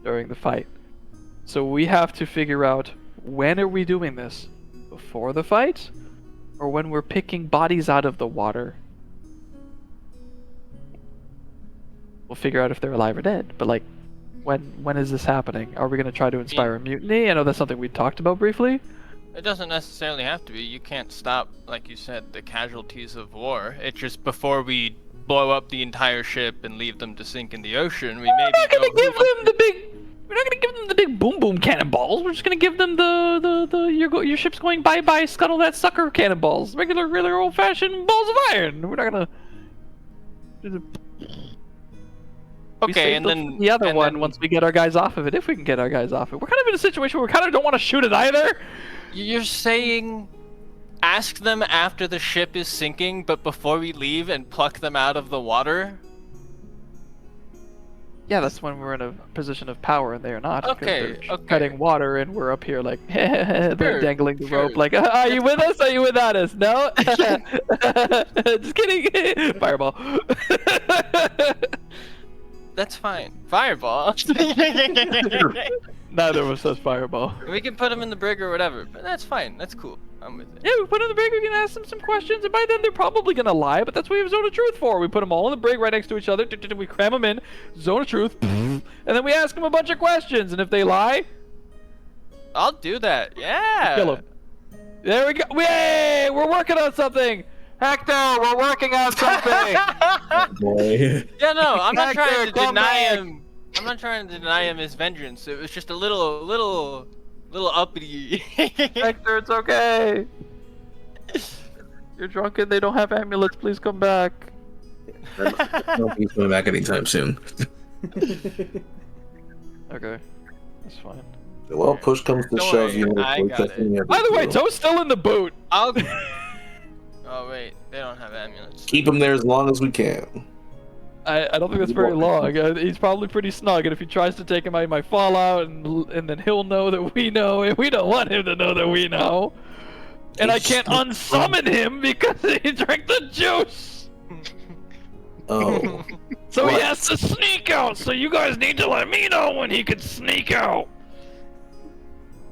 during the fight. So we have to figure out, when are we doing this? Before the fight? Or when we're picking bodies out of the water? We'll figure out if they're alive or dead. But like, when is this happening? Are we going to try to inspire a mutiny? I know that's something we talked about briefly. It doesn't necessarily have to be. You can't stop, like you said, the casualties of war. It's just before we blow up the entire ship and leave them to sink in the ocean, we maybe We're not gonna give them the big boom boom cannonballs. We're just gonna give them your ship's going bye bye, scuttle that sucker cannonballs. Regular old fashioned balls of iron. We're not gonna. Okay, and then the other one once we get our guys off of it, if we can get our guys off it. We're kind of in a situation where we kind of don't want to shoot it either. You're saying ask them after the ship is sinking, but before we leave and pluck them out of the water? Yeah, that's when we're in a position of power and they are not. because Okay, they're okay. cutting water and we're up here like they're dangling the sure. rope like, are you with us? Are you without us? No? Just kidding. Fireball. That's fine. Fireball. Neither of us says fireball. We can put them in the brig or whatever, but that's fine. That's cool. I'm with it. Yeah, we put them in the brig, we can ask them some questions, and by then they're probably gonna lie, but that's what we have Zone of Truth for. We put them all in the brig right next to each other, we cram them in, Zone of Truth, and then we ask them a bunch of questions, and if they lie, I'll do that. Yeah. kill them. There we go. Yay! We're working on something! Hector, we're working on something! Boy. Yeah, no, I'm not Hector, trying to come deny back. him. I'm not trying to deny him his vengeance. It was just a little uppity. Hector, it's okay. You're drunk and they don't have amulets. Please come back. He's coming back anytime soon. Okay, that's fine. Well, push comes to Don't shove, worry, you know. I got it. By the way, Toe's still in the boot. I'll. Oh wait, they don't have amulets. Keep him there as long as we can. I don't think that's very long. He's probably pretty snug, and if he tries to take him, I might fall out, and then he'll know that we know, and we don't want him to know that we know. And I can't unsummon him because he drank the juice. Oh. So he has to sneak out. So you guys need to let me know when he can sneak out.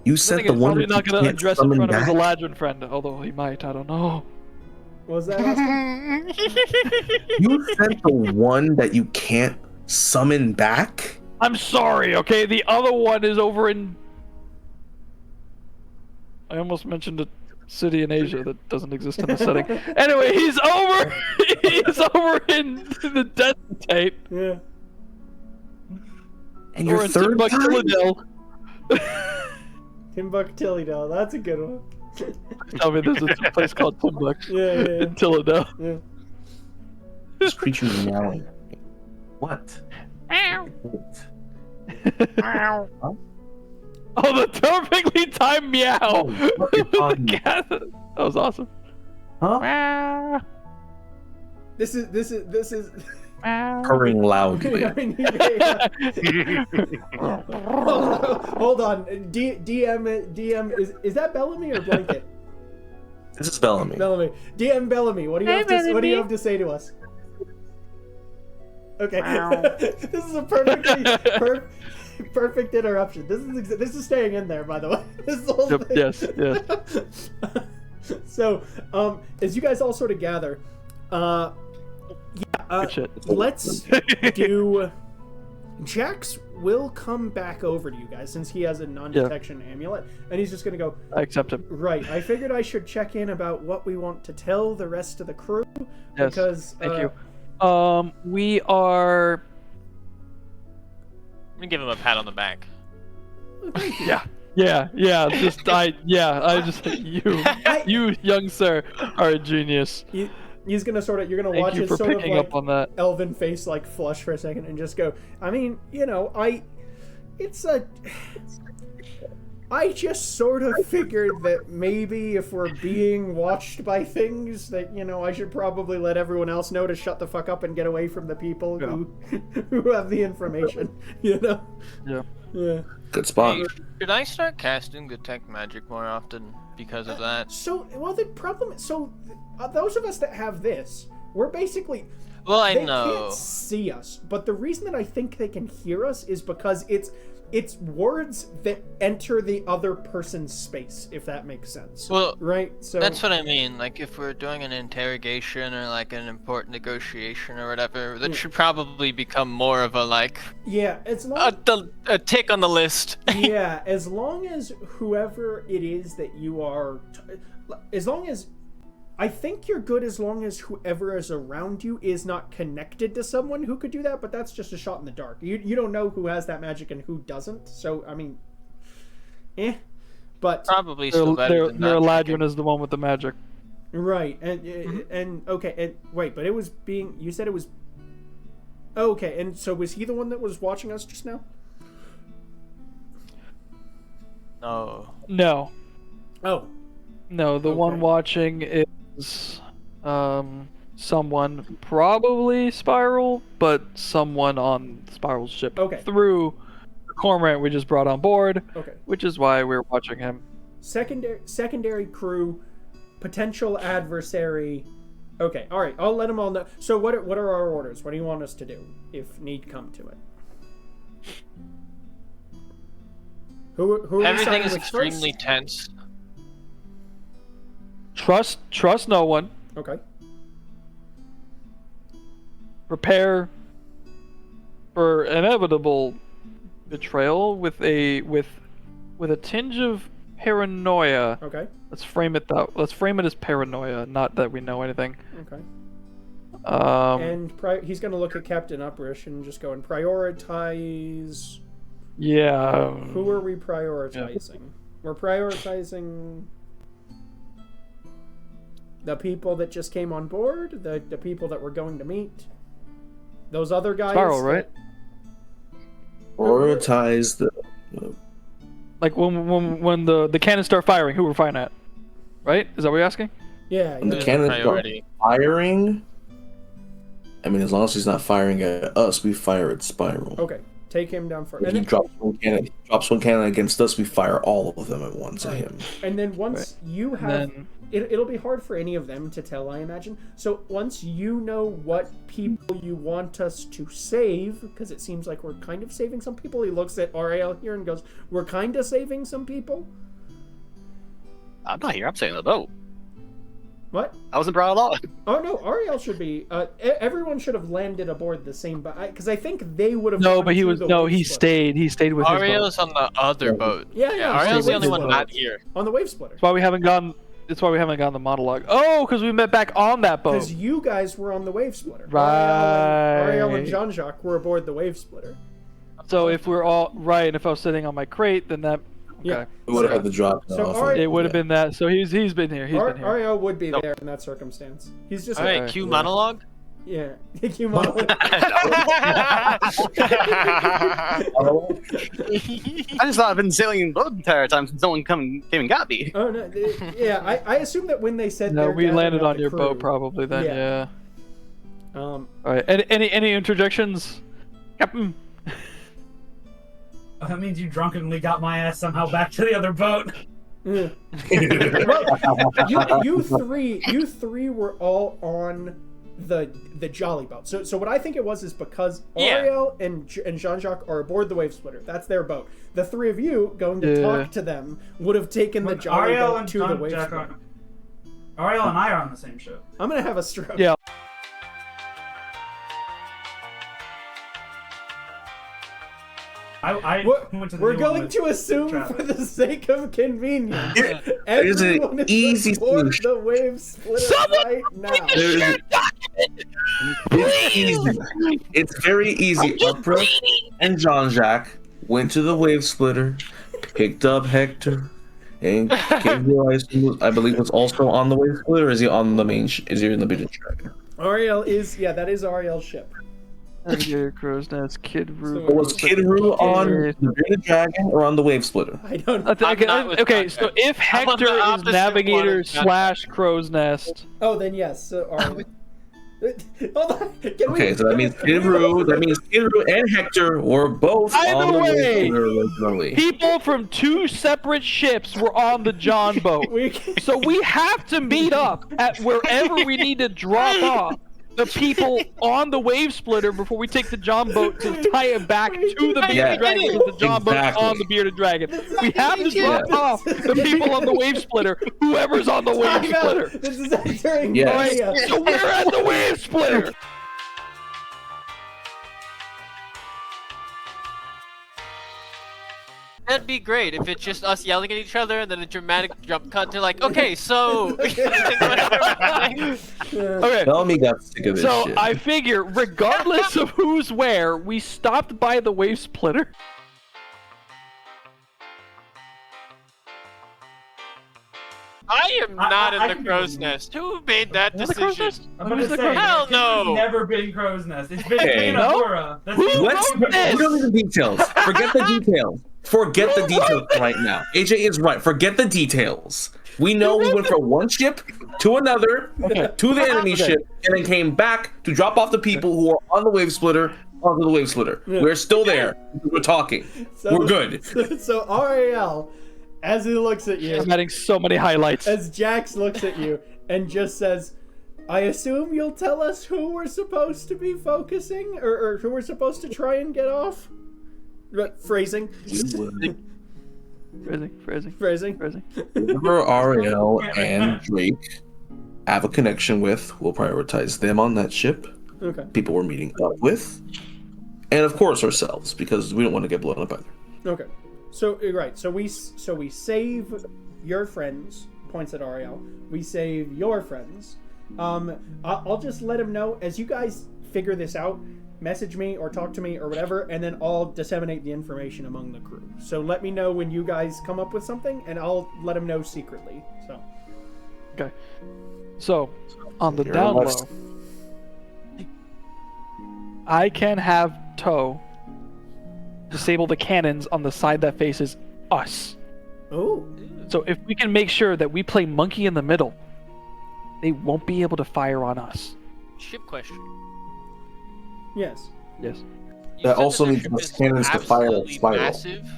You I sent think the he's one probably that not you gonna can't address in summon front of his back? Eladrin friend, although he might. I don't know. What was that? Austin? You sent the one that you can't summon back? I'm sorry. Okay, the other one is over in. I almost mentioned a city in Asia that doesn't exist in the setting. Anyway, he's over. He's over in the Desert. Yeah. And your Or in third time? Timbuktu. Timbuktu, that's a good one. Tell me there's a place called Timbuktu Yeah. in Tilladelph. Yeah. This creature is meowing. What? Oh, the perfectly timed meow! Oh, fucking fun. That was awesome. Huh? This is. Purring loudly. I mean, hold on. DM is that Bellamy or Blanket? This is Bellamy. Bellamy. DM Bellamy. What do you have to say to us? Okay. This is a perfect interruption. This is staying in there, by the way. This is the whole thing. Yes. So, as you guys all sort of gather, Good shit. let's do. Jax will come back over to you guys since he has a non-detection amulet, and he's just gonna go. I accept him. Right. I figured I should check in about what we want to tell the rest of the crew Yes. because. Thank you. We are. Let me give him a pat on the back. Yeah. Just you young sir are a genius. He's gonna you're gonna Thank watch you his for sort of picking like up on that. elven face like flush for a second and just go. I mean, I just sort of figured that maybe if we're being watched by things, that I should probably let everyone else know to shut the fuck up and get away from the people who have the information. Yeah. Yeah. Good spot. Hey, should I start casting detect magic more often because of that? So, the problem is, those of us that have this, we're basically. Well, I they know. can't see us, but the reason that I think they can hear us is because it's words that enter the other person's space, if that makes sense. Well, right? So that's what I mean. Like, if we're doing an interrogation or like an important negotiation or whatever, that should probably become more of a as long a tick on the list. yeah, as long as whoever it is that you are, as long as. I think you're good as long as whoever is around you is not connected to someone who could do that, but that's just a shot in the dark. You don't know who has that magic and who doesn't, so, I mean, But probably still better than their not. Eladrin is the one with the magic. Right, and okay, and wait, but it was being, you said it was, okay, and so was he the one that was watching us just now? No. No. Oh. No, the one watching is someone, probably Spiral, but someone on Spiral's ship through the cormorant we just brought on board. Okay. Which is why we're watching him. Secondary crew, potential adversary. Okay, all right. I'll let them all know. So what are our orders? What do you want us to do if need come to it? Who Everything is extremely tense. Trust no one. Okay. Prepare for inevitable betrayal with a tinge of paranoia. Okay. Let's frame it as paranoia, not that we know anything. Okay. And he's going to look at Captain Uprish and just go and prioritize. Yeah. Who are we prioritizing? Yeah. We're prioritizing the people that just came on board, the people that we're going to meet, those other guys. Spiral, right? Prioritize the. Like when the cannons start firing, who we're firing at, right? Is that what you're asking? Yeah. When the cannons start firing. I mean, as long as he's not firing at us, we fire at Spiral. Okay. Take him down first. If he drops one cannon against us, we fire all of them at once at him. And then once you have... It'll be hard for any of them to tell, I imagine. So once you know what people you want us to save, because it seems like we're kind of saving some people, he looks at Ariel here and goes, we're kind of saving some people? I'm not here. I'm saving the boat. What? I wasn't brought along. Oh no, Ariel should be. Everyone should have landed aboard the same boat because I think they would have. No, but he was. No, he stayed. He stayed with Ariel's on the other boat. Yeah. Ariel's the only one not here. On the wave splitter. That's why we haven't gone. That's why we haven't gone the monologue. Oh, because we met back on that boat. Because you guys were on the wave splitter. Right. Ariel and Jean-Jacques were aboard the wave splitter. So if we're all right, and if I was sitting on my crate, then that. Okay. Yeah. We would have had the drop. It would have been that. So he's been here. He's been here. Ariel would be there in that circumstance. He's just. All right, cue monologue. Yeah, cue monologue. I just thought I've been sailing in boat the entire time since no one came and got me. Oh no, yeah. I assume that when they said no, we landed on your boat probably then. Yeah. All right. Any interjections, Captain? That means you drunkenly got my ass somehow back to the other boat. Well, you three were all on the jolly boat. So what I think it was is because Ariel and Jean-Jacques are aboard the wave splitter. That's their boat. The three of you going to talk to them would have taken the jolly boat to the wave splitter. Ariel and I are on the same ship. I'm gonna have a stroke. Yeah. We're going to assume for the sake of convenience, everyone is easy aboard the wave splitter right now. It's easy. It's very easy. Upra and Jean-Jacques went to the wave splitter, picked up Hector, and I believe was also on the wave splitter. Or is he on the main? Is he in the bearded dragon? Ariel is that is Ariel's ship. Navigator, Crow's Nest, Kid Roo. Was Kid Roo on the bearded dragon or on the wave splitter? I don't know. Okay, so if Hector is Navigator / Crow's Nest. Oh, then yes. So Ariel. Hold on. Okay, so that means Kid Roo and Hector were both on the wave splitter originally. People from two separate ships were on the John boat. So we have to meet up at wherever we need to drop off the people on the wave splitter before we take the John boat to tie it back to the bearded dragon with the John boat on the bearded dragon. We have to drop off the people on the wave splitter, whoever's on the wave splitter. This is entering So we're at the wave splitter. That'd be great if it's just us yelling at each other and then a dramatic jump cut to like, okay, so. Okay. Tell me got sick of this shit. So I figure, regardless of who's where, we stopped by the wave splitter. I am not I in can the be crow's with you. nest. Who made that You're the crow's decision? nest? I'm What gonna is the say, crow's nest? Hell it's no! never been crow's nest. It's been Hey. Ahura. That's Who the Let's. only wrote this? We don't need the details. Forget the details. Forget the details right now. AJ is right. Forget the details. We know we went from one ship to another, to the enemy ship, and then came back to drop off the people who are on the wave splitter onto the wave splitter. We're still there. We're talking. So- We're good. So Ariel, as he looks at you, I'm adding so many highlights. as Jax looks at you and just says, I assume you'll tell us who we're supposed to be focusing, or who we're supposed to try and get off? Phrasing. Phrasing. Whoever Ariel and Drake have a connection with, we'll prioritize them on that ship. Okay. People we're meeting up with. And of course ourselves, because we don't want to get blown up either. Okay. So right. So we save your friends. Points at Ariel. We save your friends. I'll just let him know as you guys figure this out. Message me or talk to me or whatever, and then I'll disseminate the information among the crew. So let me know when you guys come up with something, and I'll let him know secretly. So. Okay. So, on the You're down low, less- I can have Toe disable the cannons on the side that faces us. Oh. So if we can make sure that we play monkey in the middle, they won't be able to fire on us. Ship question. Yes. Yes. You That said also the means ship the is cannons to fire a absolutely spiral. massive,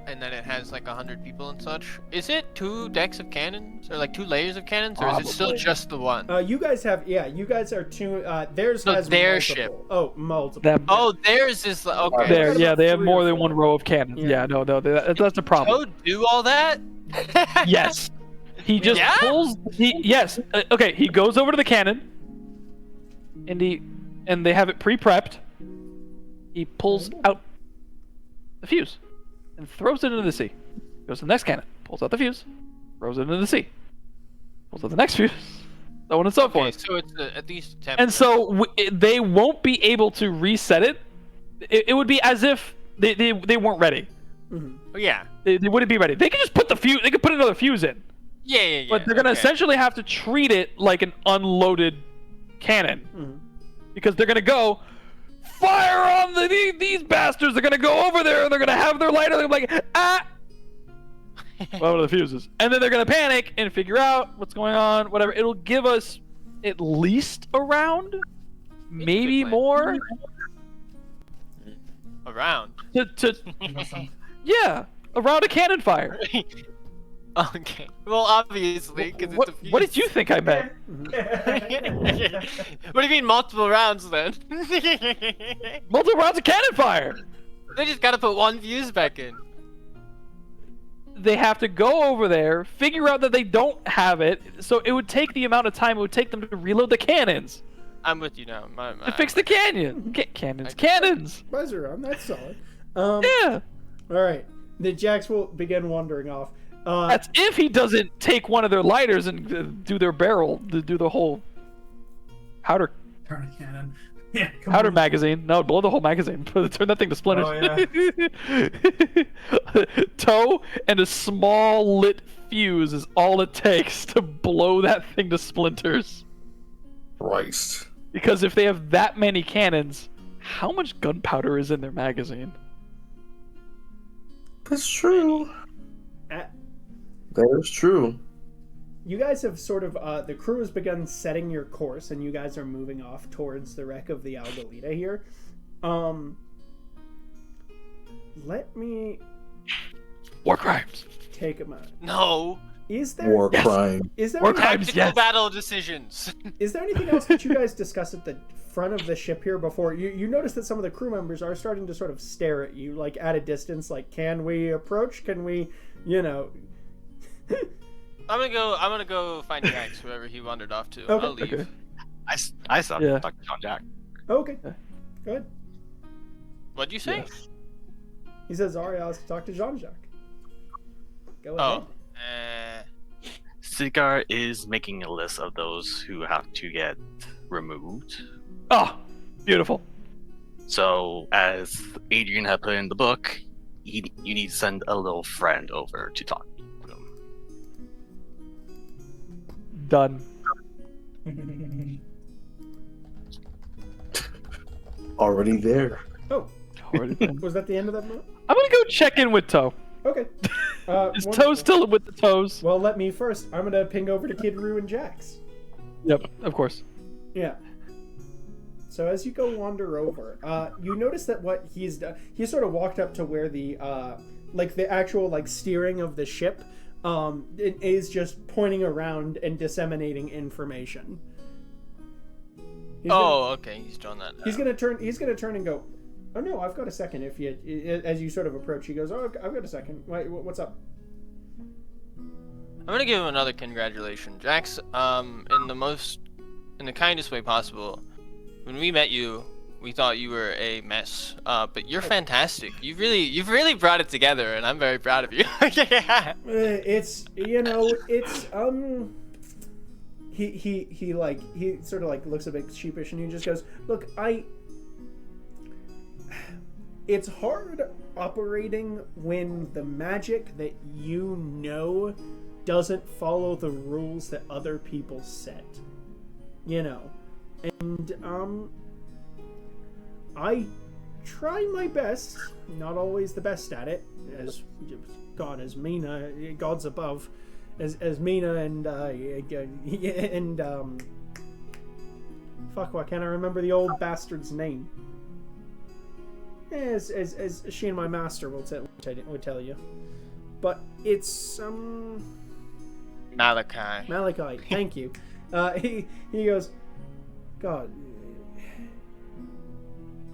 and then it has like 100 people and such. Is it 2 decks of cannons, or like 2 layers of cannons, or is it still Probably. just the one? You guys have, you guys are two. Theirs No, has their multiple. ship. Oh, multiple. That Oh, theirs is okay. there, yeah, they have Three or more than four. one row of cannons. Yeah. Yeah, no, that's the problem. Toad do all that? Yes. He just Yeah? pulls. Yes. Okay. He goes over to the cannon, and they have it pre-prepped. He pulls out the fuse and throws it into the sea. Goes to the next cannon, pulls out the fuse, throws it into the sea, pulls out the next fuse, so on and so Okay, forth. so it's at least 10. And so they won't be able to reset it. It would be as if they weren't ready. Oh, yeah. They wouldn't be ready. They could just put the fuse. They could put another fuse in. Yeah. But they're gonna okay. essentially have to treat it like an unloaded cannon, because they're gonna go fire on these bastards. They're gonna go over there and they're gonna have their lighter. They're gonna be like, ah, one of the fuses, and then they're gonna panic and figure out what's going on. Whatever. It'll give us at least a round, maybe plan. more. Around. Yeah, a round of cannon fire. Okay. Well, obviously, because What, it's a what did you think I meant? What do you mean multiple rounds then? Multiple rounds of cannon fire. They just gotta put one fuse back in. They have to go over there, figure out that they don't have it, so it would take the amount of time it would take them to reload the cannons I'm with you now. to fix the cannons. Buzzer on. That's solid. Yeah, All right. The Jax will begin wandering off. that's if he doesn't take one of their lighters and do their barrel, do the whole powder Turn a cannon. Yeah, come powder on. magazine. No, blow the whole magazine. Turn that thing to splinters. Oh, Toe and a small lit fuse is all it takes to blow that thing to splinters. Christ. Because if they have that many cannons, how much gunpowder is in their magazine? That's true. At, That is true. you guys have sort of the crew has begun setting your course, and you guys are moving off towards the wreck of the Algalita here. Let me War crimes. take a moment. No. Is there War crime. is there War any- crimes. Tactical yes. battle decisions. is there anything else that you guys discussed at the front of the ship here before you notice that some of the crew members are starting to sort of stare at you like at a distance, like, can we approach? Can we, I'm gonna go find Jax, whoever he wandered off to. Okay. I'll leave. Okay. I saw Yeah. Dr. John Jack. Okay, good. What'd you say? Yes. He says Ariel has to talk to Jean-Jacques. Go Oh. ahead. Sidgar is making a list of those who have to get removed. Oh, beautiful. So, as Adrian had put in the book, you need to send a little friend over to talk to them. Done. Already there. Oh, Already done. was that the end of that moment? I'm gonna go check in with Toe. Okay. Is one- Toe still with the toes? Well, let me first. I'm gonna ping over to Kid Roo and Jax. Yep, of course. Yeah. So as you go wander over, you notice that what he's done, he sort of walked up to where the like the actual like steering of the ship it is just pointing around and disseminating information. Okay, he's done that now. He's gonna turn and go, oh no, I've got a second. If you as you sort of approach, he goes, oh, I've got a second. What's up? I'm gonna give him another congratulations, Jax. In the kindest way possible. When we met you, we thought you were a mess, but you're fantastic. You've really brought it together, and I'm very proud of you. Yeah. It's he sort of like looks a bit sheepish, and he just goes, look, it's hard operating when the magic that you know doesn't follow the rules that other people set, you know. And I try my best, not always the best at it, as God's above, as Mina and fuck, why can't I remember the old bastard's name? As she and my master will tell you, but it's Malachi. Thank you. He goes, God,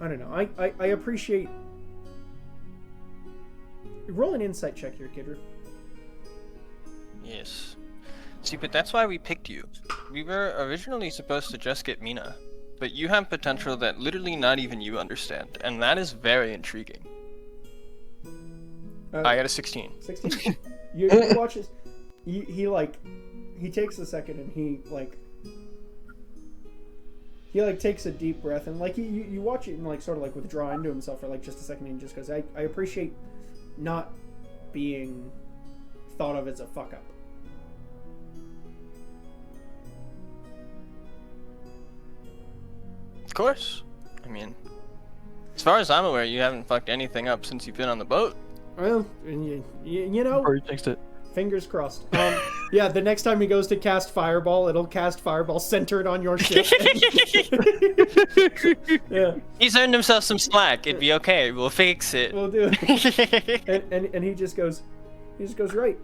I don't know. I appreciate. Roll an insight check here, Kidru. Yes. See, but that's why we picked you. We were originally supposed to just get Mina, but you have potential that literally not even you understand, and that is very intriguing. I got a 16. 16. You watch this. He takes a second and he takes a deep breath and you watch it and sort of withdraw into himself for just a second and he just goes, I appreciate not being thought of as a fuck up. Of course. I mean, as far as I'm aware, you haven't fucked anything up since you've been on the boat. Well, you know. Or he jinxed it. Fingers crossed. Yeah, the next time he goes to cast Fireball, it'll cast Fireball centered on your ship. Yeah. He's earned himself some slack. It'd be okay. We'll fix it. We'll do it. and he just goes, right.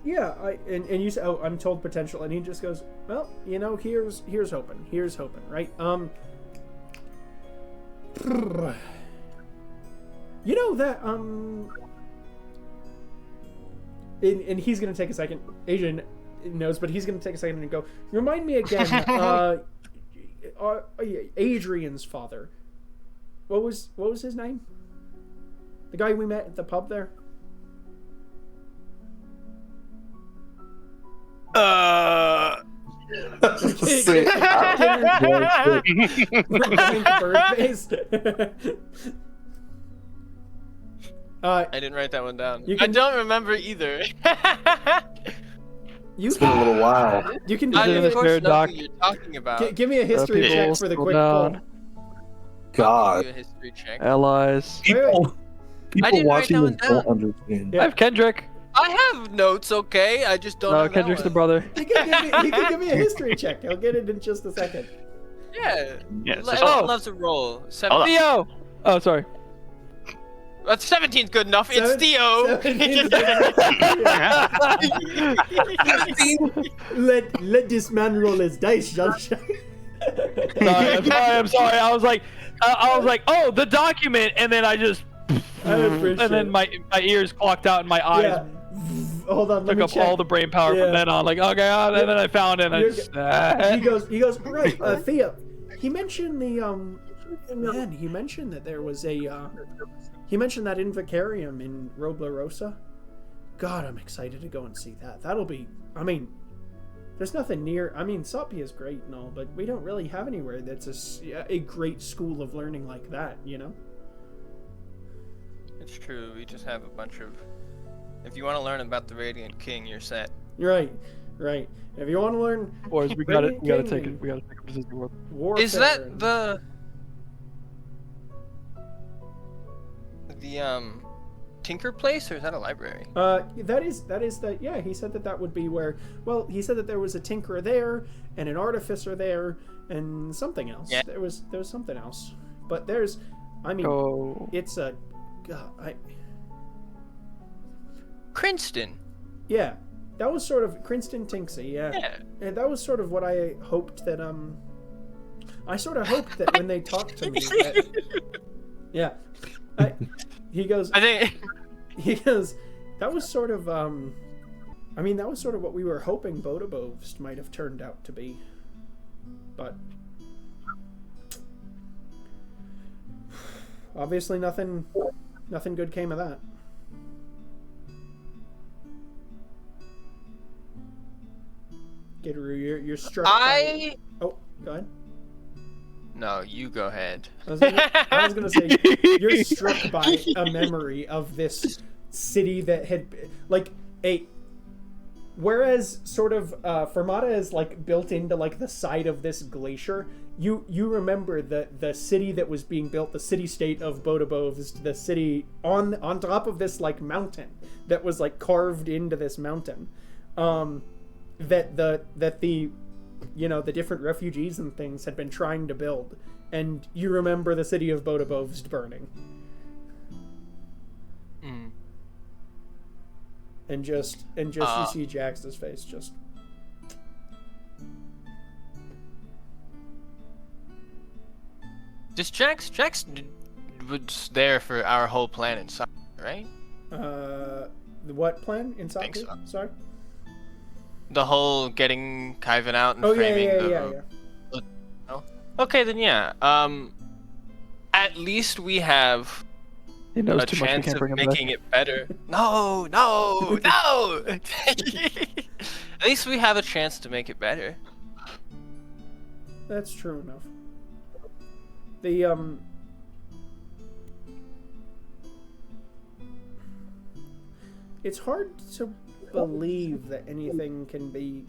Yeah. And you say, oh, I'm told potential, and he just goes, well, here's hoping, right? You know that and he's gonna take a second. Adrian knows, but he's gonna take a second and go, remind me again, Adrian's father. What was his name? The guy we met at the pub there? I didn't write that one down. I don't remember either. It's been a little while. You can. I of course know doc. who you're talking about. Give me a history check for the quick pull. God. I'll do a history check. Allies. People I didn't write watching that this one don't understand. I have Kendrick. I have notes, okay? I just don't know. Kendrick's the brother. He can give me a history check. I'll get it in just a second. Yeah. Yeah, so- Everyone loves a roll. 17. Theo! Oh, sorry. 17's good enough. It's Theo. 17's let this man roll his dice, John. Sorry. I'm sorry. I was like, oh, the document, and then I just, and then my ears clocked out and my eyes. Yeah. Hold on, let took me up check. all the brain power from then on. Like, okay, and then I found it. And I just, he goes. Right, Theo. He mentioned the man. He mentioned that there was a. He mentioned that Invicarium in Robla-Rosa. God, I'm excited to go and see that. That'll be. I mean, there's nothing near. I mean, Sapia is great and all, but we don't really have anywhere that's a great school of learning like that. You know. It's true. We just have a bunch of. If you want to learn about the Radiant King, you're set. You're right. Right. If you want to learn Boys, we gotta take it. King We gotta take it to Disney World. warfare, Is that and- the Tinker place, or is that a library? that is the yeah. He said that would be where. Well, he said that there was a tinkerer there and an artificer there and something else. Yeah. There was something else, but there's, I mean, Oh, it's a, God, Cranston. yeah. That was sort of Cranston Tinksy, yeah. Yeah. And that was sort of what I hoped that I sort of hoped that when they talked to me that, yeah. He goes, I think. that was sort of I mean, that was sort of what we were hoping Bodabovst might have turned out to be. But obviously nothing good came of that. Gidru, you're struck by... Oh, go ahead. No, you go ahead. I was gonna say, you're struck by a memory of this city that had, like, whereas sort of Fermata is like built into like the side of this glacier. You remember the city that was being built, the city-state of Bodabovs, the city on top of this like mountain that was like carved into this mountain. That the you know, the different refugees and things had been trying to build, and you remember the city of Bodabovs burning. Mm. And just you see Jax's face just. Just Jax was there for our whole plan inside, right? What plan inside? Think so. Sorry. The whole getting Kyvan out and Oh framing yeah. Oh. Okay, then yeah. At least we have he knows a too much. We chance can't of bring him back. making it better. No. At least we have a chance to make it better. That's true enough. The it's hard to believe that anything can be,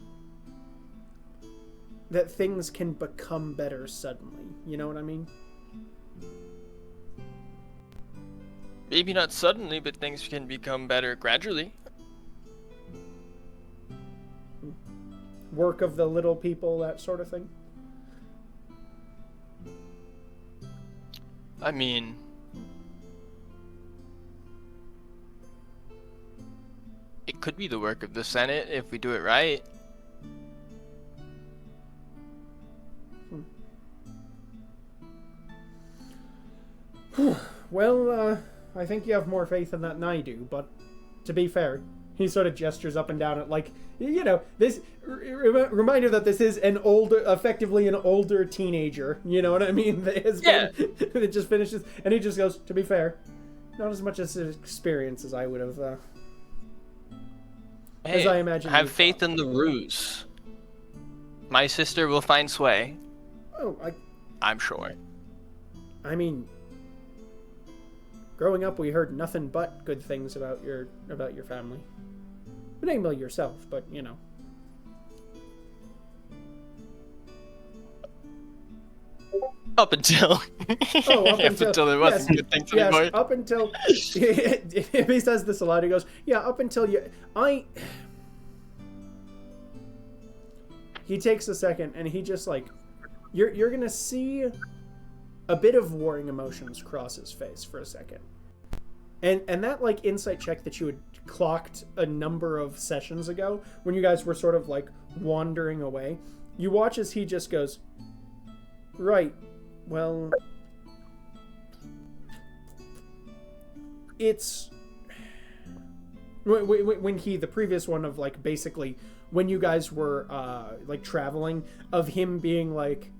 that things can become better suddenly. You know what I mean? Maybe not suddenly, but things can become better gradually. Work of the little people, that sort of thing. I mean, it could be the work of the Senate if we do it right. Well, I think you have more faith in that than I do, but to be fair, he sort of gestures up and down at, like, you know, this reminder that this is effectively an older teenager, you know what I mean? That has been, it just finishes, and he just goes, to be fair, not as much as experience as I would have, as I imagine. Have faith in the ruse. My sister will find Sway. Oh, I'm sure. I mean, growing up, we heard nothing but good things about your family. Namely yourself, but you know. Up until there wasn't good things anymore. Yes, up until if he says this aloud, he goes, "Yeah, up until He takes a second and he just like, you're gonna see a bit of warring emotions cross his face for a second. And that like insight check that you had clocked a number of sessions ago when you guys were sort of like wandering away, you watch as he just goes, right, well, it's when he, the previous one of like basically when you guys were like traveling, of him being like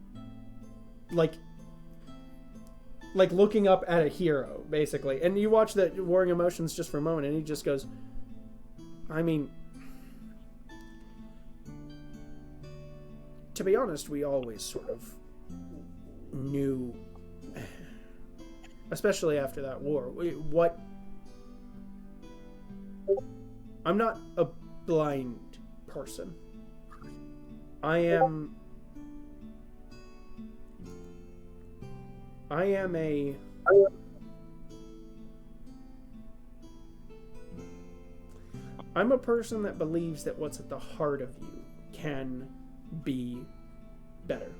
looking up at a hero, basically. And you watch the warring emotions just for a moment, and he just goes, I mean, to be honest, we always sort of knew, especially after that war, I'm not a blind person, I'm a person that believes that what's at the heart of you can be better.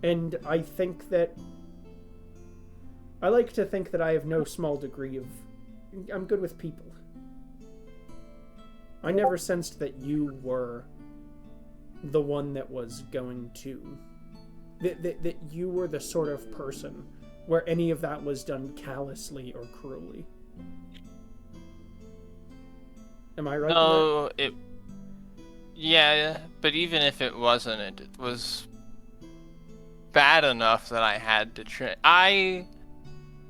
And I like to think that I have no small degree of... I'm good with people. I never sensed that you were the one that was going to... That you were the sort of person where any of that was done callously or cruelly. Am I right? No, yeah, but even if it wasn't, it was bad enough that I had to I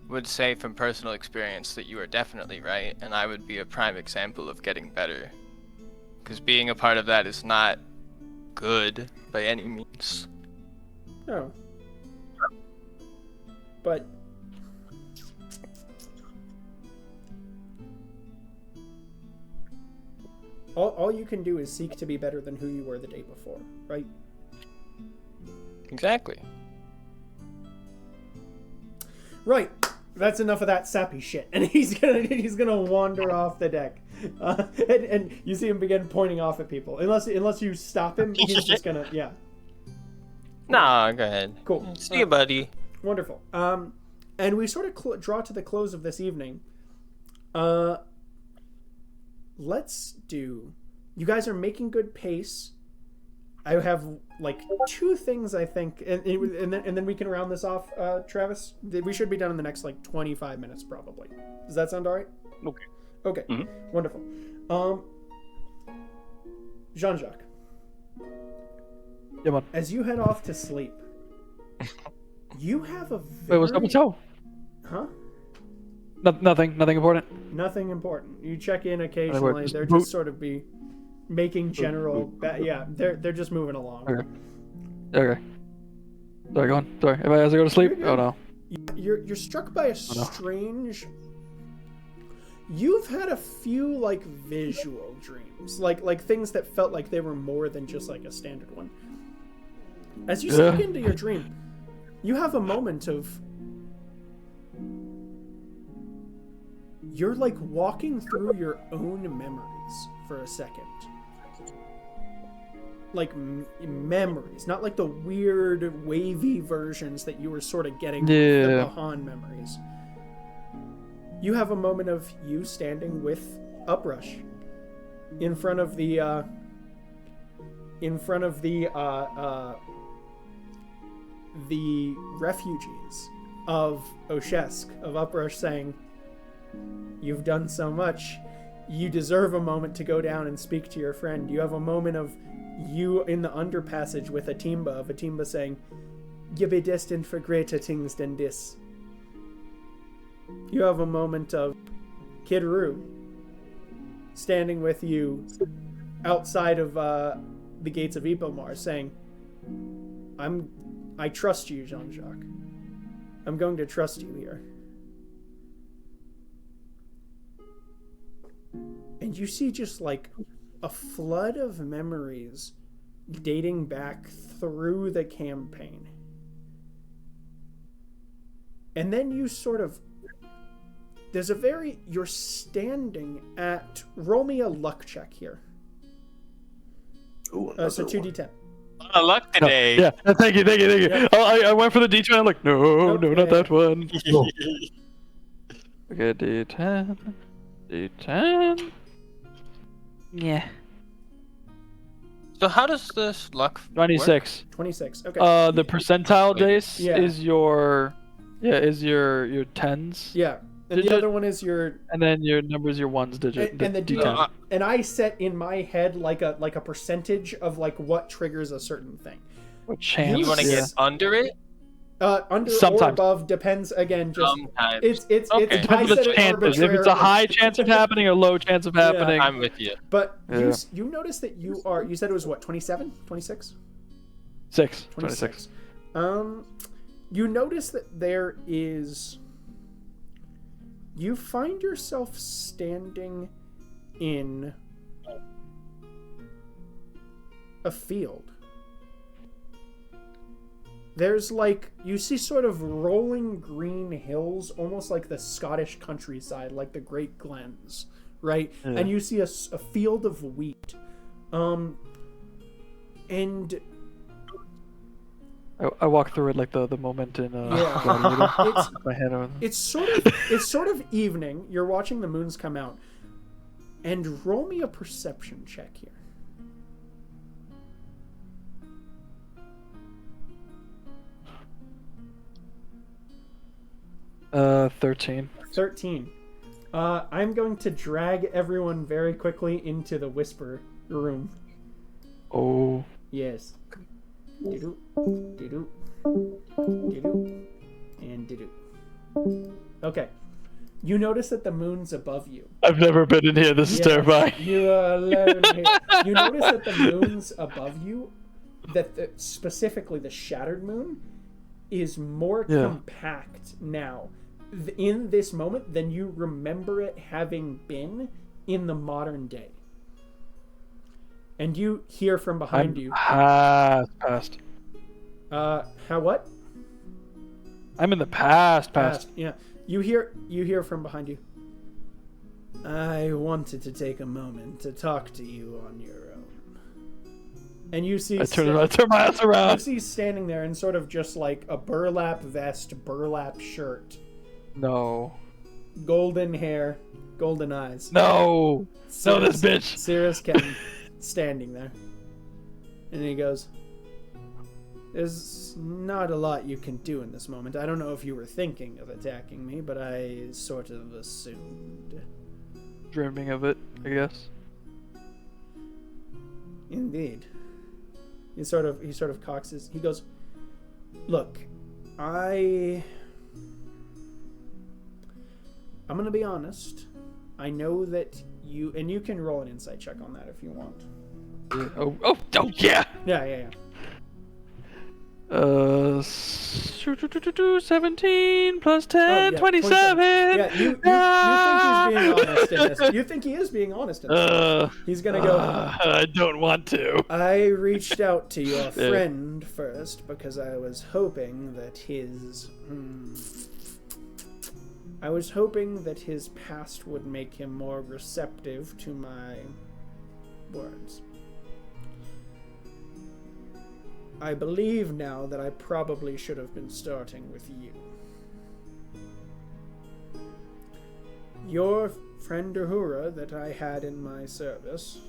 would say from personal experience that you are definitely right, and I would be a prime example of getting better. Because being a part of that is not good by any means. No. But... All you can do is seek to be better than who you were the day before, right? Exactly. Right. That's enough of that sappy shit. And he's gonna wander off the deck. And you see him begin pointing off at people. Unless you stop him, he's just gonna... Yeah. Nah, go ahead. Cool. See you, buddy. Wonderful. And we sort of draw to the close of this evening. Let's do... You guys are making good pace. I have, like, 2 things, I think, and then we can round this off, Travis. We should be done in the next, like, 25 minutes, probably. Does that sound all right? Okay. Okay. Mm-hmm. Wonderful. Jean-Jacques. Yeah, man. As you head off to sleep, you have a very... Wait, what's up with toe? Huh? Nothing important. Nothing important. You check in occasionally. They're just sort of making general... yeah, they're just moving along. Okay. Sorry, go on. Sorry. As I go to sleep? Oh, no. You're struck by a strange... You've had a few, like, visual dreams. Like things that felt like they were more than just, like, a standard one. As you sink into your dream, you have a moment of... You're, like, walking through your own memories for a second. Like, memories. Not like the weird, wavy versions that you were sort of getting from the Bahan memories. You have a moment of you standing with Uprush in front of the refugees of Oshesk, of Uprush saying, "You've done so much. You deserve a moment to go down and speak to your friend." You have a moment of you in the underpassage with Atimba saying, "You be destined for greater things than this." You have a moment of Kid Roo standing with you outside of the gates of Ipomar saying, I trust you, Jean-Jacques. I'm going to trust you here. And you see just like a flood of memories dating back through the campaign. And then you sort of... You're standing at... Roll me a luck check here. Ooh, so 2d10. Luck today. Yeah, thank you. Yeah. I went for the D10 and I'm like, no, not that one. Okay, D10. Yeah. So how does this luck 26. work? 26, okay. The percentile dice is your tens. Yeah. And the other one is your... And then your number is your ones digit. And the D10. And I set in my head like a percentage of like what triggers a certain thing. What chance? You want to get under it? Under Sometimes. or above depends again. Just Sometimes. It's Okay. Depends on the chances. If it's a high chance of happening or low chance of happening. I'm with you. But you notice that you said it was what, 27? 26? 26. You notice that there is... You find yourself standing in a field. There's like, you see sort of rolling green hills, almost like the Scottish countryside, like the Great Glens, right? Yeah. And you see a field of wheat. And I walk through it like the moment in Yeah. Gladiator. it's My hand over. it's sort of evening. You're watching the moons come out. And roll me a perception check here. 13. 13. I'm going to drag everyone very quickly into the whisper room. Oh. Yes. Doo-doo, doo-doo, doo-doo, and doo-doo. Okay. You notice that the moon's above you. I've never been in here. This is terrifying. You are alone here. You notice that the moon's above you, that specifically the shattered moon, is more compact now in this moment than you remember it having been in the modern day. And you hear from behind you. Past. How what? I'm in the past. Yeah. You hear from behind you. I wanted to take a moment to talk to you on your own. And you see I turn my ass around. You see standing there in sort of just like a burlap vest, burlap shirt. No. Golden hair, golden eyes. No. No, this bitch. Cirrus Ken standing there. And he goes, there's not a lot you can do in this moment. I don't know if you were thinking of attacking me, but I sort of assumed. Dreaming of it, I guess. Indeed. He sort of cocks his. He goes, look, I'm gonna be honest. I know that you, and you can roll an insight check on that if you want. Oh yeah. Yeah. 17 plus 10, 27. Yeah, you think he's being honest in this. You think he is being honest in this. He's gonna go. I don't want to. I reached out to your friend first because I was hoping that his past would make him more receptive to my words. I believe now that I probably should have been starting with you. Your friend Uhura that I had in my service,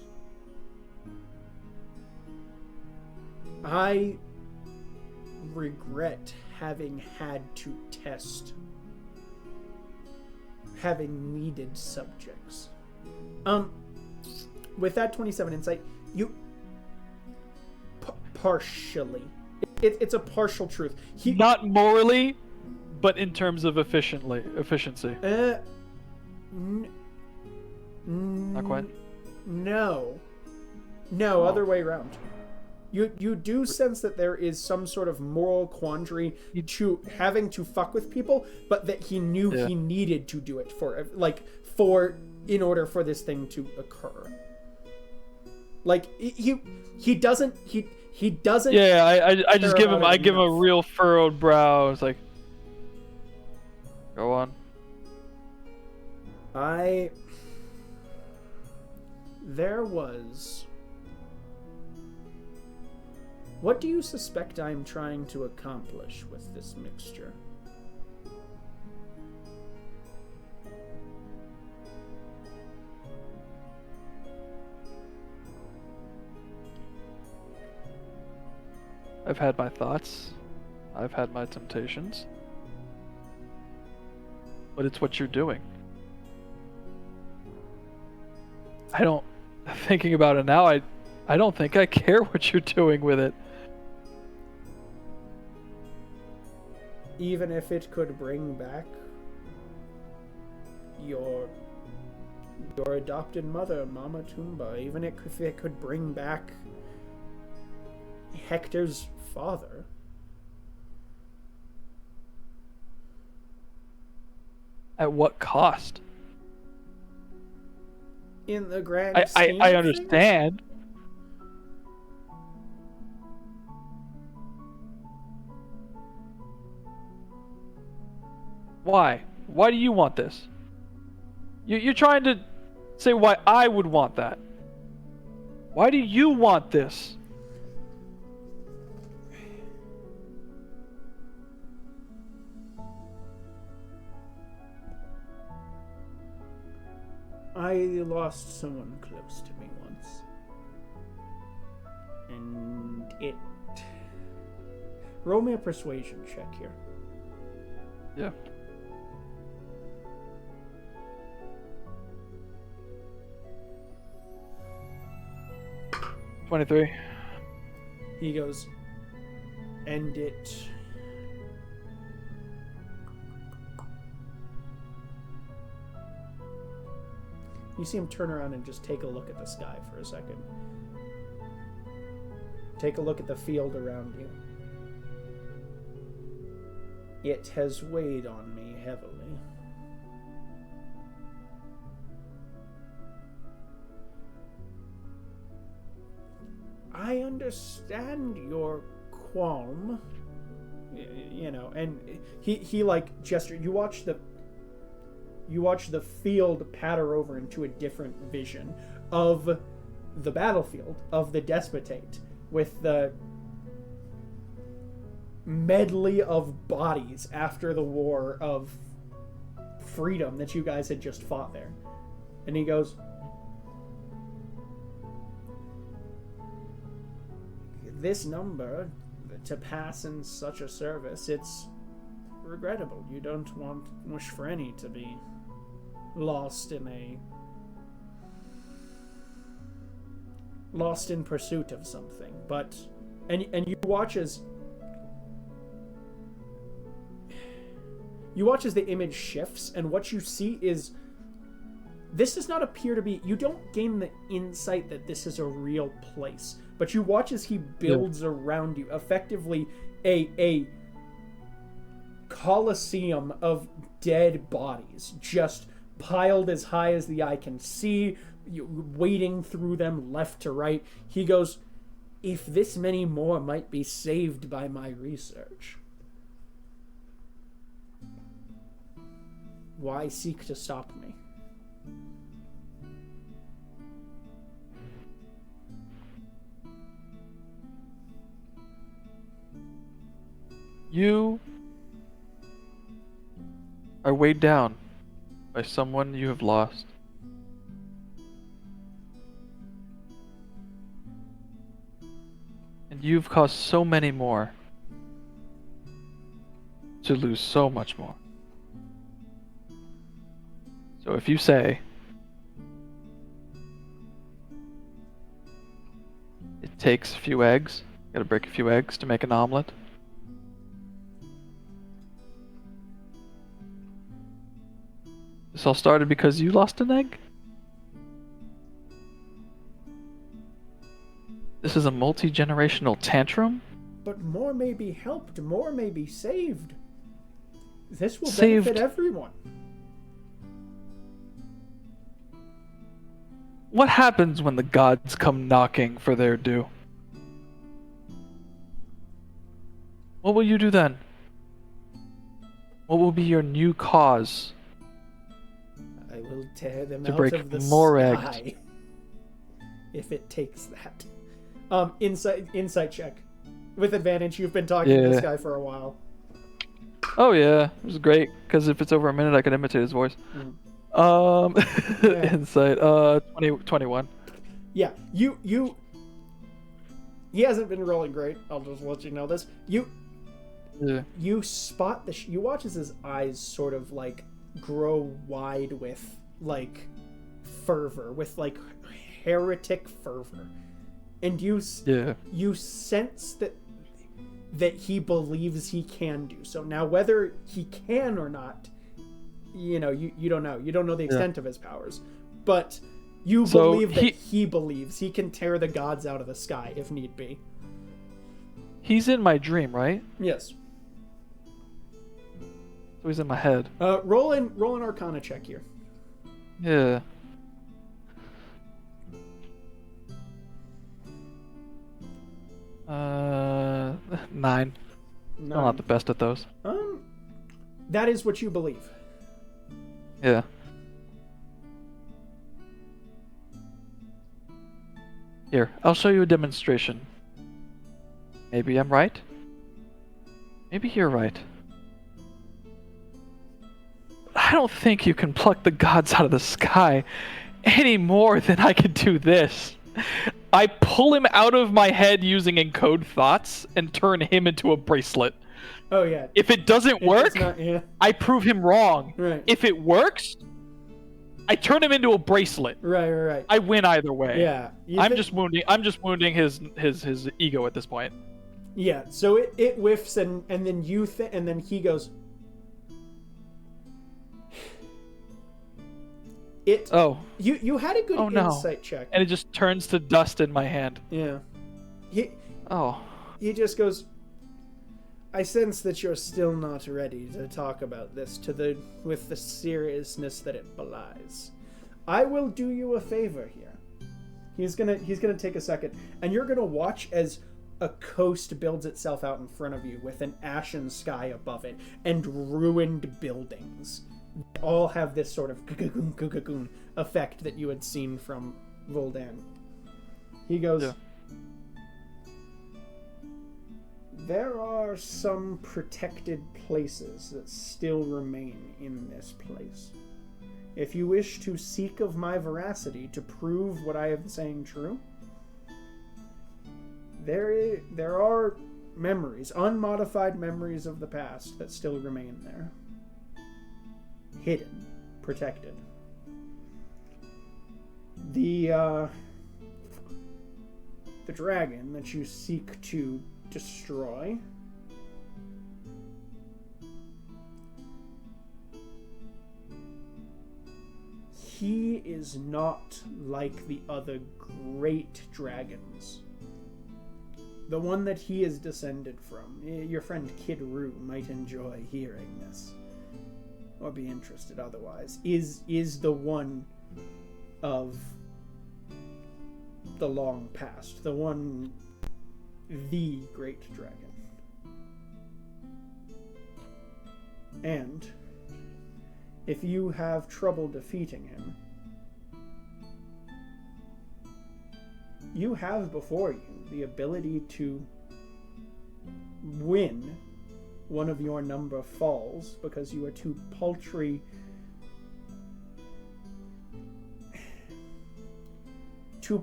I regret having had to test having needed subjects. With that 27 insight, you partially. It's a partial truth. Not morally, but in terms of efficiency. Not quite. No, other way around. You do sense that there is some sort of moral quandary to having to fuck with people, but that he knew he needed to do it in order for this thing to occur. Like he doesn't. Yeah, I just give him a real furrowed brow. It's like, go on. There was. What do you suspect I'm trying to accomplish with this mixture? I've had my thoughts. I've had my temptations. But it's what you're doing. Thinking about it now, I don't think I care what you're doing with it. Even if it could bring back your adopted mother, Mama Toomba, even if it could bring back Hector's father. At what cost? In the grand scheme I of understand. Why? Why do you want this? You're trying to say why I would want that. Why do you want this? I lost someone close to me once. And it... Roll me a persuasion check here. Yeah. $23. He goes, and it... You see him turn around and just take a look at the sky for a second. Take a look at the field around you. It has weighed on me heavily. I understand your qualm, you know, and he like gestured. You watch the field patter over into a different vision of the battlefield, of the despotate, with the medley of bodies after the war of freedom that you guys had just fought there. And he goes, this number, to pass in such a service, it's regrettable. You don't wish for any to be lost in pursuit of something. But and you watch as the image shifts, and what you see is, this does not appear to be, you don't gain the insight that this is a real place, but you watch as he builds around you effectively a coliseum of dead bodies, just piled as high as the eye can see, wading through them left to right. He goes, if this many more might be saved by my research, why seek to stop me? You are weighed down by someone you have lost. And you've caused so many more to lose so much more. So if you say it takes a few eggs, you gotta break a few eggs to make an omelet. This all started because you lost an egg? This is a multi-generational tantrum? But more may be helped, more may be saved. This will Saved. benefit everyone. What happens when the gods come knocking for their due? What will you do then? What will be your new cause? I will tear them To out break of the more sky. eggs. If it takes that. Insight check. With advantage, you've been talking to this guy for a while. Oh yeah, it was great, because if it's over a minute I can imitate his voice. Insight, 21. Yeah, you he hasn't been rolling great, I'll just let you know this. You spot you watch as his eyes sort of like grow wide with like fervor, with like heretic fervor. And you sense that he believes he can do so. Now, whether he can or not, you know, you don't know. You don't know the extent of his powers. But you believe that he believes he can tear the gods out of the sky if need be. He's in my dream, right? Yes. So he's in my head. Roll an Arcana check here. Yeah. Nine. I'm not the best at those. That is what you believe. Yeah. Here, I'll show you a demonstration. Maybe I'm right. Maybe you're right. I don't think you can pluck the gods out of the sky any more than I can do this. I pull him out of my head using encode thoughts and turn him into a bracelet. Oh yeah. If it doesn't work, yeah. I prove him wrong. Right. If it works, I turn him into a bracelet. Right. I win either way. Yeah. I'm just wounding his ego at this point. Yeah. So it whiffs and then and then he goes. You had a good insight check. And it just turns to dust in my hand. Yeah. He just goes, I sense that you're still not ready to talk about this with the seriousness that it belies. I will do you a favor here. He's gonna take a second, and you're gonna watch as a coast builds itself out in front of you with an ashen sky above it and ruined buildings. They all have this sort of effect that you had seen from Voldan. He goes, yeah. There are some protected places that still remain in this place. If you wish to seek of my veracity to prove what I am saying true, there are memories, unmodified memories of the past that still remain there. Hidden, protected. The dragon that you seek to destroy he is not like the other great dragons. The one that he is descended from. Your friend Kid Roo might enjoy hearing this, or be interested otherwise, is the one of the long past, the great dragon. And if you have trouble defeating him, you have before you the ability to win one of your number falls because you are too paltry to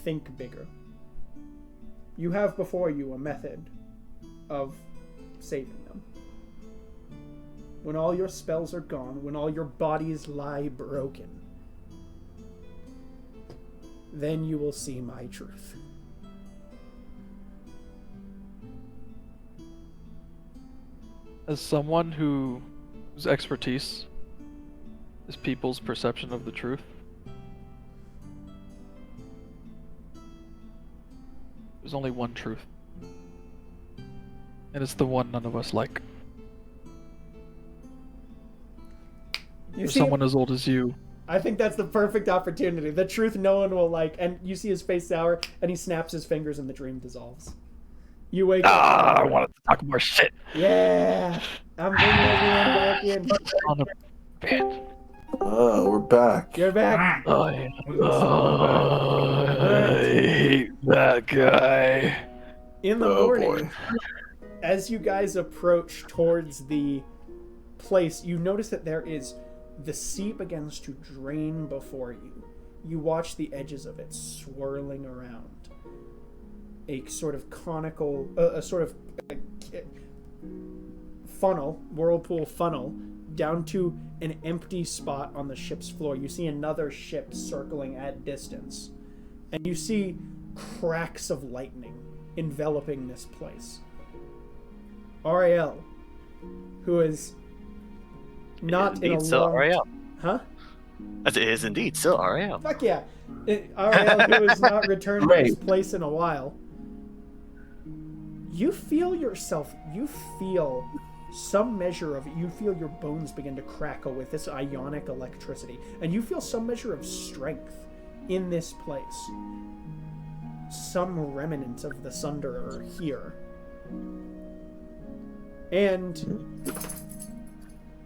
think bigger. You have before you a method of saving them. When all your spells are gone, when all your bodies lie broken, then you will see my truth. As someone whose expertise is people's perception of the truth, there's only one truth. And it's the one none of us like. For someone as old as you. I think that's the perfect opportunity. The truth no one will like. And you see his face sour, and he snaps his fingers, and the dream dissolves. You wake up. I wanted to talk more shit. Yeah. I'm bringing everyone back in. On a bit. Oh, we're back. You're back. Oh, yeah. I hate that guy. In the morning, as you guys approach towards the place, you notice that there is the sea begins to drain before you. You watch the edges of it swirling around. A sort of conical, funnel, whirlpool funnel, down to an empty spot on the ship's floor. You see another ship circling at distance. And you see cracks of lightning enveloping this place. Ariel, who is not in a still long... Ariel. Huh? As it is indeed still Ariel. Fuck yeah. Ariel, who has not returned to this place in a while. You feel some measure of it. You feel your bones begin to crackle with this ionic electricity. And you feel some measure of strength in this place. Some remnant of the Sunderer here. And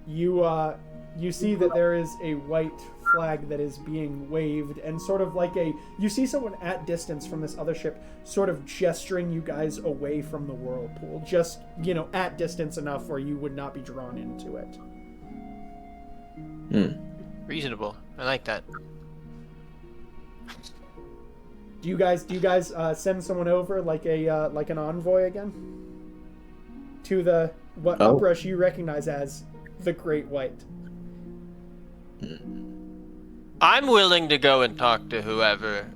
you see that there is a white flag that is being waved, and sort of like you see someone at distance from this other ship sort of gesturing you guys away from the whirlpool, just, at distance enough where you would not be drawn into it. Reasonable. I like that. Do you guys send someone over like an envoy again to the Uprush you recognize as the Great White? I'm willing to go and talk to whoever,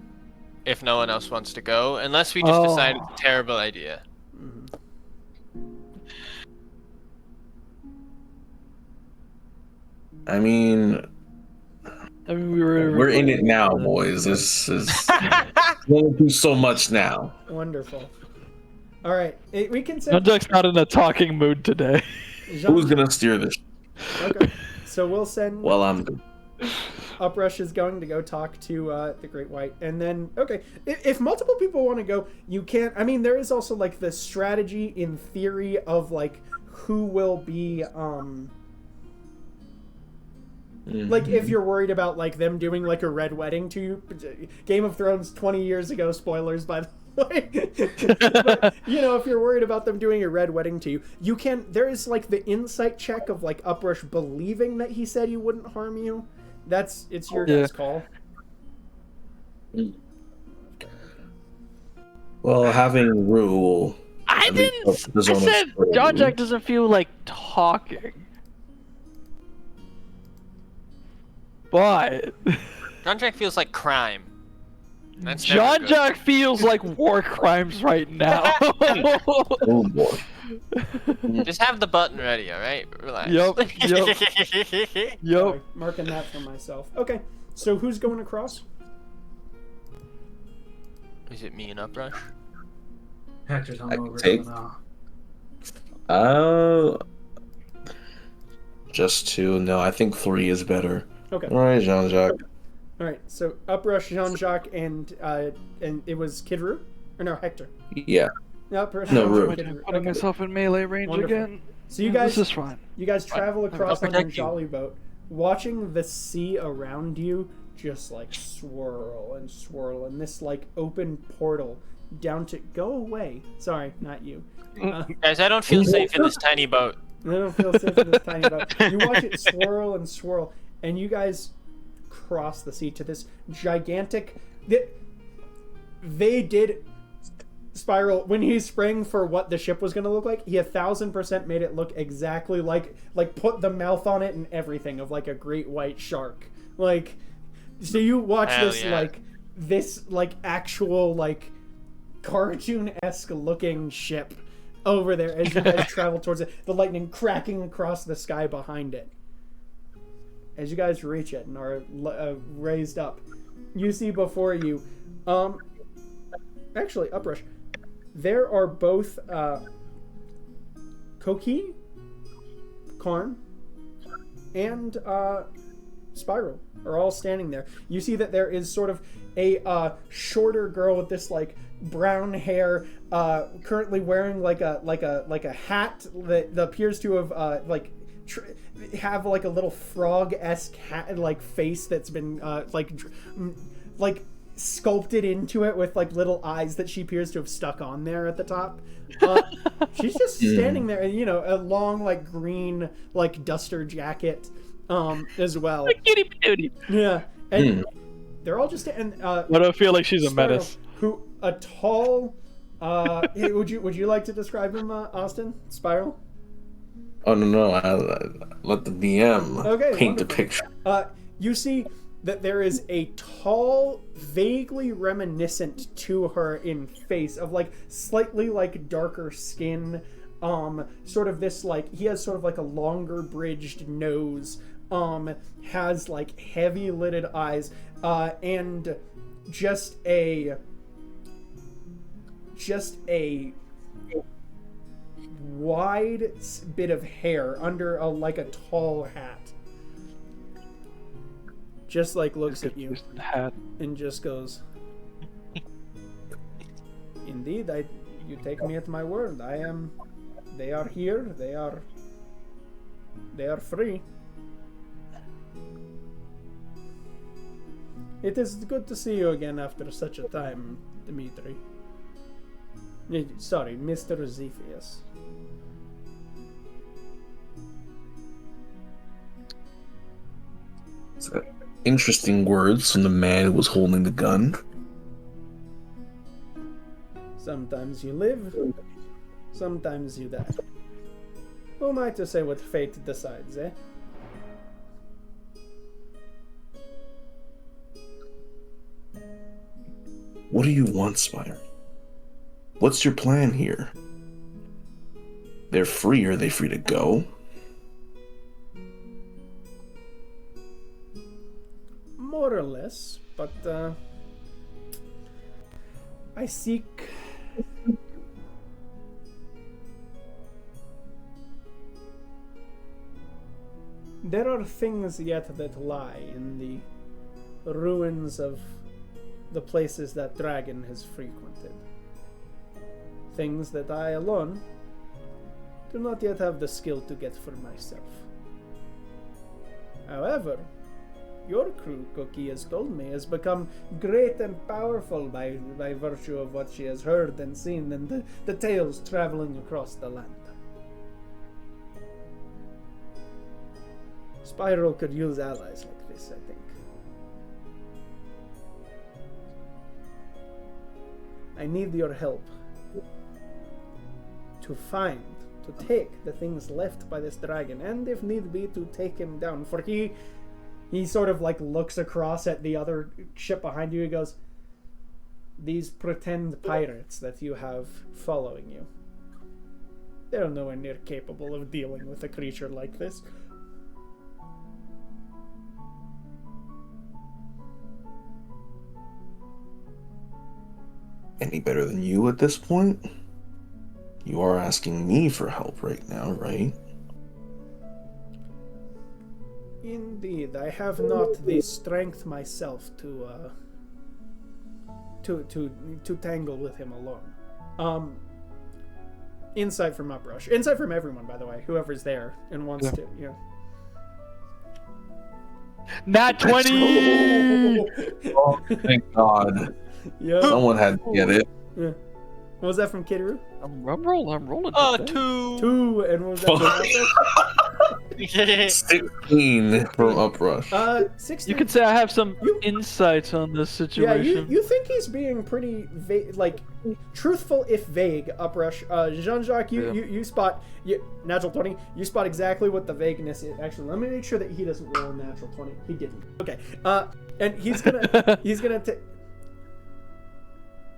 if no one else wants to go, unless we just decide it's a terrible idea. I mean, we're in it now, boys. This is won't do so much now. Wonderful. All right, we can send. Jean-Jacques not in a talking mood today. Who's gonna steer this? Okay, so we'll send. Well, I'm good. Uprush is going to go talk to the Great White, and then if multiple people want to go, you can't. I mean, there is also like the strategy in theory of like who will be like if you're worried about like them doing like a red wedding to you. Game of Thrones 20 years ago, spoilers by the way. But, if you're worried about them doing a red wedding to you, you can. There is like the insight check of like Uprush believing that he said he wouldn't harm you. It's your guys' call. Well, having rule. I said Jean-Jacques doesn't feel like talking. But Jean-Jacques feels like crime. Jean-Jacques feels like war crimes right now. Oh boy. Just have the button ready, alright? Relax. Yep. Marking that for myself. Okay, so who's going across? Is it me and Uprush? Hector's on over take. now. Just 2. No, I think 3 is better. Okay. All right, Jean-Jacques. All right, so Uprush, Jean-Jacques, and it was Kidru? Or no, Hector? Yeah. Uprush, No, Jean-Jacques, Rue. Kidru. Putting myself in melee range Wonderful. again. So you guys, this is fine. You guys travel across on your protect you. jolly boat, watching the sea around you just like swirl and swirl, and this like open portal down to go away. Sorry, not you. Guys, I don't feel safe in this tiny boat. I don't feel safe in this tiny boat. You watch it swirl and swirl, and you guys cross the sea to this gigantic. They did Spiral when he sprang for what the ship was going to look like. He 1000% made it look exactly like put the mouth on it and everything of like a great white shark. Like, so you watch this actual like cartoon-esque looking ship over there as you guys travel towards it, the lightning cracking across the sky behind it. As you guys reach it and are raised up, you see before you, actually, Uprush, there are both Koki, Karn, and Spiral are all standing there. You see that there is sort of a shorter girl with this like brown hair, currently wearing like a hat that appears to have have like a little frog-esque hat, like face that's been like sculpted into it with like little eyes that she appears to have stuck on there at the top. She's just standing there, and a long like green like duster jacket as well. Kitty patootie. Yeah, and they're all just and I don't feel like she's a Spiral, menace. Who a tall? Hey, would you like to describe him, Austin? Spiral. Oh no! Let the DM paint the picture. You see that there is a tall, vaguely reminiscent to her in face of like slightly like darker skin, sort of this like he has sort of like a longer bridged nose, has like heavy lidded eyes, and just a wide bit of hair under like a tall hat. Just like looks at you and just goes, "Indeed, you take me at my word. I am They are here. They are free. It is good to see you again after such a time, Dmitri. Sorry, Mr. Zephyrs. Interesting words from the man who was holding the gun. Sometimes you live, sometimes you die. Who am I to say what fate decides, eh? What do you want, Spire? What's your plan here? They're free. Are they free to go? More or less, but I seek there are things yet that lie in the ruins of the places that dragon has frequented. Things that I alone do not yet have the skill to get for myself. However, your crew, Cookie has told me, has become great and powerful by virtue of what she has heard and seen and the tales traveling across the land. Spiral could use allies like this, I think. I need your help to take the things left by this dragon, and if need be, to take him down. For he sort of like looks across at the other ship behind you. He goes, these pretend pirates that you have following you, they're nowhere near capable of dealing with a creature like this. Any better than you at this point? You are asking me for help right now, right? Indeed, I have not the strength myself to tangle with him alone. Insight from Uprush. Insight from everyone, by the way, whoever's there and wants to, you know. Nat 20! Oh, thank God. Yeah. Someone had to get it. Yeah. What was that from Kidru? I'm rolling. 2. 2, and what was that from 16 from Uprush. 16. You could say I have some insights on this situation. Yeah, you think he's being pretty truthful if vague, Uprush. Jean-Jacques, you spot, natural 20, you spot exactly what the vagueness is. Actually, let me make sure that he doesn't roll a natural 20. He didn't. Okay. And he's gonna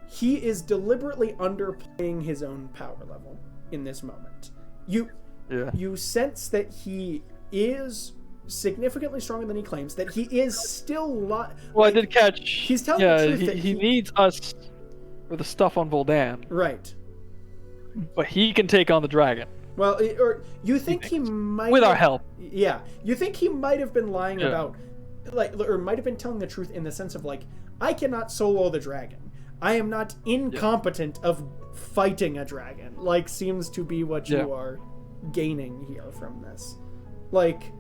he is deliberately underplaying his own power level in this moment. You sense that he is significantly stronger than he claims, that he is still I did catch. He's telling the truth that he needs us for the stuff on Voldan. Right. But he can take on the dragon. Well, or you think he might with our help. Yeah. You think he might have been lying about, or might have been telling the truth in the sense of like, I cannot solo the dragon. I am not incompetent of fighting a dragon. Like, seems to be what you are gaining here from this. Like,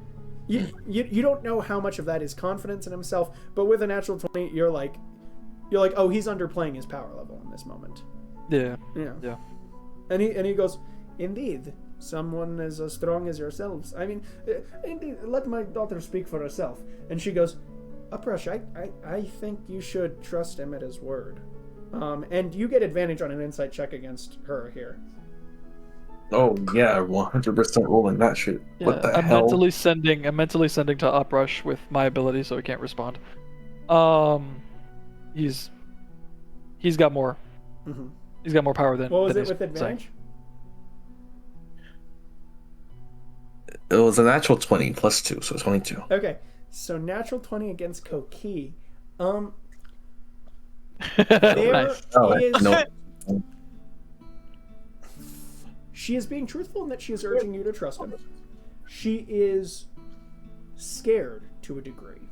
you don't know how much of that is confidence in himself, but with a natural 20, you're like, oh, he's underplaying his power level in this moment. Yeah. And he goes, indeed, someone as strong as yourselves. I mean, indeed, let my daughter speak for herself. And she goes, Uprush, I think you should trust him at his word. And you get advantage on an insight check against her here. Oh yeah, 100% rolling that shit. Yeah, What the I'm hell? mentally sending to Uprush with my ability, so he can't respond. He's got more. Mm-hmm. He's got more power than. What was than it with advantage? Saying. It was a natural 20 plus 2, so 22. Okay, so natural 20 against Koki. Nice. No. She is being truthful in that she is urging you to trust him. She is scared to a degree.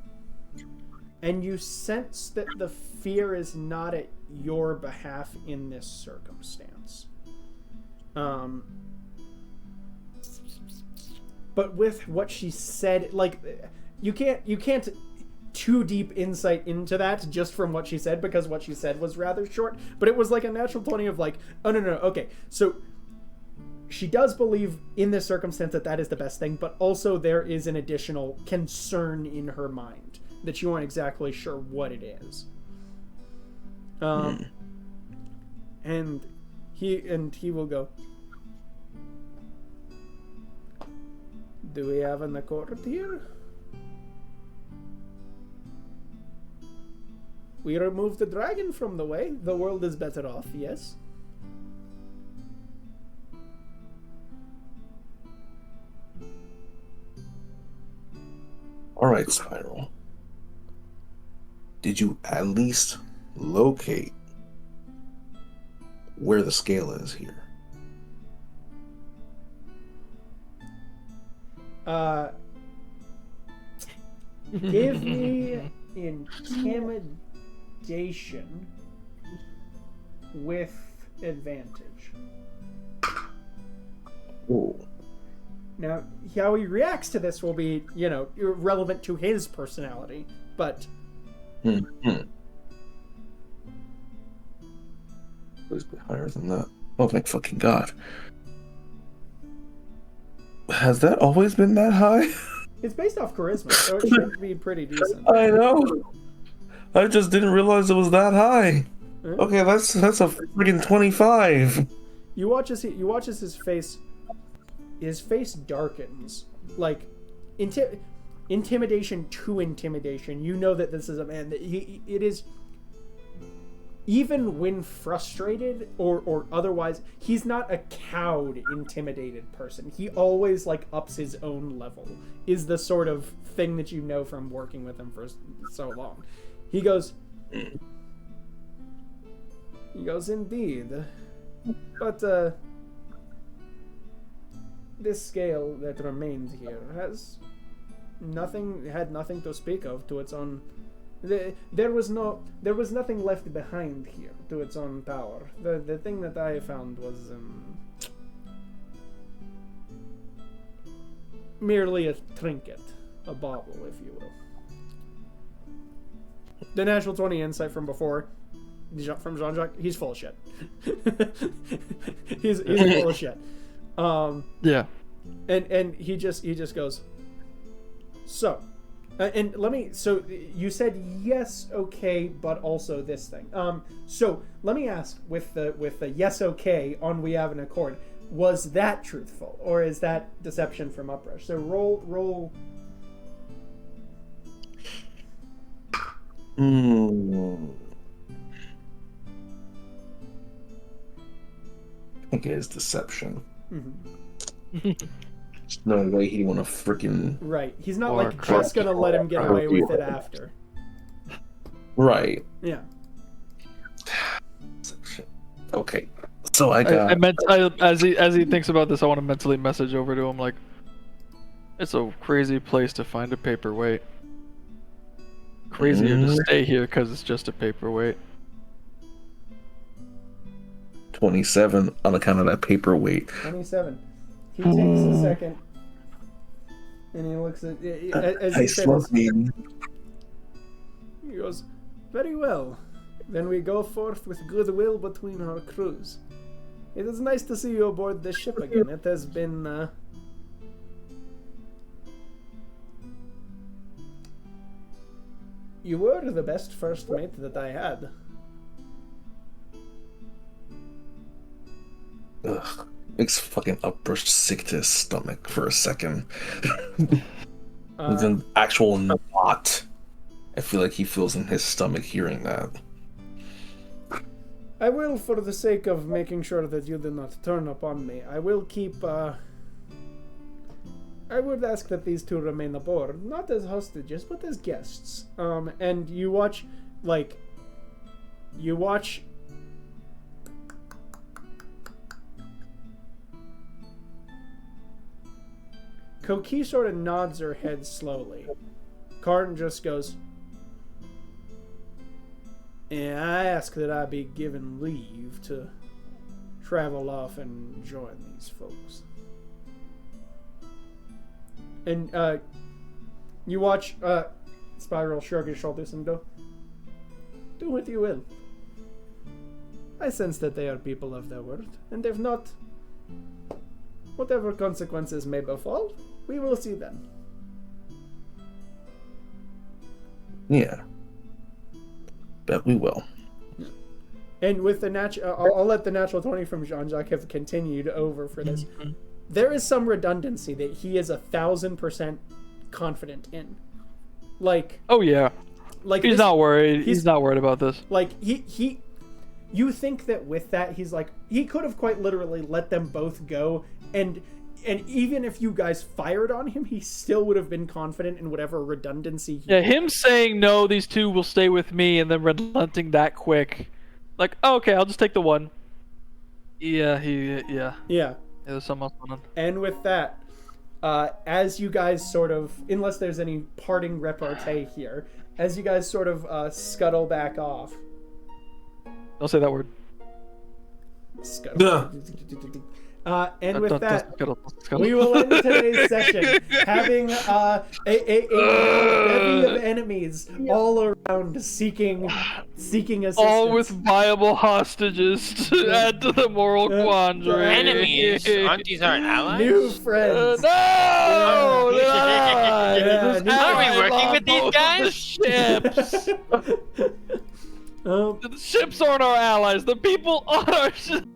And you sense that the fear is not at your behalf in this circumstance. but with what she said, like, you can't too deep insight into that just from what she said, because what she said was rather short, but it was like a natural 20 of like, oh no, okay, so she does believe in this circumstance that is the best thing, but also there is an additional concern in her mind that you aren't exactly sure what it is. And he will go, do we have an accord here? We remove the dragon from the way. The world is better off, yes? Alright, Spiral. Did you at least locate where the scale is here? Give me intimidation with advantage. Ooh. Now, how he reacts to this will be, relevant to his personality, but... Please be higher than that. Oh my fucking god. Has that always been that high? It's based off charisma, so it should be pretty decent. I know. I just didn't realize it was that high. Okay, that's a freaking 25. You watch as his face darkens, like intimidation to intimidation. You know that this is a man that it is. Even when frustrated or otherwise, he's not a cowed, intimidated person. He always ups his own level. Is the sort of thing that you know from working with him for so long. He goes, indeed, but this scale that remained here had nothing to speak of to its own. There was nothing left behind here to its own power. The thing that I found was merely a trinket, a bauble, if you will. The natural 20 insight from before, from Jean-Jacques, he's full of shit. he's full of shit. Yeah. And he just goes, so. And so you said yes, okay, but also this thing. So let me ask, with the yes, okay on we have an accord, was that truthful, or is that deception from Uprush? So roll. I think it is deception. Mm-hmm. There's no way he'd want to freaking... Right. He's not just gonna let him get away with it after. Right. Yeah. Okay. So I got... as he thinks about this, I want to mentally message over to him like, it's a crazy place to find a paperweight. Crazier to stay here because it's just a paperweight. 27 on account of that paperweight. 27. He takes a second, and he looks at as he says. He goes, "Very well. Then we go forth with goodwill between our crews. It is nice to see you aboard this ship again. It has been you were the best first mate that I had." Ugh. Makes fucking Uprush sick to his stomach for a second. It's an actual knot. I feel like he feels in his stomach hearing that. I will, for the sake of making sure that you do not turn upon me, I will keep, I would ask that these two remain aboard, not as hostages, but as guests. And you watch Koki sort of nods her head slowly. Karn just goes, "Yeah, I ask that I be given leave to travel off and join these folks." And you watch Spiral shrug his shoulders and go, "Do what you will. I sense that they are people of their word, and if not, whatever consequences may befall, we will see then." Yeah. Bet we will. And with the I'll let the natural 20 from Jean-Jacques have continued over for this. There is some redundancy that he is 1,000% confident in. Like, Oh yeah. like He's this- not worried. He's not worried about this. Like you think that with that he's like, he could have quite literally let them both go, and even if you guys fired on him, he still would have been confident in whatever redundancy he Yeah, him saying no, these two will stay with me, and then relenting that quick. Like, oh, okay, I'll just take the one. Yeah, Yeah. There's something else going on. And with that, as you guys sort of, unless there's any parting repartee here, as you guys sort of scuttle back off. Don't say that word. Scuttle. And with that, Scuttle. we will end today's session having a bevy of enemies all around seeking assistance. All with viable hostages to add to the moral quandary. Enemies? Aren't these our allies? New friends. No! Are we working with these guys? Ships. The ships aren't our allies. The people on our ships.